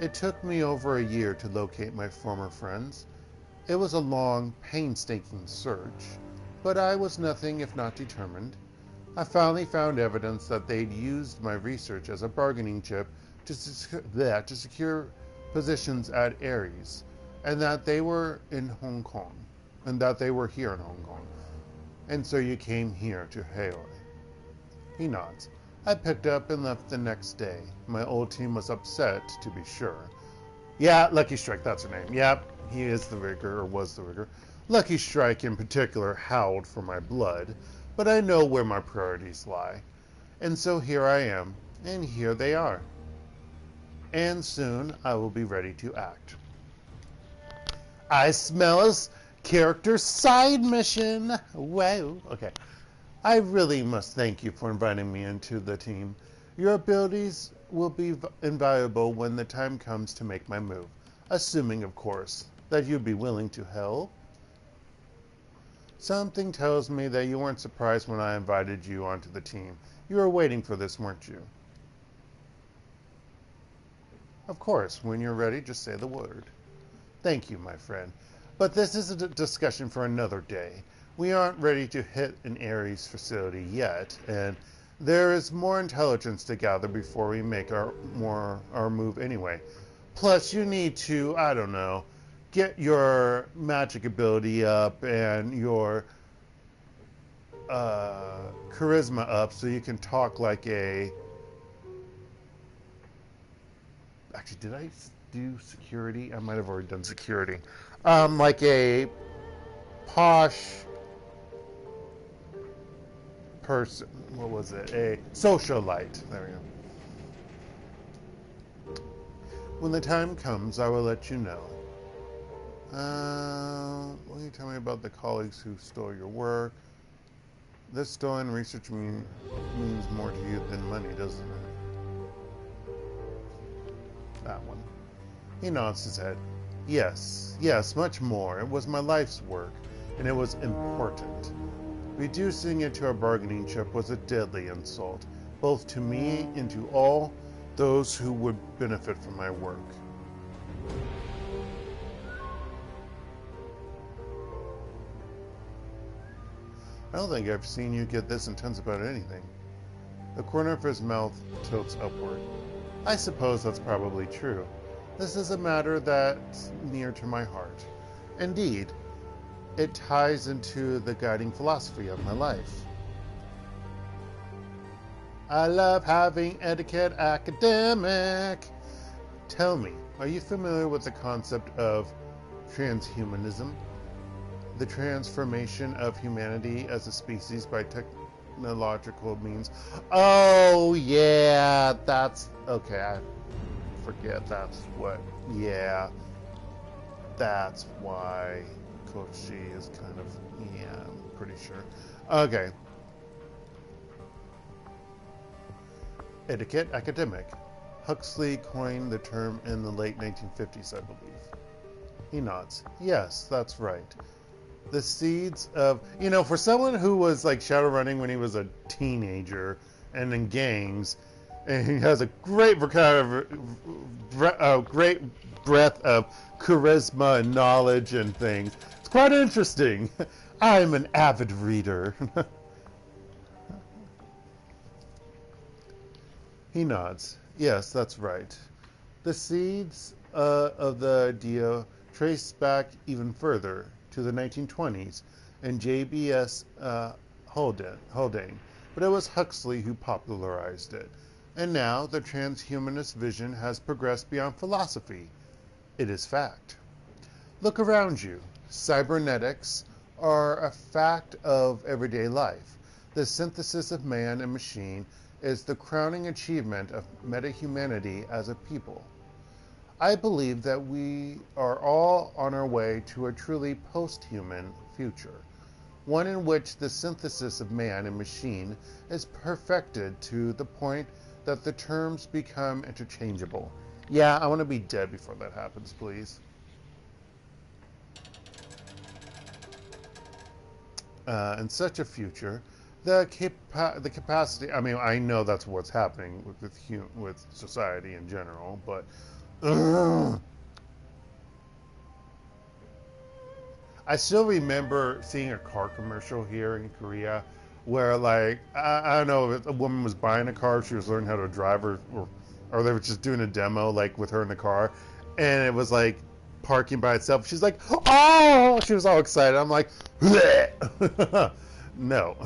It took me over a year to locate my former friends. It was a long, painstaking search, but I was nothing if not determined. I finally found evidence that they'd used my research as a bargaining chip to secure positions at Ares, and that they were in Hong Kong, and that they were here in Hong Kong. And so you came here to Heoi. He nods. I picked up and left the next day. My old team was upset, to be sure. Yeah, Lucky Strike, that's her name. Yep, he is the rigger, or was the rigger. Lucky Strike in particular howled for my blood, but I know where my priorities lie. And so here I am, and here they are. And soon I will be ready to act. I smell a character side mission. Wow. Okay. I really must thank you for inviting me into the team. Your abilities will be invaluable when the time comes to make my move. Assuming, of course, that you'd be willing to help. Something tells me that you weren't surprised when I invited you onto the team. You were waiting for this, weren't you? Of course, when you're ready, just say the word. Thank you, my friend. But this is a discussion for another day. We aren't ready to hit an Ares facility yet, and there is more intelligence to gather before we make our move anyway. Plus, you need to, I don't know, get your magic ability up and your charisma up so you can talk like a... Actually, did I do security? I might have already done security. Like a posh person. What was it? A socialite. There we go. When the time comes, I will let you know. Will you tell me about the colleagues who stole your work? This stolen research means more to you than money, doesn't it? That one. He nods his head. Yes, much more. It was my life's work, and it was important. Reducing it to a bargaining chip was a deadly insult, both to me and to all those who would benefit from my work. I don't think I've seen you get this intense about anything. The corner of his mouth tilts upward. I suppose that's probably true. This is a matter that's near to my heart. Indeed, it ties into the guiding philosophy of my life. I love having etiquette academic. Tell me, are you familiar with the concept of transhumanism? The transformation of humanity as a species by technological means. Oh, yeah, that's... Okay, I forget that's what... Yeah, that's why Kochi is kind of... Yeah, I'm pretty sure. Okay. Etiquette academic. Huxley coined the term in the late 1950s, I believe. He nods. Yes, that's right. The seeds of... You know, for someone who was like shadowrunning when he was a teenager and in gangs, and he has a great great breadth of charisma and knowledge and things. It's quite interesting. I'm an avid reader. He nods. Yes, that's right. The seeds of the idea trace back even further to the 1920s and J.B.S. Haldane, but it was Huxley who popularized it. And now the transhumanist vision has progressed beyond philosophy. It is fact. Look around you. Cybernetics are a fact of everyday life. The synthesis of man and machine is the crowning achievement of meta-humanity as a people. I believe that we are all on our way to a truly post-human future, one in which the synthesis of man and machine is perfected to the point that the terms become interchangeable. Yeah, I want to be dead before that happens, please. In such a future, the capacity... I mean, I know that's what's happening with society in general, but... I still remember seeing a car commercial here in Korea where, like, I don't know if a woman was buying a car, she was learning how to drive, or they were just doing a demo, like, with her in the car, and it was, like, parking by itself. She's like, oh! She was all excited. I'm like, bleh! No.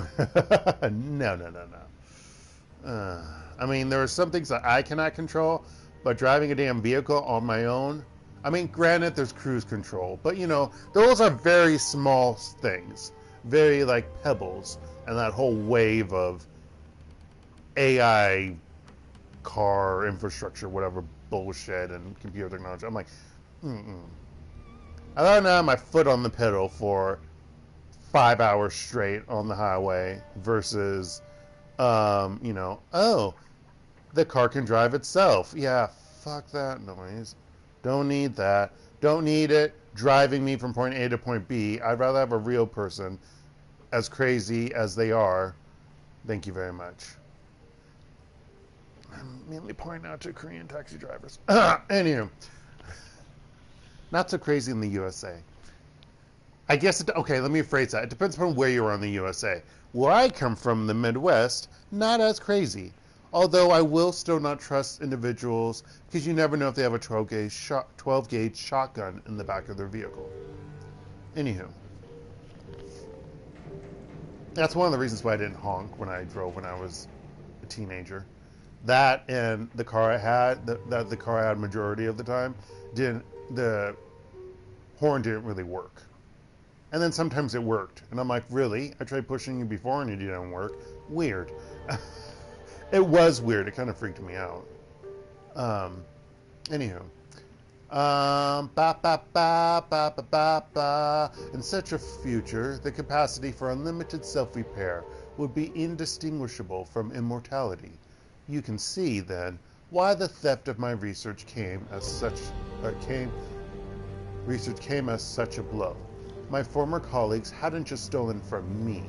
No. I mean, there are some things that I cannot control, but driving a damn vehicle on my own, I mean, granted, there's cruise control, but, you know, those are very small things. Very, like, pebbles, and that whole wave of AI car infrastructure, whatever bullshit, and computer technology. I'm like, I'd rather not have my foot on the pedal for 5 hours straight on the highway versus, you know, oh, the car can drive itself. Yeah, fuck that noise. Don't need that. Don't need it driving me from point A to point B. I'd rather have a real person, as crazy as they are. Thank you very much. I'm mainly pointing out to Korean taxi drivers. Anywho, not so crazy in the USA. I guess, okay, let me rephrase that. It depends upon where you are in the USA. Where I come from, the Midwest, not as crazy. Although I will still not trust individuals because you never know if they have a 12-gauge shotgun in the back of their vehicle. Anywho. That's one of the reasons why I didn't honk when I drove when I was a teenager. That and the car I had, the car I had majority of the time, the horn didn't really work. And then sometimes it worked. And I'm like, really? I tried pushing you before and it didn't work? Weird. It was weird. It kind of freaked me out. Anywho. In such a future, the capacity for unlimited self-repair would be indistinguishable from immortality. You can see, then, why the theft of my research came as such a blow. My former colleagues hadn't just stolen from me.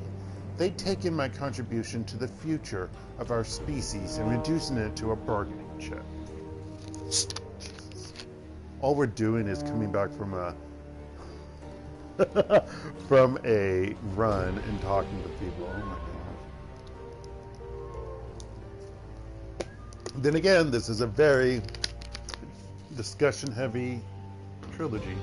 They'd taken my contribution to the future of our species and reducing it to a bargaining chip. All we're doing is coming back from a from a run and talking to people. Oh my god. Then again, this is a very discussion-heavy trilogy.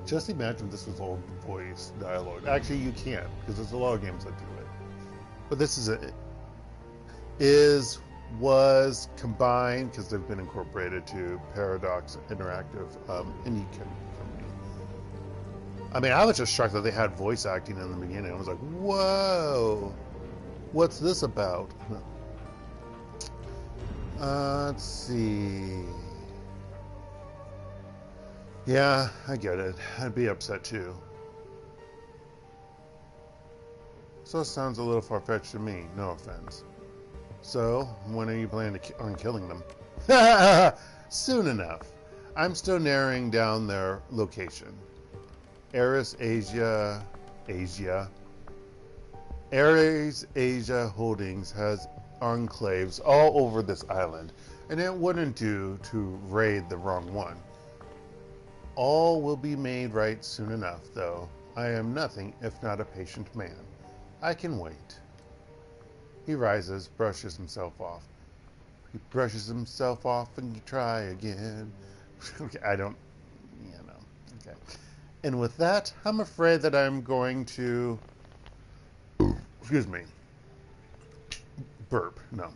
Just imagine this was old voice dialogue. Actually, you can't, because there's a lot of games that do it. But this is was combined, because they've been incorporated to Paradox Interactive indie company. I mean, I was just shocked that they had voice acting in the beginning. I was like, whoa, what's this about? Let's see. Yeah, I get it. I'd be upset too. So it sounds a little far-fetched to me, no offense. So, when are you planning on killing them? Soon enough. I'm still narrowing down their location. Ares Asia Holdings has enclaves all over this island, and it wouldn't do to raid the wrong one. All will be made right soon enough, though. I am nothing if not a patient man. I can wait. He rises, brushes himself off. He brushes himself off and you try again. Okay, I don't, okay. And with that, I'm afraid that I'm going to, excuse me, burp, no.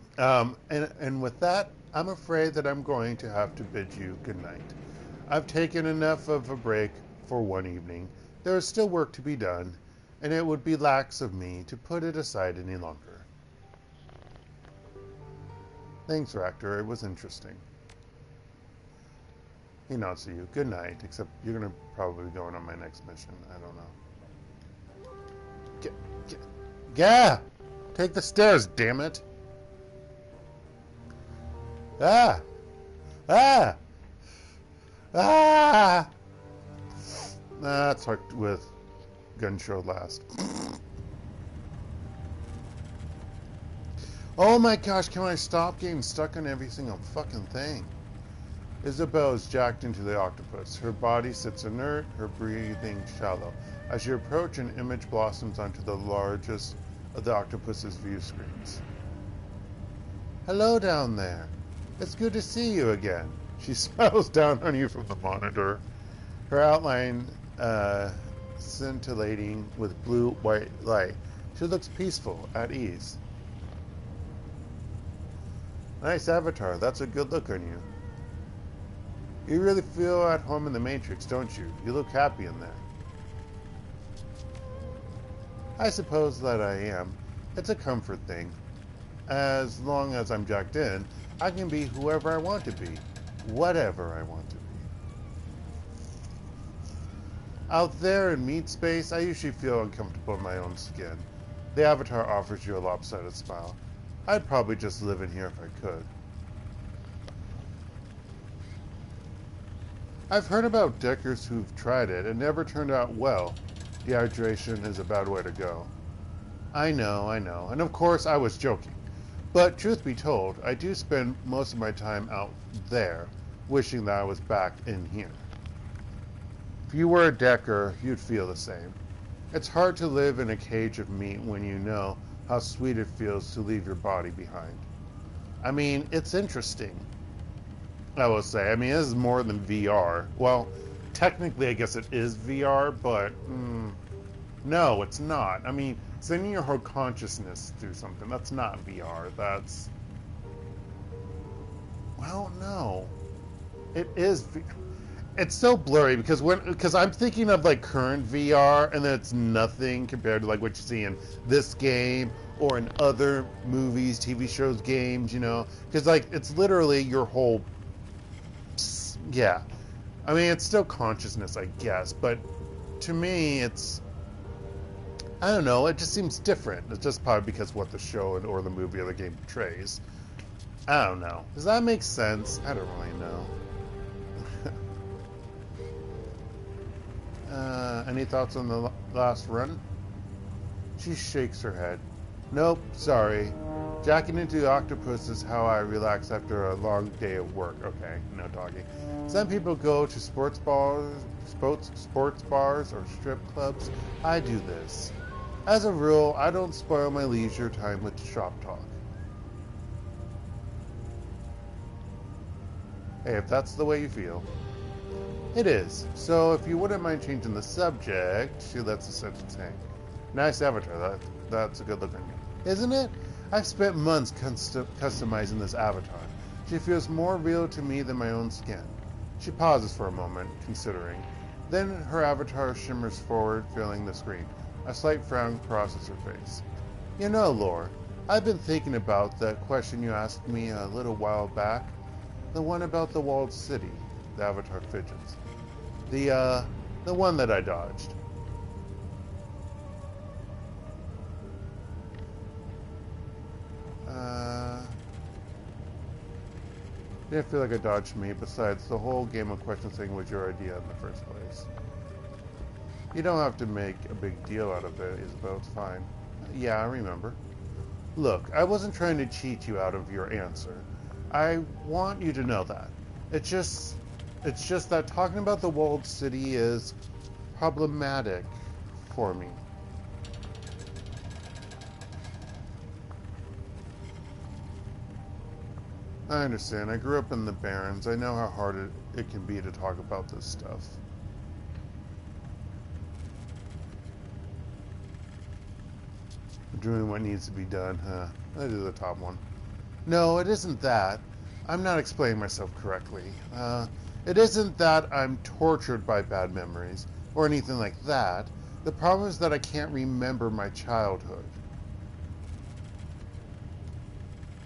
And with that, I'm afraid that I'm going to have to bid you good night. I've taken enough of a break for one evening. There is still work to be done, and it would be lax of me to put it aside any longer. Thanks, Raptor. It was interesting. He nods to you. Good night, except you're going to probably be going on my next mission. I don't know. Yeah! Take the stairs, damn it! Ah! Ah! Ah! That's hooked with gun show last. Oh my gosh, can I stop getting stuck on every single fucking thing? Isabel is jacked into the octopus. Her body sits inert, her breathing shallow. As you approach, an image blossoms onto the largest of the octopus's view screens. Hello down there. It's good to see you again. She smiles down on you from the monitor. Her outline scintillating with blue-white light. She looks peaceful, at ease. Nice avatar. That's a good look on you. You really feel at home in the Matrix, don't you? You look happy in there. I suppose that I am. It's a comfort thing. As long as I'm jacked in, I can be whoever I want to be. Whatever I want to be. Out there in meat space, I usually feel uncomfortable in my own skin. The avatar offers you a lopsided smile. I'd probably just live in here if I could. I've heard about deckers who've tried it and never turned out well. Dehydration is a bad way to go. I know, and of course I was joking. But truth be told, I do spend most of my time out there, wishing that I was back in here. If you were a decker, you'd feel the same. It's hard to live in a cage of meat when you know how sweet it feels to leave your body behind. I mean, it's interesting, I will say. I mean, this is more than VR. Well, technically, I guess it is VR, but no, it's not. I mean, sending your whole consciousness through something, that's not VR. That's... Well, no. It is... It's so blurry because I'm thinking of like current VR, and then it's nothing compared to like what you see in this game or in other movies, TV shows, games, you know, because like it's literally your whole, yeah. I mean, it's still consciousness, I guess, but to me, it's, I don't know, it just seems different. It's just probably because what the show or the movie or the game portrays. I don't know. Does that make sense? I don't really know. Any thoughts on the last run? She shakes her head. Nope, sorry. Jacking into the octopus is how I relax after a long day of work. Okay, no talking. Some people go to sports bars or strip clubs. I do this. As a rule, I don't spoil my leisure time with shop talk. Hey, if that's the way you feel. It is. So if you wouldn't mind changing the subject, she lets the sentence hang. Nice avatar. That's a good looking, isn't it? I've spent months customizing this avatar. She feels more real to me than my own skin. She pauses for a moment, considering. Then her avatar shimmers forward, filling the screen. A slight frown crosses her face. You know, Lore, I've been thinking about that question you asked me a little while back. The one about the walled city. The avatar fidgets. The one that I dodged. Didn't feel like I dodged me. Besides, the whole game of question thing was your idea in the first place. You don't have to make a big deal out of it, Isabel. It's fine. Yeah, I remember. Look, I wasn't trying to cheat you out of your answer. I want you to know that. It's just that talking about the walled city is problematic for me. I understand. I grew up in the Barrens. I know how hard it can be to talk about this stuff. Doing what needs to be done, huh? That is the top one. No, it isn't that. I'm not explaining myself correctly. It isn't that I'm tortured by bad memories, or anything like that. The problem is that I can't remember my childhood.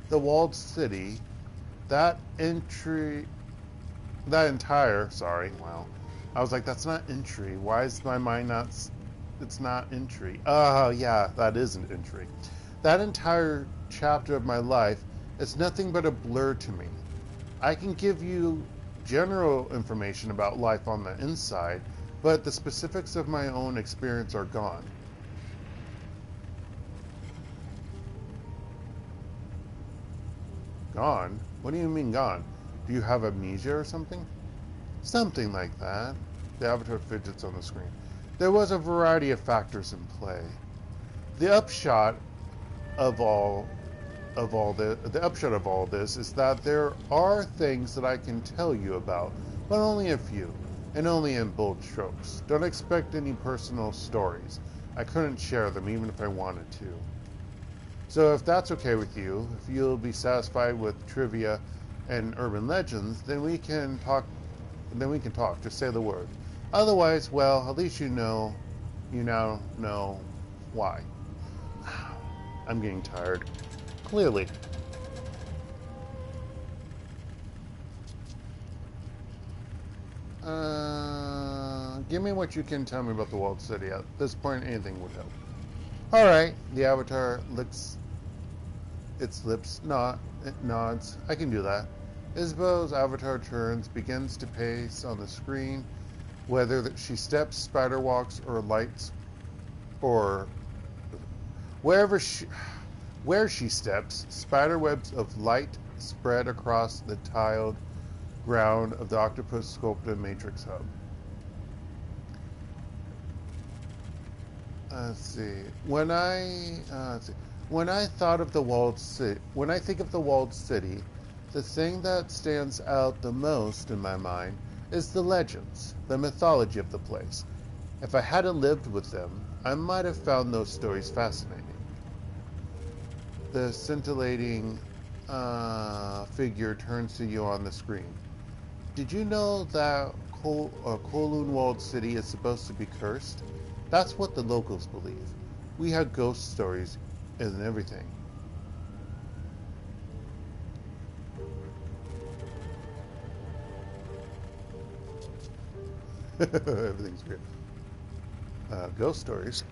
The walled city, sorry, wow. I was like, that's not entry. Why is my mind not, it's not entry. Oh, yeah, that is an entry. That entire chapter of my life is nothing but a blur to me. I can give you general information about life on the inside, but the specifics of my own experience are gone. Gone? What do you mean gone? Do you have amnesia or something? Something like that. The avatar fidgets on the screen. There was a variety of factors in play. The upshot of all this is that there are things that I can tell you about, but only a few, and only in bold strokes. Don't expect any personal stories. I couldn't share them even if I wanted to. So if that's okay with you, if you'll be satisfied with trivia and urban legends, then we can talk. Just say the word. Otherwise, well, at least you now know why. I'm getting tired. Clearly. Give me what you can tell me about the walled city. At this point, anything would help. Alright, the avatar licks its lips. It nods. I can do that. Isabel's avatar turns, begins to pace on the screen. Whether she steps, spider walks, or lights, or where she steps, spider webs of light spread across the tiled ground of the octopus sculpted matrix hub. Let's see. When I think of the walled city, the thing that stands out the most in my mind is the legends, the mythology of the place. If I hadn't lived with them, I might have found those stories fascinating. The scintillating figure turns to you on the screen. Did you know that Kowloon Walled City is supposed to be cursed? That's what the locals believe. We have ghost stories and everything. Everything's great. Ghost stories.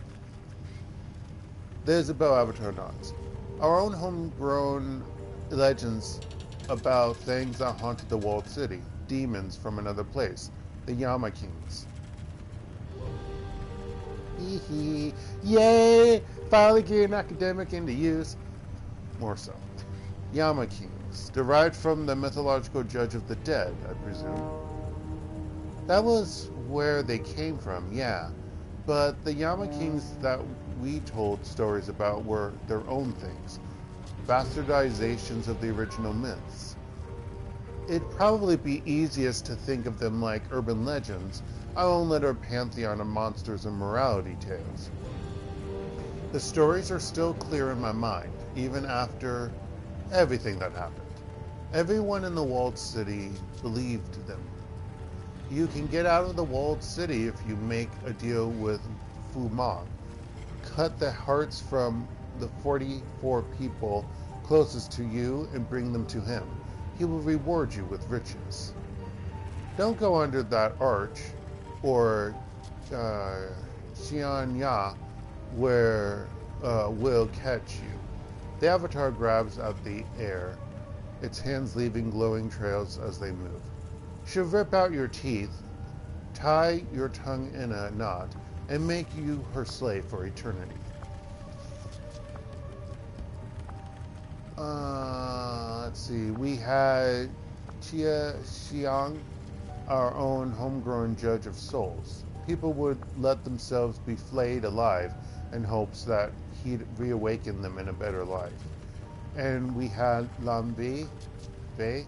There's a Bell Avatar nods. Our own homegrown legends about things that haunted the walled city. Demons from another place. The Yama Kings. Hee hee. Yay! Finally getting academic into use. More so. Yama Kings. Derived from the mythological judge of the dead, I presume. That was where they came from, yeah. But the Yama Kings that we told stories about were their own things. Bastardizations of the original myths. It'd probably be easiest to think of them like urban legends, our own little pantheon of monsters and morality tales. The stories are still clear in my mind, even after everything that happened. Everyone in the walled city believed them. You can get out of the walled city if you make a deal with Fu Ma. Cut the hearts from the 44 people closest to you and bring them to him. He will reward you with riches. Don't go under that arch or Xianya where will catch you. The avatar grabs at the air, its hands leaving glowing trails as they move. She'll rip out your teeth, tie your tongue in a knot, and make you her slave for eternity. Let's see. We had Chia Xiang, our own homegrown judge of souls. People would let themselves be flayed alive in hopes that he'd reawaken them in a better life. And we had Lam Vi, maybe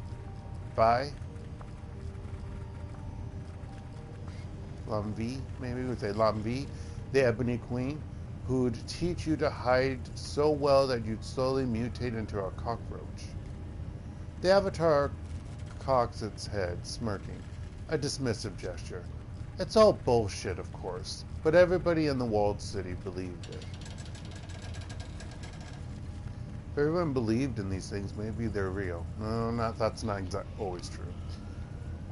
we would say Lam Vi, the Ebony Queen, who'd teach you to hide so well that you'd slowly mutate into a cockroach. The avatar cocks its head, smirking, a dismissive gesture. It's all bullshit, of course, but everybody in the walled city believed it. If everyone believed in these things, maybe they're real. No, that's not always true.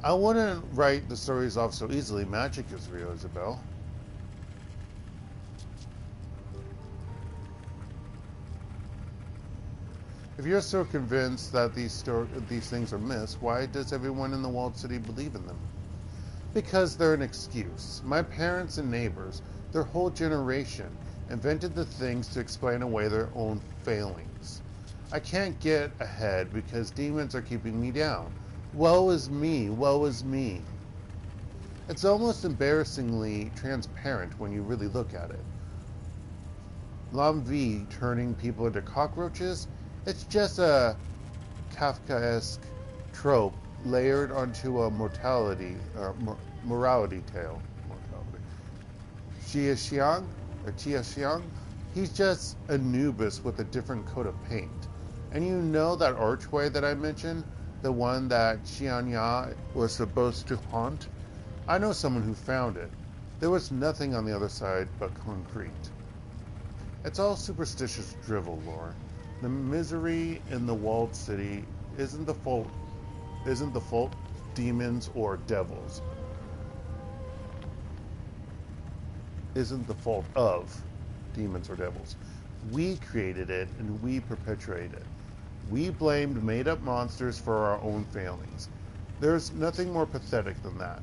I wouldn't write the stories off so easily. Magic is real, Isabel. If you're so convinced that these things are myths, why does everyone in the walled city believe in them? Because they're an excuse. My parents and neighbors, their whole generation, invented the things to explain away their own failings. I can't get ahead because demons are keeping me down. Woe is me, woe is me. It's almost embarrassingly transparent when you really look at it. Lam Vi turning people into cockroaches? It's just a Kafkaesque trope layered onto a morality tale. Chia Xiang, he's just Anubis with a different coat of paint. And you know that archway that I mentioned? The one that Xianya was supposed to haunt? I know someone who found it. There was nothing on the other side but concrete. It's all superstitious drivel lore. The misery in the walled city isn't the fault demons or devils. Isn't the fault of demons or devils. We created it and we perpetuate it. We blamed made-up monsters for our own failings. There's nothing more pathetic than that.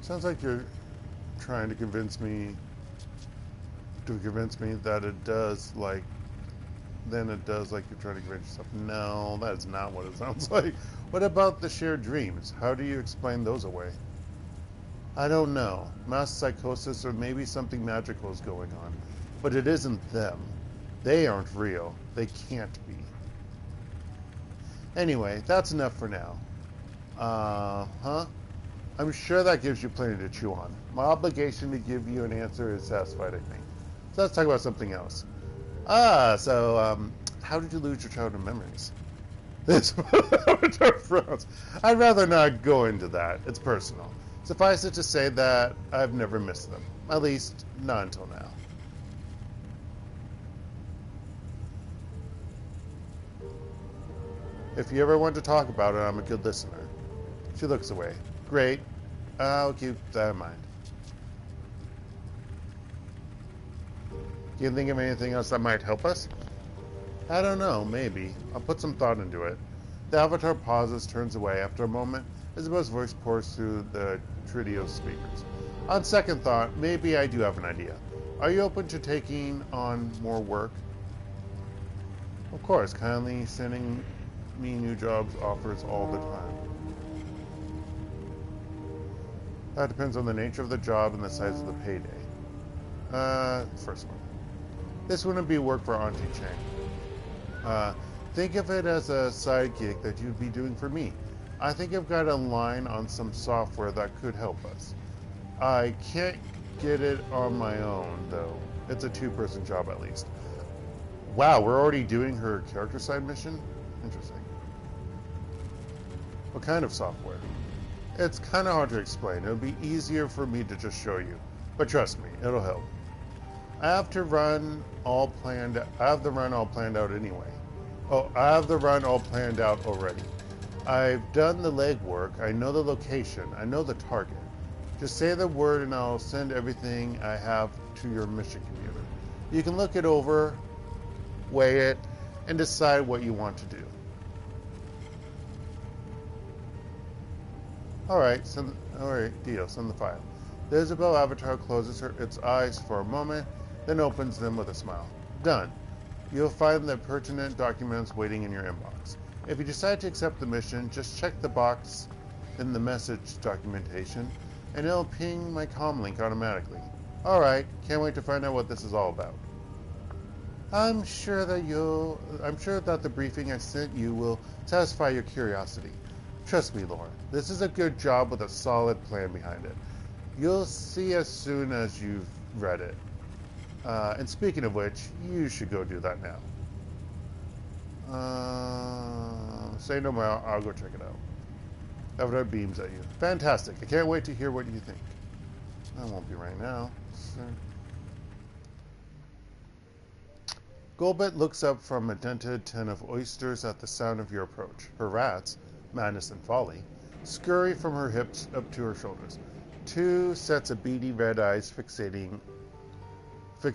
Sounds like you're trying to convince me that it does like you're trying to convince yourself. No, that's not what it sounds like. What about the shared dreams? How do you explain those away? I don't know. Mass psychosis or maybe something magical is going on. But it isn't them. They aren't real. They can't be. Anyway, that's enough for now. I'm sure that gives you plenty to chew on. My obligation to give you an answer is satisfied, I think. So let's talk about something else. How did you lose your childhood memories? I'd rather not go into that. It's personal. Suffice it to say that I've never missed them. At least, not until now. If you ever want to talk about it, I'm a good listener. She looks away. Great. I'll keep that in mind. Can you think of anything else that might help us? I don't know, maybe. I'll put some thought into it. The avatar pauses, turns away. After a moment, Isabel's voice pours through the trio of speakers. On second thought, maybe I do have an idea. Are you open to taking on more work? Of course, kindly sending me new jobs offers all the time. That depends on the nature of the job and the size of the payday. First one. This wouldn't be work for Auntie Chang. Think of it as a side gig that you'd be doing for me. I think I've got a line on some software that could help us. I can't get it on my own, though. It's a two-person job at least. Wow, we're already doing her character side mission? Interesting. What kind of software? It's kind of hard to explain. It would be easier for me to just show you. But trust me, it'll help. I have the run all planned out anyway. Oh, I have the run all planned out already. I've done the legwork. I know the location. I know the target. Just say the word and I'll send everything I have to your mission computer. You can look it over, weigh it, and decide what you want to do. Alright, deal, send the file. The Isabel avatar closes its eyes for a moment, then opens them with a smile. Done. You'll find the pertinent documents waiting in your inbox. If you decide to accept the mission, just check the box in the message documentation, and it'll ping my comm link automatically. Alright, can't wait to find out what this is all about. I'm sure that the briefing I sent you will satisfy your curiosity. Trust me, Laura, this is a good job with a solid plan behind it. You'll see as soon as you've read it. And speaking of which, you should go do that now. Say no more, I'll go check it out. Avatar beams at you. Fantastic. I can't wait to hear what you think. I won't be right now. Golbet looks up from a dented tin of oysters at the sound of your approach. Her rats, Madness and Folly, scurry from her hips up to her shoulders. Two sets of beady red eyes fix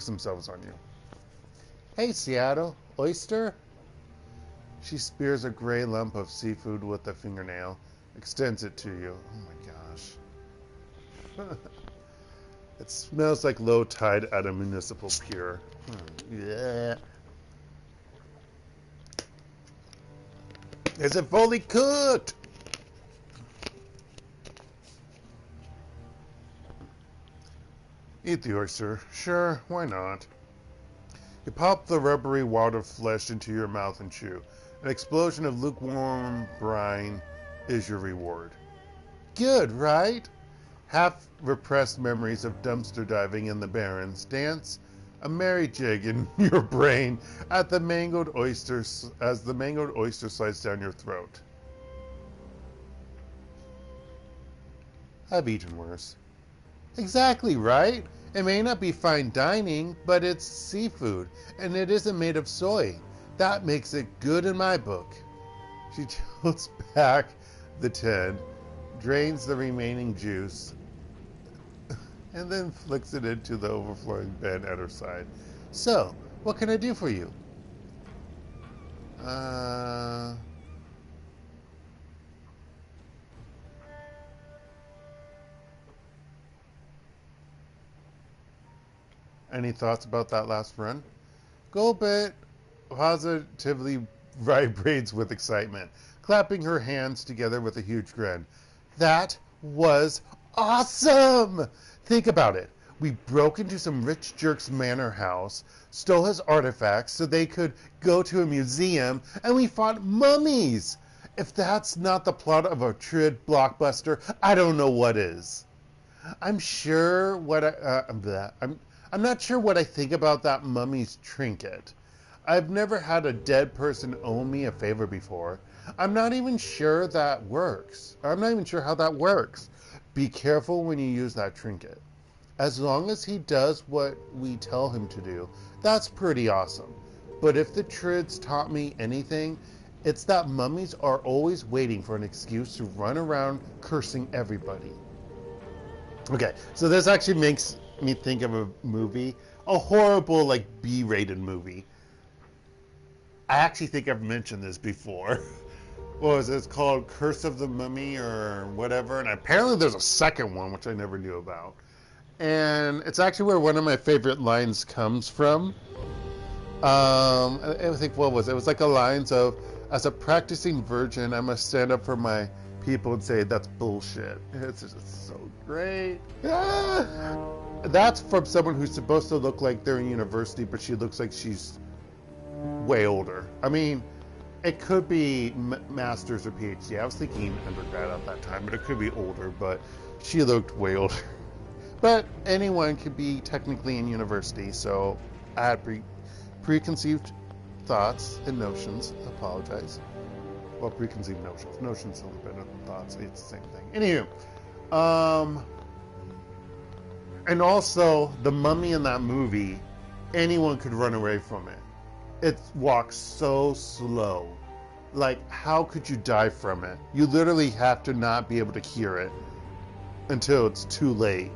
themselves on you. Hey, Seattle. Oyster? She spears a gray lump of seafood with a fingernail, extends it to you. Oh my gosh. It smells like low tide at a municipal pier. Yeah. Is it fully cooked? Eat the oyster. Sure, why not? You pop the rubbery wad of flesh into your mouth and chew. An explosion of lukewarm brine is your reward. Good, right? Half-repressed memories of dumpster diving in the Barrens dance a merry jig in your brain at the mangled oysters as the mangled oyster slides down your throat. I've eaten worse. Exactly right. It may not be fine dining, but it's seafood, and it isn't made of soy. That makes it good in my book. She tilts back the tin, drains the remaining juice, and then flicks it into the overflowing bin at her side. So, what can I do for you? Any thoughts about that last run? Golbet positively vibrates with excitement, clapping her hands together with a huge grin. That was awesome! Think about it. We broke into some rich jerk's manor house, stole his artifacts so they could go to a museum, and we fought mummies! If that's not the plot of a Trid blockbuster, I don't know what is. I'm not sure what I think about that mummy's trinket. I've never had a dead person owe me a favor before. I'm not even sure how that works. Be careful when you use that trinket. As long as he does what we tell him to do, that's pretty awesome. But if the Trids taught me anything, it's that mummies are always waiting for an excuse to run around cursing everybody. Okay, so this actually makes me think of a movie, a horrible, like, B-rated movie. I actually think I've mentioned this before. What was it? It's called Curse of the Mummy or whatever, and apparently there's a second one, which I never knew about. And it's actually where one of my favorite lines comes from. I think, what was it? It was like a lines of, as a practicing virgin, I must stand up for my people and say, that's bullshit. It's just so great. Ah! That's from someone who's supposed to look like they're in university, but she looks like she's way older. I mean, it could be master's or PhD. I was thinking undergrad at that time, but it could be older, but she looked way older. But anyone could be technically in university, so I had preconceived thoughts and notions. Apologize. Well, preconceived notions. Notions sound better than thoughts. It's the same thing. Anywho, and also the mummy in that movie, anyone could run away from it. It walks so slow. Like, how could you die from it? You literally have to not be able to hear it until it's too late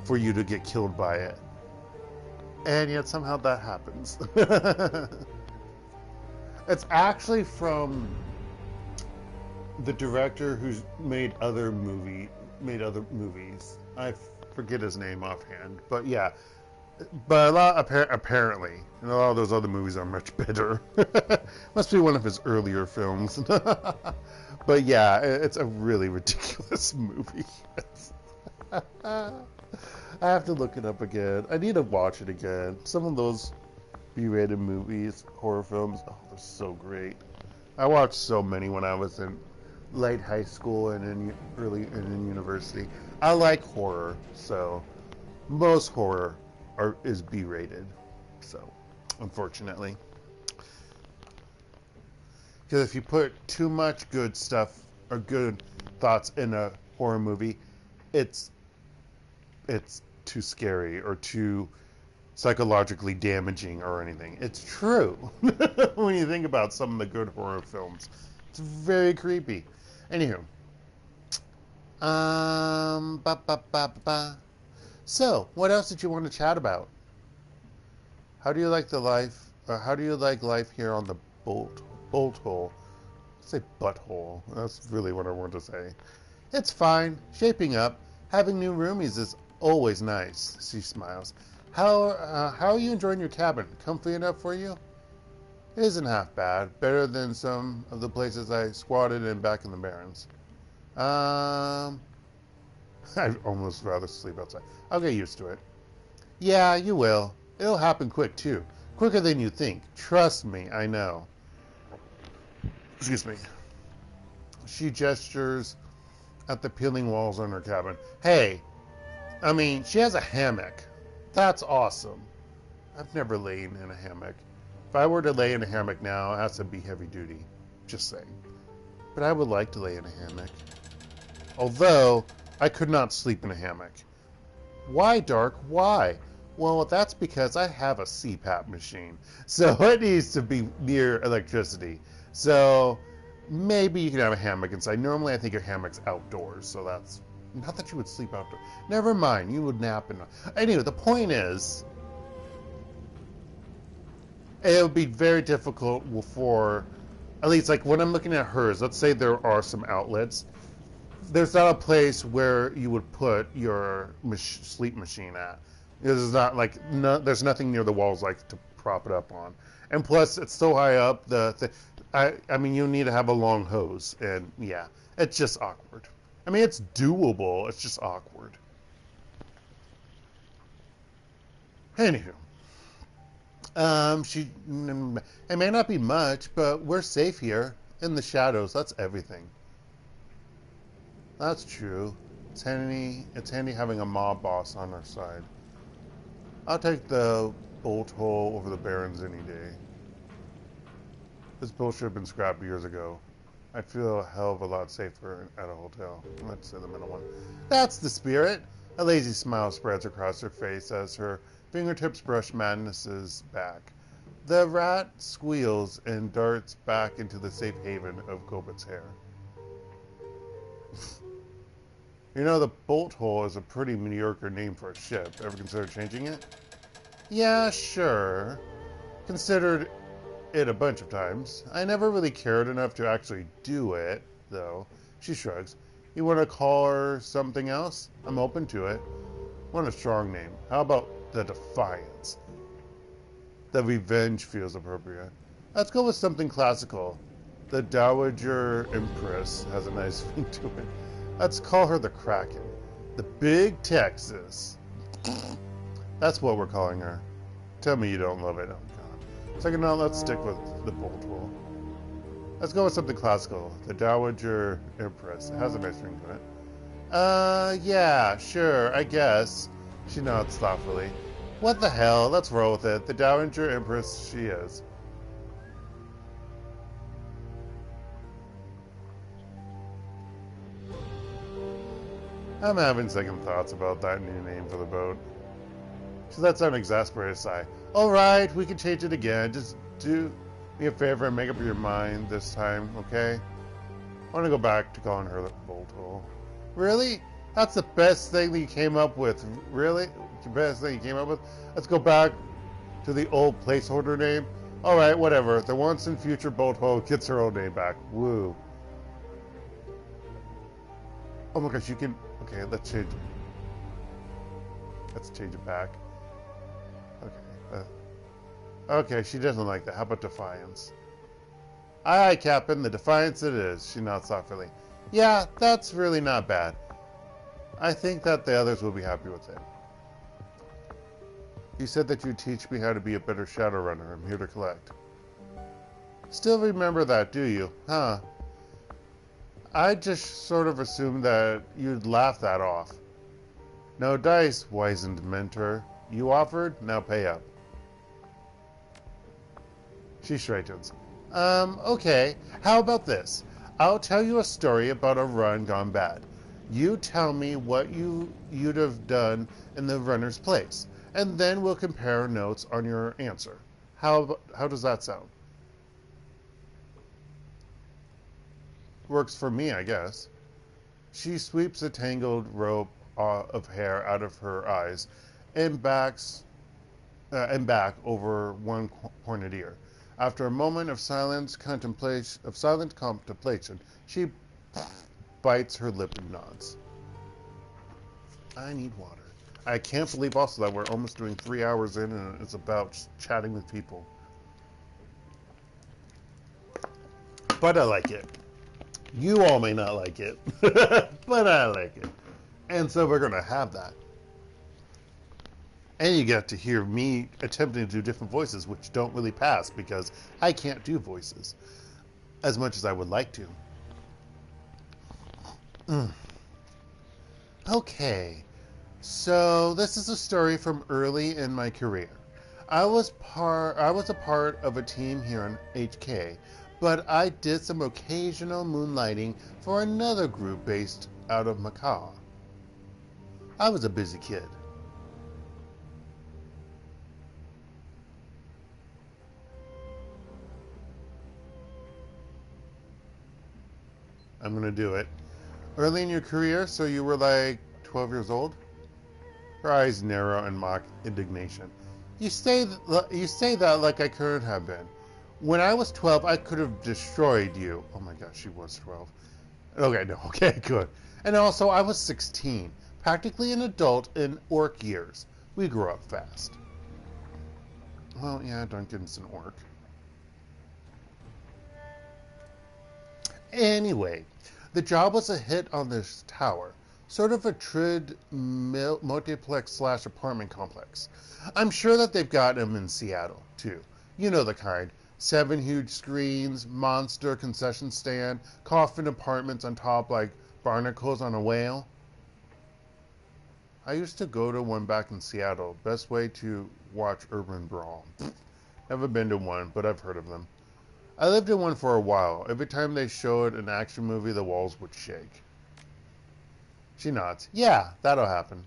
for you to get killed by it. And yet somehow that happens. It's actually from the director who's made other movies. I forget his name offhand, but yeah. But a lot apparently, and a lot of those other movies are much better. Must be one of his earlier films. But yeah, it's a really ridiculous movie. I have to look it up again. I need to watch it again. Some of those B-rated movies, horror films, oh, they're so great. I watched so many when I was in late high school and in university. I like horror, so most horror is B-rated. So, unfortunately, because if you put too much good stuff or good thoughts in a horror movie, it's too scary or too psychologically damaging or anything. It's true. When you think about some of the good horror films, it's very creepy. Anywho, So, what else did you want to chat about? How do you like life here on the bolt hole? Say butthole. That's really what I want to say. It's fine. Shaping up. Having new roomies is always nice. She smiles. How are you enjoying your cabin? Comfy enough for you? It isn't half bad. Better than some of the places I squatted in back in the Barrens. I'd almost rather sleep outside. I'll get used to it. Yeah, you will. It'll happen quick, too. Quicker than you think. Trust me, I know. Excuse me. She gestures at the peeling walls on her cabin. Hey, I mean, she has a hammock. That's awesome. I've never lain in a hammock. If I were to lay in a hammock now, it has to be heavy duty. Just saying. But I would like to lay in a hammock. Although, I could not sleep in a hammock. Why, Dark? Why? Well, that's because I have a CPAP machine. So it needs to be near electricity. So maybe you can have a hammock inside. Normally I think a hammock's outdoors. So that's... Not that you would sleep outdoors. Never mind. You would nap in... Anyway, the point is... It would be very difficult for... At least, like, when I'm looking at hers, let's say there are some outlets. There's not a place where you would put your sleep machine at. There's not like there's nothing near the walls like to prop it up on, and plus it's so high up. I mean, you need to have a long hose, and yeah, it's just awkward. I mean, it's doable. It's just awkward. Anywho, it may not be much, but we're safe here in the shadows. That's everything. That's true. It's handy having a mob boss on our side. I'll take the bolt hole over the Barrens any day. This boat should have been scrapped years ago. I'd feel a hell of a lot safer at a hotel. Let's say the middle one. That's the spirit! A lazy smile spreads across her face as her fingertips brush Madness's back. The rat squeals and darts back into the safe haven of Gobet's hair. You know, the bolt hole is a pretty mediocre name for a ship. Ever consider changing it? Yeah, sure. Considered it a bunch of times. I never really cared enough to actually do it, though. She shrugs. You want to call her something else? I'm open to it. Want a strong name. How about the Defiance? The Revenge feels appropriate. Let's go with something classical. The Dowager Empress has a nice ring to it. Let's call her the Kraken. The Big Texas. That's what we're calling her. Tell me you don't love it. Oh, God. Second note, let's stick with the bold tool. Let's go with something classical. The Dowager Empress. It has a nice ring to it. Yeah, sure, I guess. She nods thoughtfully. What the hell? Let's roll with it. The Dowager Empress she is. I'm having second thoughts about that new name for the boat. She lets out an exasperated sigh. Alright, we can change it again. Just do me a favor and make up your mind this time, okay? I want to go back to calling her the bolt hole. Really? That's the best thing that you came up with. Really? The best thing you came up with? Let's go back to the old placeholder name. Alright, whatever. The once and future bolt hole gets her old name back. Woo. Oh my gosh, you can... Okay, let's change it back. Okay. Okay, she doesn't like that. How about Defiance? Aye, Captain, the Defiance it is. She nods thoughtfully. Yeah, that's really not bad. I think that the others will be happy with it. You said that you'd teach me how to be a better Shadowrunner. I'm here to collect. Still remember that, do you? Huh? I just sort of assumed that you'd laugh that off. No dice, wizened mentor. You offered, now pay up. She straightens. Okay. How about this? I'll tell you a story about a run gone bad. You tell me what you'd have done in the runner's place, and then we'll compare notes on your answer. How does that sound? Works for me, I guess. She sweeps a tangled rope of hair out of her eyes and back over one pointed ear. After a moment of silent contemplation, she bites her lip and nods. I need water. I can't believe also that we're almost doing 3 hours in and it's about just chatting with people. But I like it. You all may not like it, but I like it. And so we're going to have that. And you get to hear me attempting to do different voices, which don't really pass because I can't do voices as much as I would like to. Okay, so this is a story from early in my career. I was a part of a team here in H.K., but I did some occasional moonlighting for another group based out of Macau. I was a busy kid. I'm gonna do it. Early in your career, so you were like 12 years old? Her eyes narrow in mock indignation. You say that like I couldn't have been. When I was 12, I could have destroyed you. Oh my gosh, she was 12. Okay, no, okay, good. And also, I was 16, practically an adult in orc years. We grew up fast. Well, yeah, Duncan's an orc. Anyway, the job was a hit on this tower. Sort of a trid multiplex / apartment complex. I'm sure that they've got them in Seattle, too. You know the kind. 7 huge screens, monster concession stand, coffin apartments on top like barnacles on a whale. I used to go to one back in Seattle. Best way to watch urban brawl. Never been to one, but I've heard of them. I lived in one for a while. Every time they showed an action movie, the walls would shake. She nods. Yeah, that'll happen.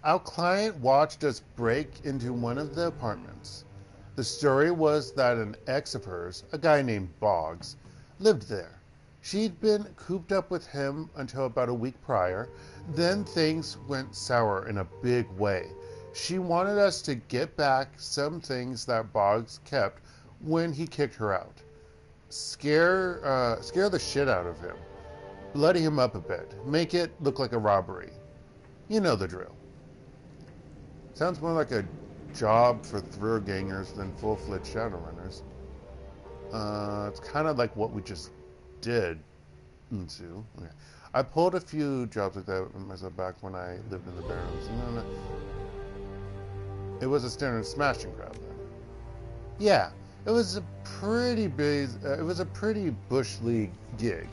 Our client watched us break into one of the apartments. The story was that an ex of hers, a guy named Boggs, lived there. She'd been cooped up with him until about a week prior. Then things went sour in a big way. She wanted us to get back some things that Boggs kept when he kicked her out. Scare the shit out of him. Bloody him up a bit. Make it look like a robbery. You know the drill. Sounds more like a job for thrill gangers than full-fledged Shadowrunners. It's kind of like what we just did, Insu. Okay. I pulled a few jobs like that myself back when I lived in the Barrens. It was a standard smash and grab then. Yeah, it was a pretty big, it was a pretty bush league gig.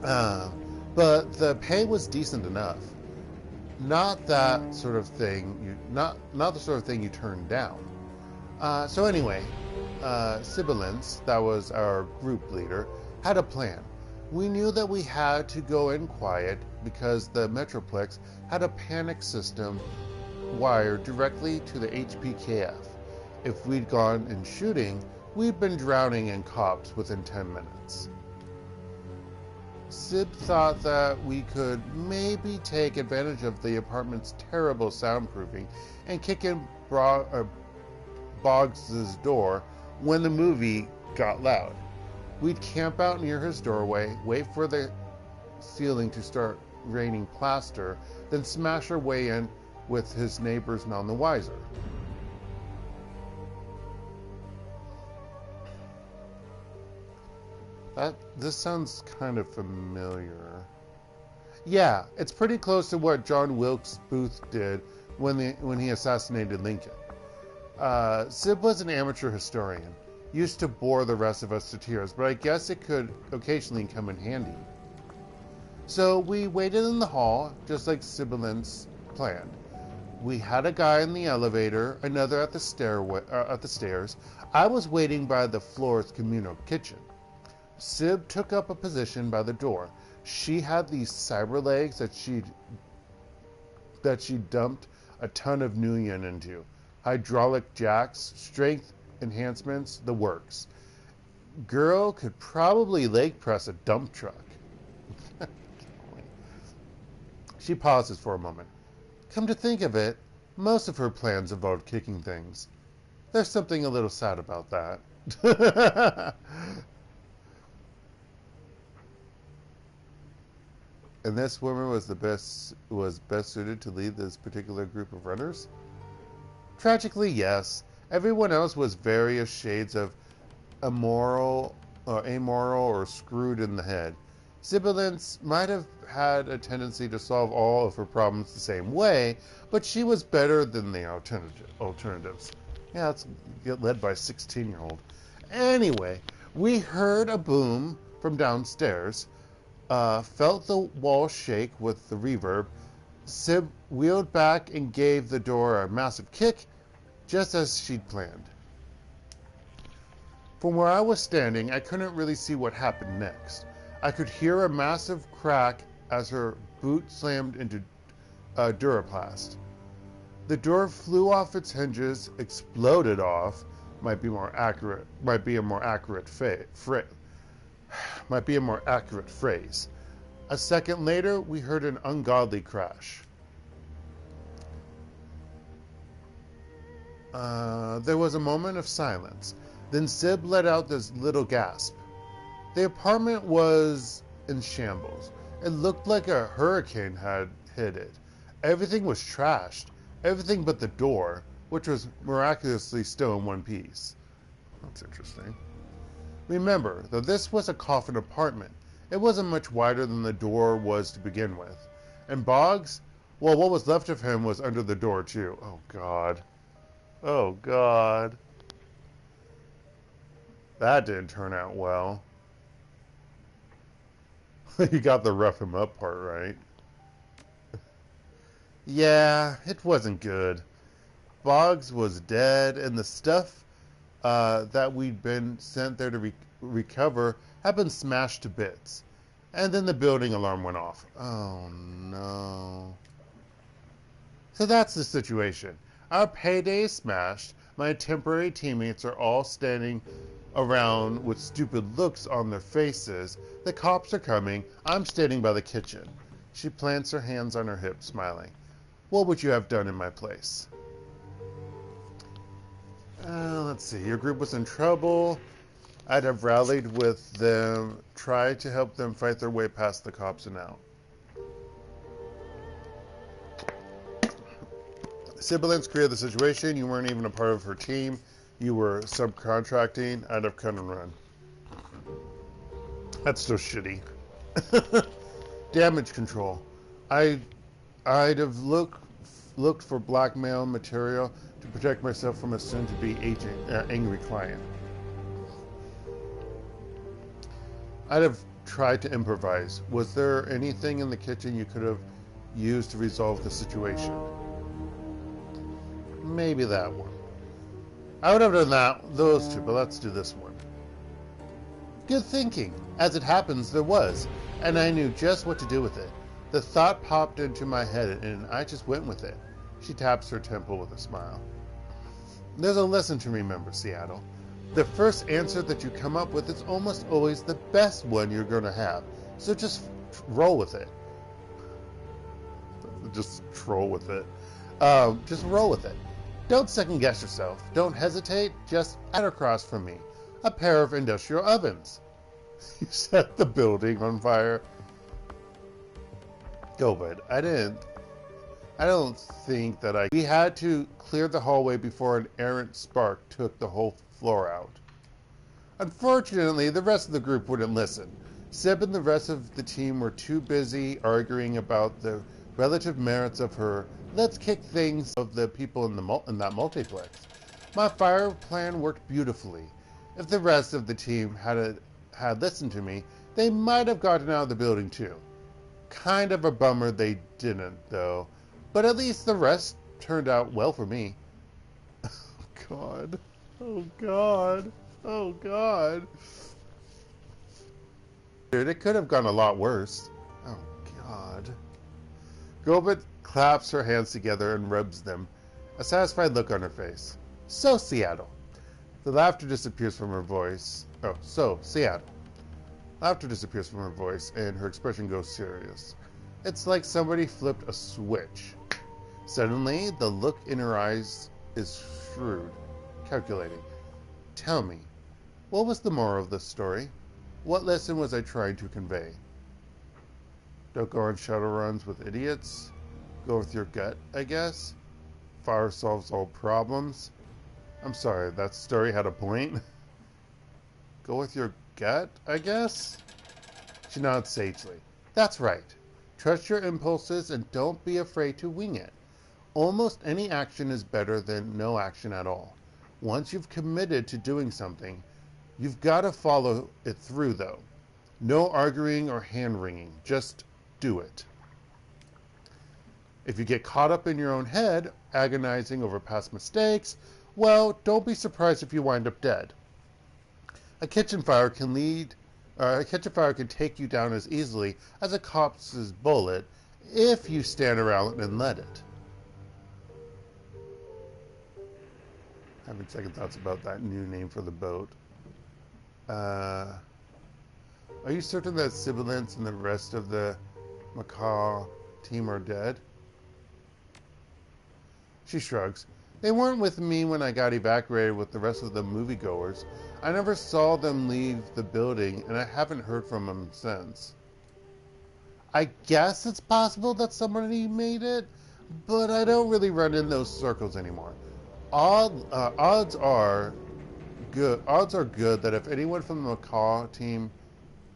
But the pay was decent enough. Not that sort of thing not the sort of thing you turn down. So anyway, Sibilance, that was our group leader, had a plan. We knew that we had to go in quiet because the Metroplex had a panic system wired directly to the HPKF. If we'd gone in shooting, we'd been drowning in cops within 10 minutes. Sib thought that we could maybe take advantage of the apartment's terrible soundproofing and kick in Boggs' door when the movie got loud. We'd camp out near his doorway, wait for the ceiling to start raining plaster, then smash our way in with his neighbors none the wiser. This sounds kind of familiar. Yeah, it's pretty close to what John Wilkes Booth did when he assassinated Lincoln. Sib was an amateur historian, used to bore the rest of us to tears, but I guess it could occasionally come in handy. So we waited in the hall, just like Sibilance planned. We had a guy in the elevator, another at the stairs. I was waiting by the floor's communal kitchen. Sib took up a position by the door. She had these cyber legs that she dumped a ton of Nuyen into. Hydraulic jacks, strength enhancements, the works. Girl could probably leg press a dump truck. She pauses for a moment. Come to think of it, most of her plans involved kicking things. There's something a little sad about that. And this woman was best suited to lead this particular group of runners? Tragically, yes. Everyone else was various shades of amoral or screwed in the head. Sibilance might have had a tendency to solve all of her problems the same way, but she was better than the alternatives. Yeah, let's get led by a 16-year-old. Anyway, we heard a boom from downstairs. Felt the wall shake with the reverb. Sib wheeled back and gave the door a massive kick, just as she'd planned. From where I was standing, I couldn't really see what happened next. I could hear a massive crack as her boot slammed into Duraplast. The door flew off its hinges, exploded off. Might be a more accurate phrase. A second later, we heard an ungodly crash. There was a moment of silence. Then Sib let out this little gasp. The apartment was in shambles. It looked like a hurricane had hit it. Everything was trashed. Everything but the door, which was miraculously still in one piece. That's interesting. Remember, though this was a coffin apartment, it wasn't much wider than the door was to begin with. And Boggs, well, what was left of him was under the door, too. Oh, God. Oh, God. That didn't turn out well. You got the rough him up part right. Yeah, it wasn't good. Boggs was dead, and the stuff that we'd been sent there to recover had been smashed to bits. And then the building alarm went off. Oh, no. So that's the situation. Our payday is smashed. My temporary teammates are all standing around with stupid looks on their faces. The cops are coming. I'm standing by the kitchen. She plants her hands on her hips, smiling. What would you have done in my place? Let's see. Your group was in trouble. I'd have rallied with them, tried to help them fight their way past the cops and out. Sibilance created the situation. You weren't even a part of her team. You were subcontracting. I'd have cut and run. That's so shitty. Damage control. I'd have looked looked for blackmail material to protect myself from a soon-to-be angry client. I'd have tried to improvise. Was there anything in the kitchen you could have used to resolve the situation? Maybe that one. I would have done those two, but let's do this one. Good thinking. As it happens, there was, and I knew just what to do with it. The thought popped into my head, and I just went with it. She taps her temple with a smile. There's a lesson to remember, Seattle. The first answer that you come up with is almost always the best one you're going to have. So just roll with it. Just troll with it. Just roll with it. Don't second guess yourself. Don't hesitate. Just add across from me a pair of industrial ovens. You set the building on fire. Go, bud. I don't think that we had to clear the hallway before an errant spark took the whole floor out. Unfortunately, the rest of the group wouldn't listen. Seb and the rest of the team were too busy arguing about the relative merits of her let's kick things of the people in that multiplex. My fire plan worked beautifully. If the rest of the team had listened to me, they might have gotten out of the building too. Kind of a bummer they didn't, though. But at least the rest turned out well for me. Oh, God. Oh, God. Oh, God. Dude, it could have gone a lot worse. Oh, God. Gobet claps her hands together and rubs them, a satisfied look on her face. So, Seattle. The laughter disappears from her voice. Oh, so, Seattle. Laughter disappears from her voice, and her expression goes serious. It's like somebody flipped a switch. Suddenly, the look in her eyes is shrewd, calculating. Tell me, what was the moral of this story? What lesson was I trying to convey? Don't go on Shadowruns with idiots. Go with your gut, I guess. Fire solves all problems. I'm sorry, that story had a point. Go with your gut, I guess? She nods sagely. That's right. Trust your impulses and don't be afraid to wing it. Almost any action is better than no action at all. Once you've committed to doing something, you've got to follow it through, though. No arguing or hand-wringing. Just do it. If you get caught up in your own head, agonizing over past mistakes, well, don't be surprised if you wind up dead. A kitchen fire can take you down as easily as a corpse's bullet if you stand around and let it. Having second thoughts about that new name for the boat. Are you certain that Seattleites and the rest of the A.K.A. team are dead? She shrugs. They weren't with me when I got evacuated with the rest of the moviegoers. I never saw them leave the building, and I haven't heard from them since. I guess it's possible that somebody made it, but I don't really run in those circles anymore. Odds are good that if anyone from the A.K.A. team,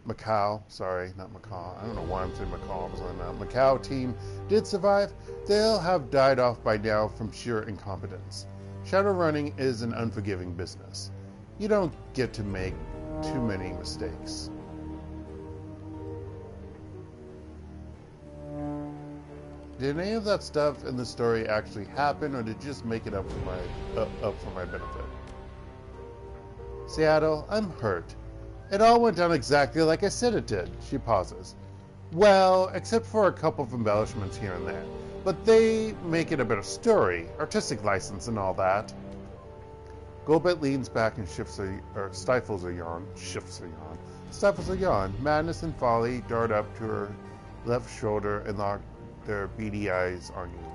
I don't know why I'm saying A.K.A. team did survive, they'll have died off by now from sheer incompetence. Shadowrunning is an unforgiving business. You don't get to make too many mistakes. Did any of that stuff in the story actually happen, or did you just make it up for my benefit? Seattle, I'm hurt. It all went down exactly like I said it did. She pauses. Well, except for a couple of embellishments here and there. But they make it a better story, artistic license and all that. Gobet leans back and stifles a yawn. Stifles a yawn. Madness and folly dart up to her left shoulder and lock their beady eyes on you.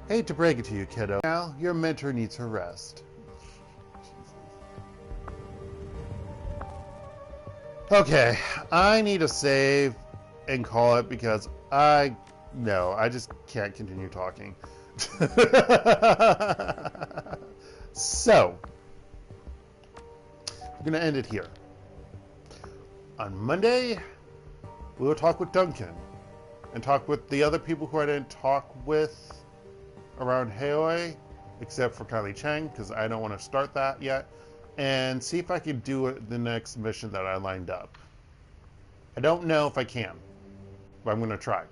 Hate to break it to you, kiddo. Now, your mentor needs her rest. Okay, I need to save and call it because I just can't continue talking. So, we're going to end it here. On Monday, we will talk with Duncan and talk with the other people who I didn't talk with around Heoi, except for Kylie Chang, because I don't want to start that yet, and see if I can do it the next mission that I lined up. I don't know if I can, but I'm going to try.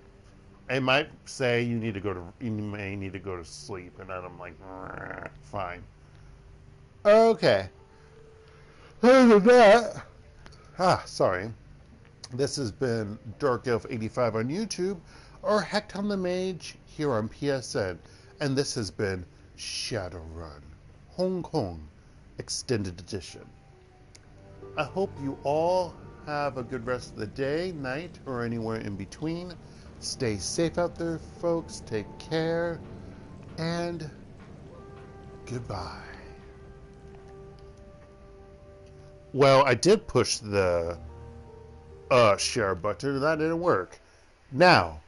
It might say you may need to go to sleep, and then I'm like, fine. Okay. Other than that, sorry. This has been DarkElf85 on YouTube, or HektontheMage here on PSN, and this has been Shadowrun, Hong Kong Extended Edition. I hope you all have a good rest of the day, night, or anywhere in between. Stay safe out there, folks. Take care, and goodbye. Well, I did push the share button, and that didn't work. Now,